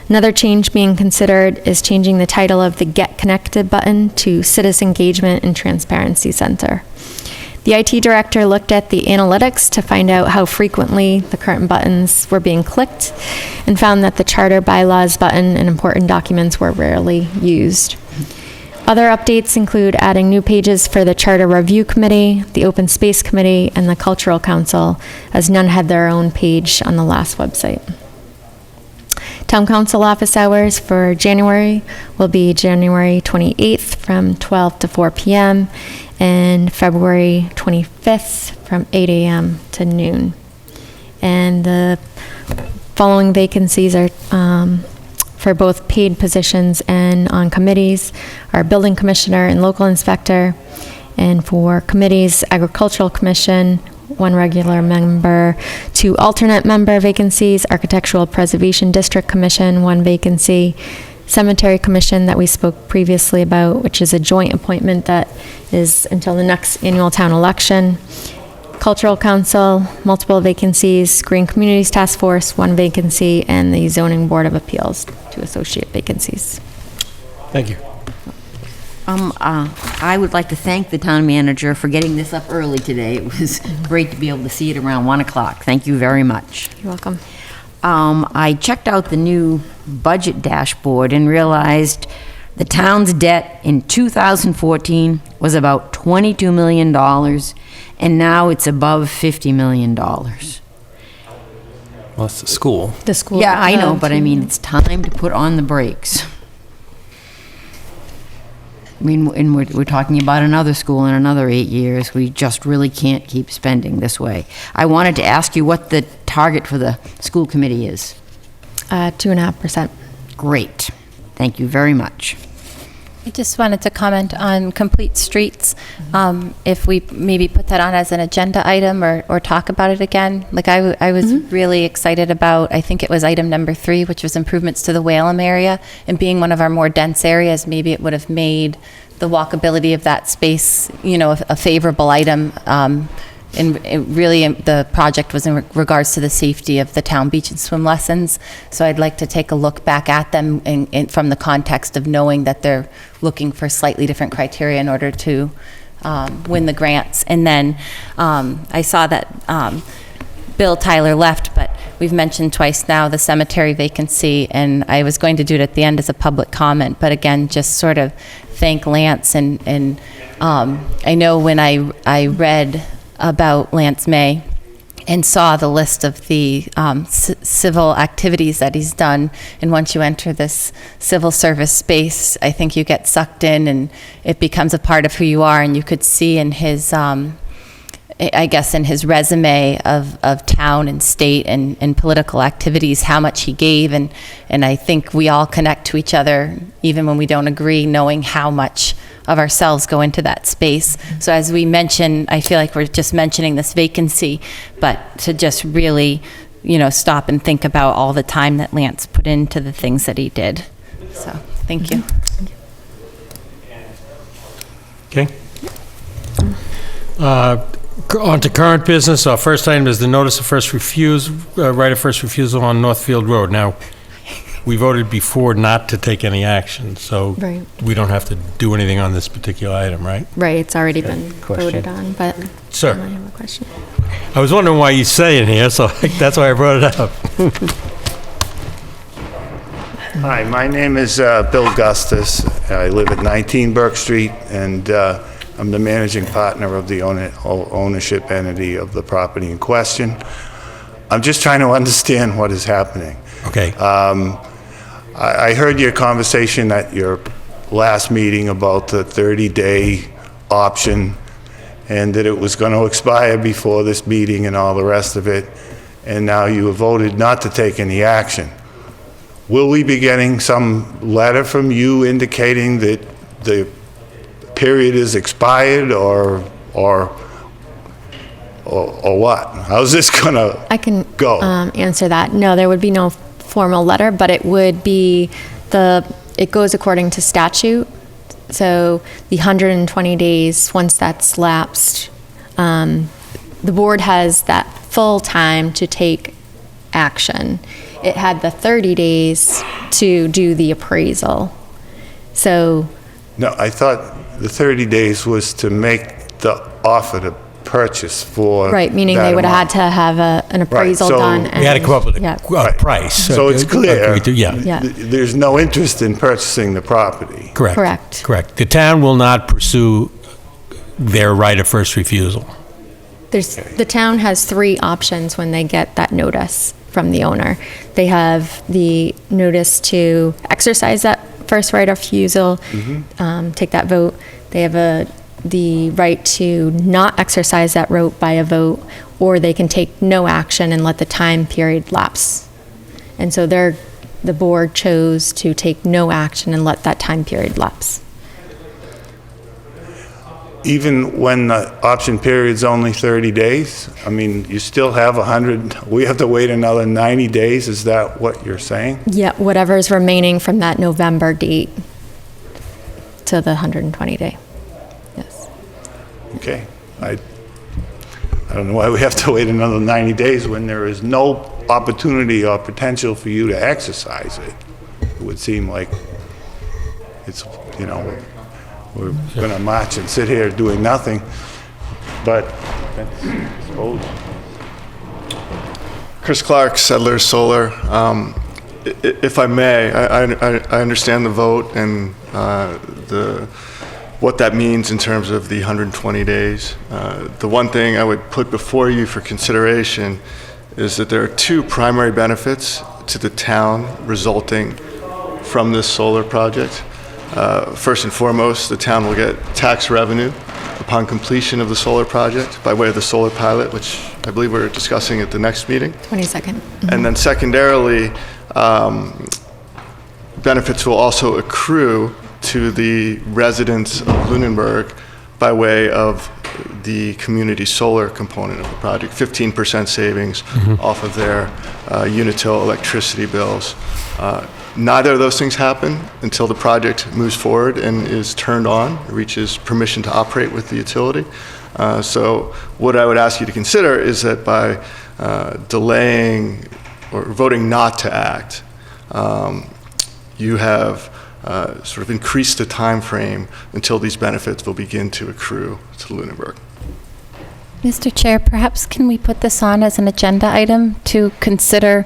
Another change being considered is changing the title of the Get Connected button to Citizen Engagement and Transparency Center. The IT director looked at the analytics to find out how frequently the current buttons were being clicked, and found that the Charter Bylaws button and Important Documents were rarely used. Other updates include adding new pages for the Charter Review Committee, the Open Space Committee, and the Cultural Council, as none had their own page on the last website. Town Council office hours for January will be January 28th from 12 to 4 p.m. and February 25th from 8 a.m. to noon. And the following vacancies are for both paid positions and on committees are Building Commissioner and Local Inspector. And for committees, Agricultural Commission, 1 regular member, 2 alternate member vacancies, Architectural Preservation District Commission, 1 vacancy, Cemetery Commission that we spoke previously about, which is a joint appointment that is until the next annual town election, Cultural Council, multiple vacancies, Green Communities Task Force, 1 vacancy, and the Zoning Board of Appeals, 2 associate vacancies. Thank you. I would like to thank the town manager for getting this up early today. It was great to be able to see it around 1 o'clock. Thank you very much. You're welcome. I checked out the new budget dashboard and realized the town's debt in 2014 was about $22 million, and now it's above $50 million. Well, it's the school. The school. Yeah, I know, but I mean, it's time to put on the brakes. I mean, and we're talking about another school in another 8 years. We just really can't keep spending this way. I wanted to ask you what the target for the school committee is. 2.5%. Great. Thank you very much. I just wanted to comment on Complete Streets. If we maybe put that on as an agenda item or talk about it again. Like I was really excited about, I think it was item number 3, which was improvements to the Whalum area. And being one of our more dense areas, maybe it would have made the walkability of that space, you know, a favorable item. And really, the project was in regards to the safety of the town beach and swim lessons. So I'd like to take a look back at them from the context of knowing that they're looking for slightly different criteria in order to win the grants. And then I saw that Bill Tyler left, but we've mentioned twice now the cemetery vacancy, and I was going to do it at the end as a public comment, but again, just sort of thank Lance. And I know when I read about Lance May and saw the list of the civil activities that he's done, and once you enter this civil service space, I think you get sucked in and it becomes a part of who you are. And you could see in his I guess in his resume of town and state and political activities, how much he gave, and I think we all connect to each other even when we don't agree, knowing how much of ourselves go into that space. So as we mentioned, I feel like we're just mentioning this vacancy, but to just really, you know, stop and think about all the time that Lance put into the things that he did. So, thank you. Okay. On to current business. Our first item is the notice of first refusal, right of first refusal on Northfield Road. Now, we voted before not to take any action, so Right. we don't have to do anything on this particular item, right? Right, it's already been Question. voted on, but Sir. I have a question. I was wondering why you say it here, so that's why I brought it up. Hi, my name is Bill Gustus. I live at 19 Burke Street, and I'm the managing partner of the ownership entity of the property in question. I'm just trying to understand what is happening. Okay. I heard your conversation at your last meeting about the 30-day option, and that it was going to expire before this meeting and all the rest of it, and now you have voted not to take any action. Will we be getting some letter from you indicating that the period is expired, or what? How's this gonna I can go? answer that. No, there would be no formal letter, but it would be it goes according to statute. So the 120 days, once that's lapsed, the board has that full time to take action. It had the 30 days to do the appraisal. So No, I thought the 30 days was to make the offer to purchase for right, meaning that they would have had amount. to have an appraisal so- done. We had to come up with yeah. a price. So it's clear. Yeah. There's no interest in purchasing the property. Correct. Correct. Correct. The town will not pursue their right of first refusal. The town has three options when they get that notice from the owner. They have the notice to exercise that first right of refusal, take that vote. They have the right to not exercise that right by a vote, or they can take no action and let the time period lapse. And so the board chose to take no action and let that time period lapse. Even when the option period's only 30 days? I mean, you still have 100, we have to wait another 90 days? Is that what you're saying? Yeah, whatever's remaining from that November date to the 120 day. Yes. Okay. I don't know why we have to wait another 90 days when there is no opportunity or potential for you to exercise it. It would seem like it's, we're going to march and sit here doing nothing, but that's, I suppose. Chris Clark, Settlers Solar. If I may, I understand the vote and what that means in terms of the 120 days. The one thing I would put before you for consideration is that there are two primary benefits to the town resulting from this solar project. First and foremost, the town will get tax revenue upon completion of the solar project by way of the solar pilot, which I believe we're discussing at the next meeting. 22nd. And then secondarily, benefits will also accrue to the residents of Lunenburg by way of the community solar component of the project, 15% savings off of their Unitil electricity bills. Neither of those things happen until the project moves forward and is turned on, reaches permission to operate with the utility. So what I would ask you to consider is that by delaying or voting not to act, you have sort of increased the time frame until these benefits will begin to accrue to Lunenburg. Mr. Chair, perhaps can we put this on as an agenda item to consider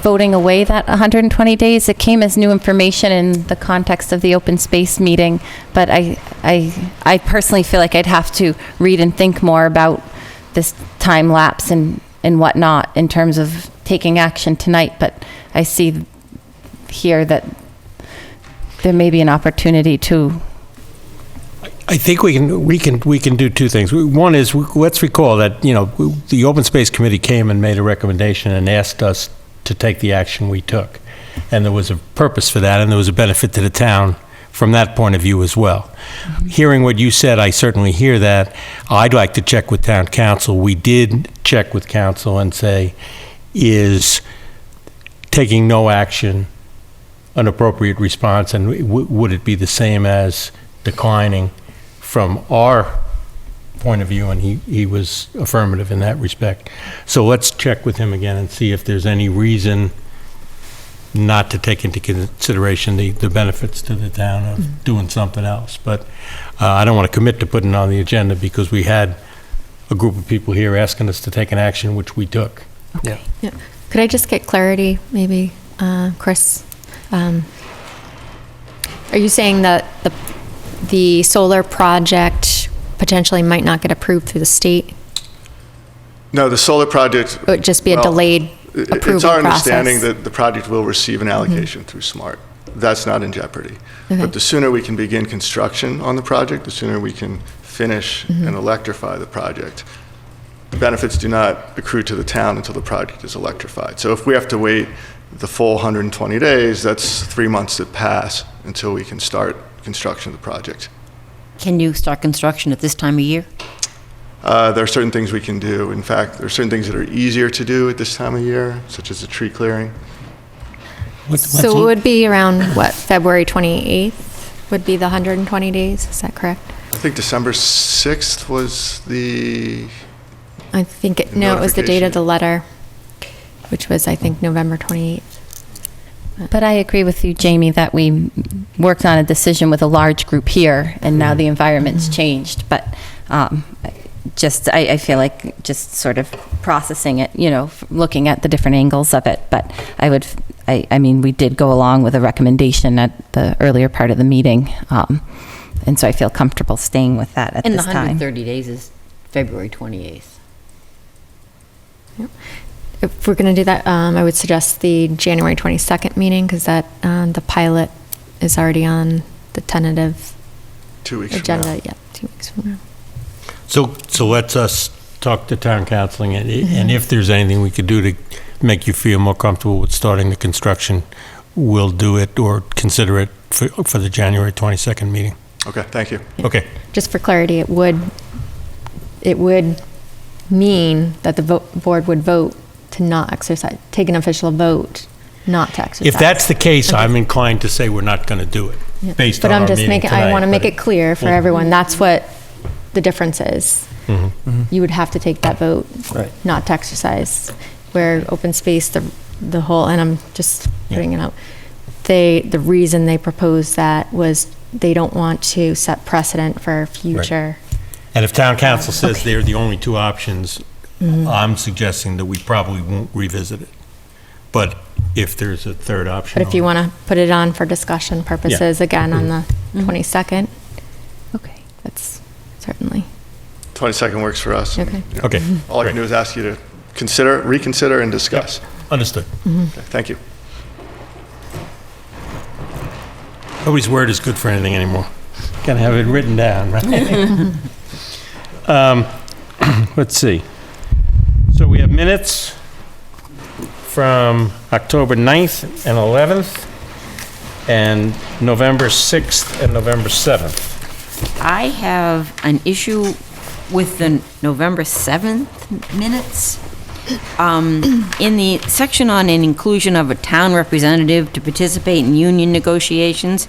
voting away that 120 days? It came as new information in the context of the open space meeting, but I personally feel like I'd have to read and think more about this time lapse and whatnot in terms of taking action tonight, but I see here that there may be an opportunity to. I think we can do two things. One is, let's recall that, the Open Space Committee came and made a recommendation and asked us to take the action we took. And there was a purpose for that, and there was a benefit to the town from that point of view as well. Hearing what you said, I certainly hear that. I'd like to check with town council. We did check with council and say, is taking no action an appropriate response, and would it be the same as declining from our point of view, and he was affirmative in that respect. So let's check with him again and see if there's any reason not to take into consideration the benefits to the town of doing something else. But I don't want to commit to putting it on the agenda because we had a group of people here asking us to take an action, which we took. Yeah. Could I just get clarity, maybe, Chris? Are you saying that the solar project potentially might not get approved through the state? No, the solar project... It would just be a delayed approval process? It's our understanding that the project will receive an allocation through SMART. That's not in jeopardy. Okay. But the sooner we can begin construction on the project, the sooner we can finish and electrify the project. The benefits do not accrue to the town until the project is electrified. So if we have to wait the full 120 days, that's 3 months that pass until we can start construction of the project. Can you start construction at this time of year? There are certain things we can do. In fact, there are certain things that are easier to do at this time of year, such as the tree clearing. So it would be around, what, February 28th would be the 120 days? Is that correct? I think December 6th was the... I think, it was the date of the letter, which was, I think, November 28th. But I agree with you, Jamie, that we worked on a decision with a large group here, and now the environment's changed. But I feel like just sort of processing it, looking at the different angles of it. But I mean, we did go along with a recommendation at the earlier part of the meeting. And so I feel comfortable staying with that at this time. And the 130 days is February 28th. Yep. If we're going to do that, I would suggest the January 22nd meeting, because that the pilot is already on the tentative 2 weeks agenda. from now. Yeah, 2 weeks from now. So let's us talk to town council, and if there's anything we could do to make you feel more comfortable with starting the construction, we'll do it or consider it for the January 22nd meeting. Okay, thank you. Okay. Just for clarity, it would mean that the board would vote to not exercise, take an official vote not to exercise. If that's the case, I'm inclined to say we're not going to do it, based on our meeting tonight. But I want to make it clear for everyone, that's what the difference is. You would have to take that vote not to exercise. Where open space, the whole, and I'm just putting it out, the reason they proposed that was they don't want to set precedent for future. And if town council says they're the only two options, I'm suggesting that we probably won't revisit it. But if there's a third option. But if you want to put it on for discussion purposes again on the 22nd, okay, that's certainly. 22nd works for us. Okay. Okay. All I can do is ask you to reconsider, and discuss. Understood. Okay, thank you. Nobody's word is good for anything anymore. Gotta have it written down, right? Let's see. So we have minutes from October 9th and 11th, and November 6th and November 7th. I have an issue with the November 7th minutes. In the section on an inclusion of a town representative to participate in union negotiations,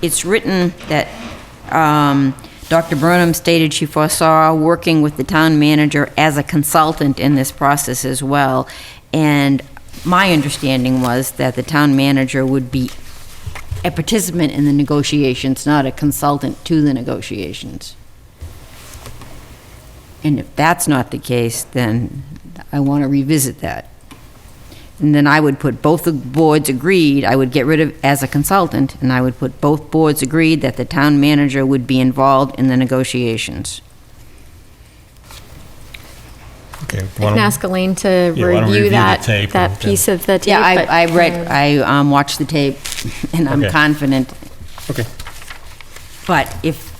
it's written that Dr. Burnham stated she foresaw working with the town manager as a consultant in this process as well. And my understanding was that the town manager would be a participant in the negotiations, not a consultant to the negotiations. And if that's not the case, then I want to revisit that. And then I would put both the boards agreed, I would get rid of as a consultant, and I would put both boards agreed that the town manager would be involved in the negotiations. Okay. I can ask Elaine to why don't we review review the that, tape that and- piece of the tape. Yeah, but, I watched the tape, and I'm Okay. confident. Okay. But if,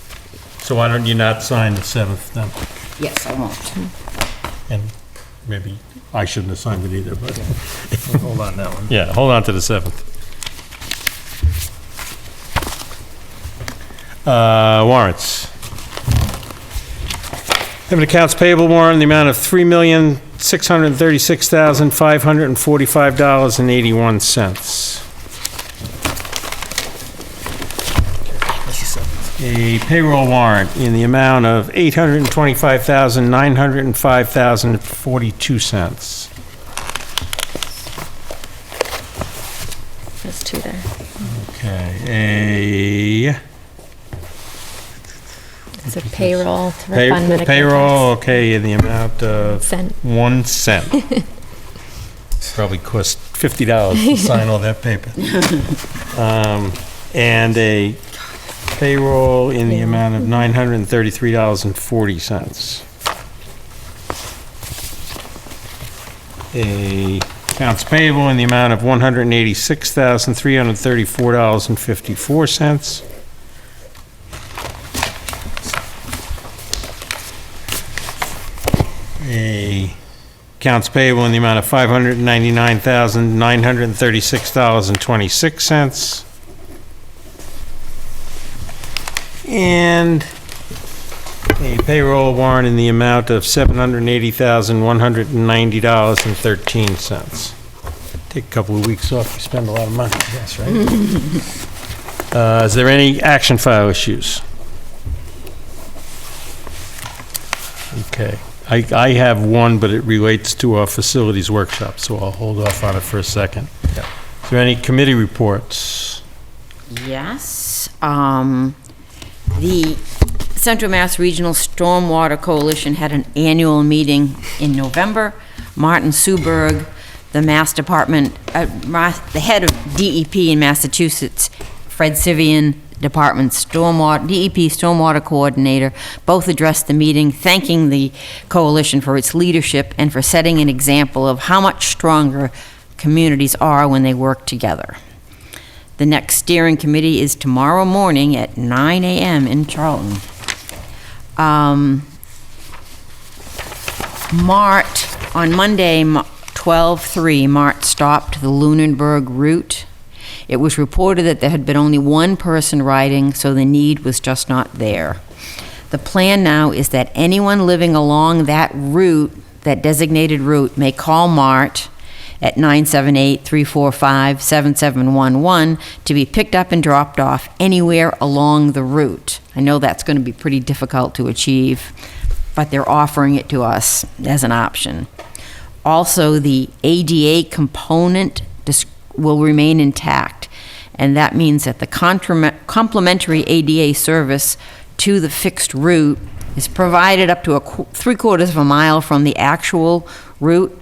So why don't you not sign the 7th then? yes, I won't. And maybe I shouldn't have signed it either, but. We'll hold on that one. Yeah, hold on to the 7th. Warrants. Have an accounts payable warrant in the amount of $3,636,545.81. A payroll warrant in the amount of $825,905.42. There's two there. Okay, It's a payroll to refund Medicare payroll, okay, in the amount of Cent. 1 cent. Probably cost $50 to sign all that paper. And a payroll in the amount of $933.40. A accounts payable in the amount of $186,334.54. A accounts payable in the amount of $599,936.26. And a payroll warrant in the amount of $780,190.13. Take a couple of weeks off, you spend a lot of money, I guess, right? Is there any action file issues? Okay. I have one, but it relates to our facilities workshop, so I'll hold off on it for a second. Is there any committee reports? Yes. The Central Mass Regional Stormwater Coalition had an annual meeting in November. Martin Suberg, the Mass Department, the head of DEP in Massachusetts, Fred Sivian, Department DEP Stormwater Coordinator, both addressed the meeting, thanking the coalition for its leadership and for setting an example of how much stronger communities are when they work together. The next steering committee is tomorrow morning at 9 a.m. in Charlton. On Monday, 12/3, MART stopped the Lunenburg route. It was reported that there had been only one person riding, so the need was just not there. The plan now is that anyone living along that route, that designated route, may call MART at 978-345-7711 to be picked up and dropped off anywhere along the route. I know that's going to be pretty difficult to achieve, but they're offering it to us as an option. Also, the ADA component will remain intact, and that means that the complimentary ADA service to the fixed route is provided up to 3/4 of a mile from the actual route.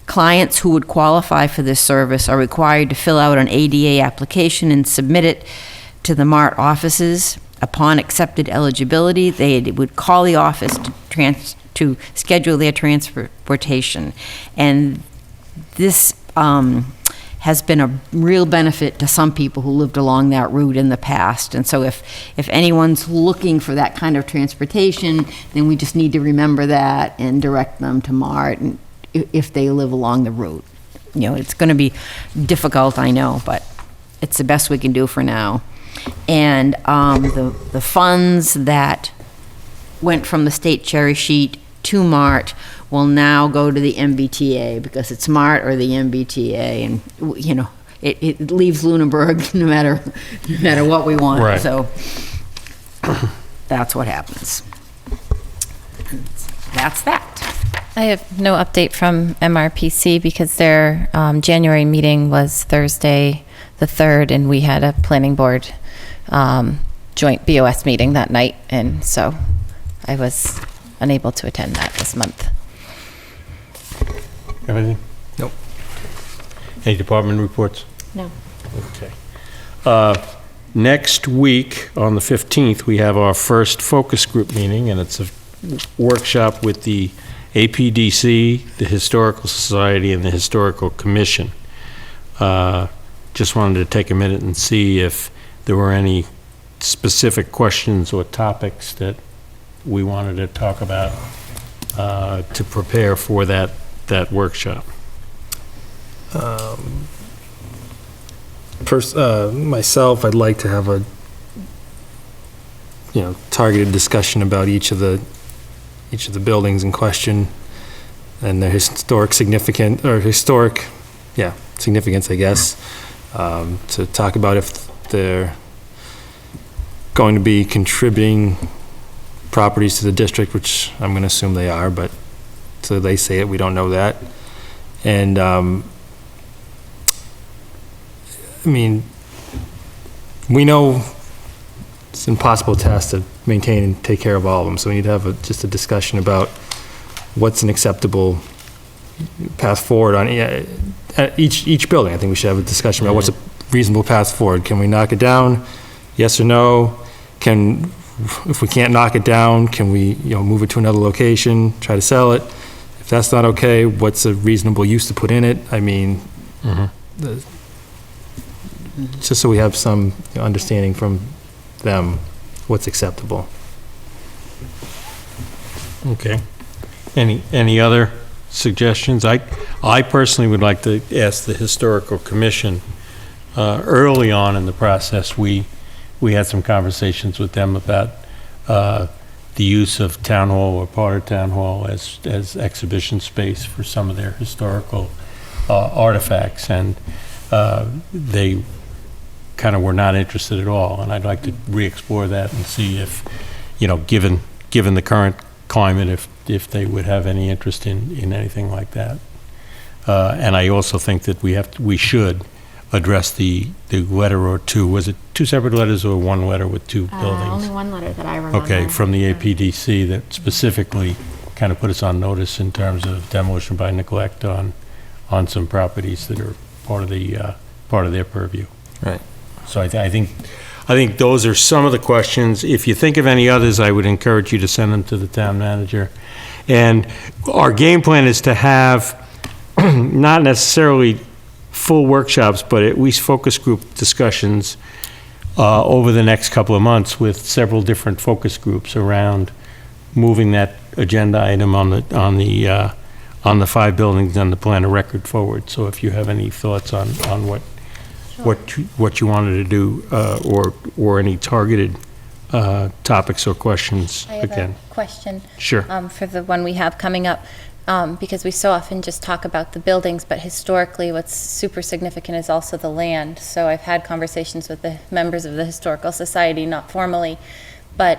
Clients who would qualify for this service are required to fill out an ADA application and submit it to the MART offices. Upon accepted eligibility, they would call the office to schedule their transportation. And this has been a real benefit to some people who lived along that route in the past. And so if anyone's looking for that kind of transportation, then we just need to remember that and direct them to MART and if they live along the route. You know, it's going to be difficult, I know, but it's the best we can do for now. And the funds that went from the state cherry sheet to MART will now go to the MBTA, because it's MART or the MBTA, and you know it leaves Lunenburg no matter what we want. Right. So that's what happens. That's that. I have no update from MRPC because their January meeting was Thursday the 3rd, and we had a planning board joint BOS meeting that night, and so I was unable to attend that this month. Everything? Nope. Any department reports? No. Okay. Next week, on the 15th, we have our first focus group meeting, and it's a workshop with the APDC, the Historical Society, and the Historical Commission. Just wanted to take a minute and see if there were any specific questions or topics that we wanted to talk about to prepare for that workshop. Myself, I'd like to have a targeted discussion about each of the buildings in question and their significance, I guess. To talk about if they're going to be contributing properties to the district, which I'm going to assume they are, but so they say it, we don't know that. And, I mean, we know it's an impossible task to maintain and take care of all of them, so we need to have just a discussion about what's an acceptable path forward on each building. I think we should have a discussion about what's a reasonable path forward. Can we knock it down? Yes or no? If we can't knock it down, can we, move it to another location, try to sell it? If that's not okay, what's a reasonable use to put in it? I mean, just so we have some understanding from them what's acceptable. Okay. Any other suggestions? I personally would like to ask the Historical Commission, early on in the process, we had some conversations with them about the use of Town Hall or part of Town Hall as exhibition space for some of their historical artifacts, and they kind of were not interested at all, and I'd like to re-explore that and see if, given the current climate, if they would have any interest in anything like that. And I also think that we should address the letter or two. Was it two separate letters or one letter with two buildings? Only one letter that I remember. Okay, from the APDC that specifically kind of put us on notice in terms of demolition by neglect on some properties that are part of their purview. Right. So I think those are some of the questions. If you think of any others, I would encourage you to send them to the town manager. And our game plan is to have not necessarily full workshops, but at least focus group discussions over the next couple of months with several different focus groups around moving that agenda item on the 5 buildings on the plan of record forward. So if you have any thoughts on what you wanted to do, or any targeted topics or questions, I have a question. Sure. For the one we have coming up, because we so often just talk about the buildings, but historically what's super significant is also the land. So I've had conversations with the members of the Historical Society, not formally, but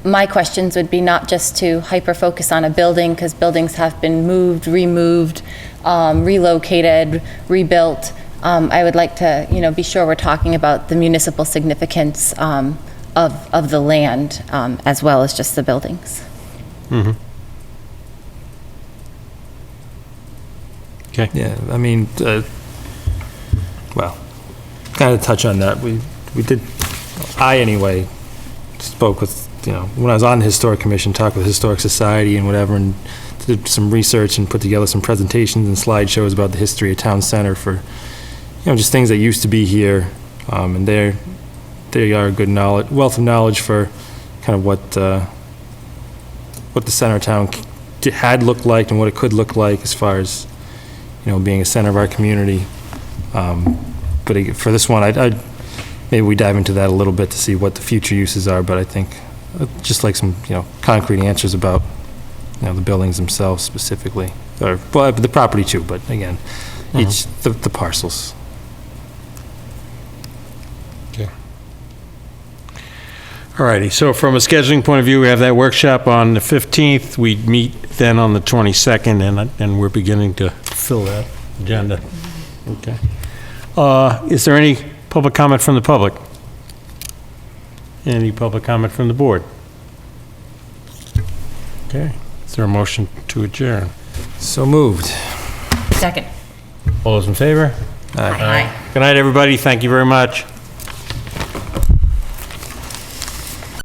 my questions would be not just to hyper-focus on a building, because buildings have been moved, removed, relocated, rebuilt. I would like to, be sure we're talking about the municipal significance of the land, as well as just the buildings. Mm-hmm. Okay. Yeah, I mean, well, kind of touch on that. We did, I anyway, spoke with, when I was on the Historic Commission, talked with the Historic Society and whatever, and did some research and put together some presentations and slideshows about the history of Town Center for, just things that used to be here, and they are a good wealth of knowledge for kind of what the center of town had looked like and what it could look like as far as, being a center of our community. But for this one, maybe we dive into that a little bit to see what the future uses are, but I think just like some, concrete answers about, the buildings themselves specifically, or, the property too, but again, the parcels. All righty, so from a scheduling point of view, we have that workshop on the 15th. We meet then on the 22nd, and we're beginning to fill that agenda. Okay. Is there any public comment from the public? Any public comment from the board? Okay. Is there a motion to adjourn? So moved. Second. All those in favor? Aye. Good night, everybody. Thank you very much.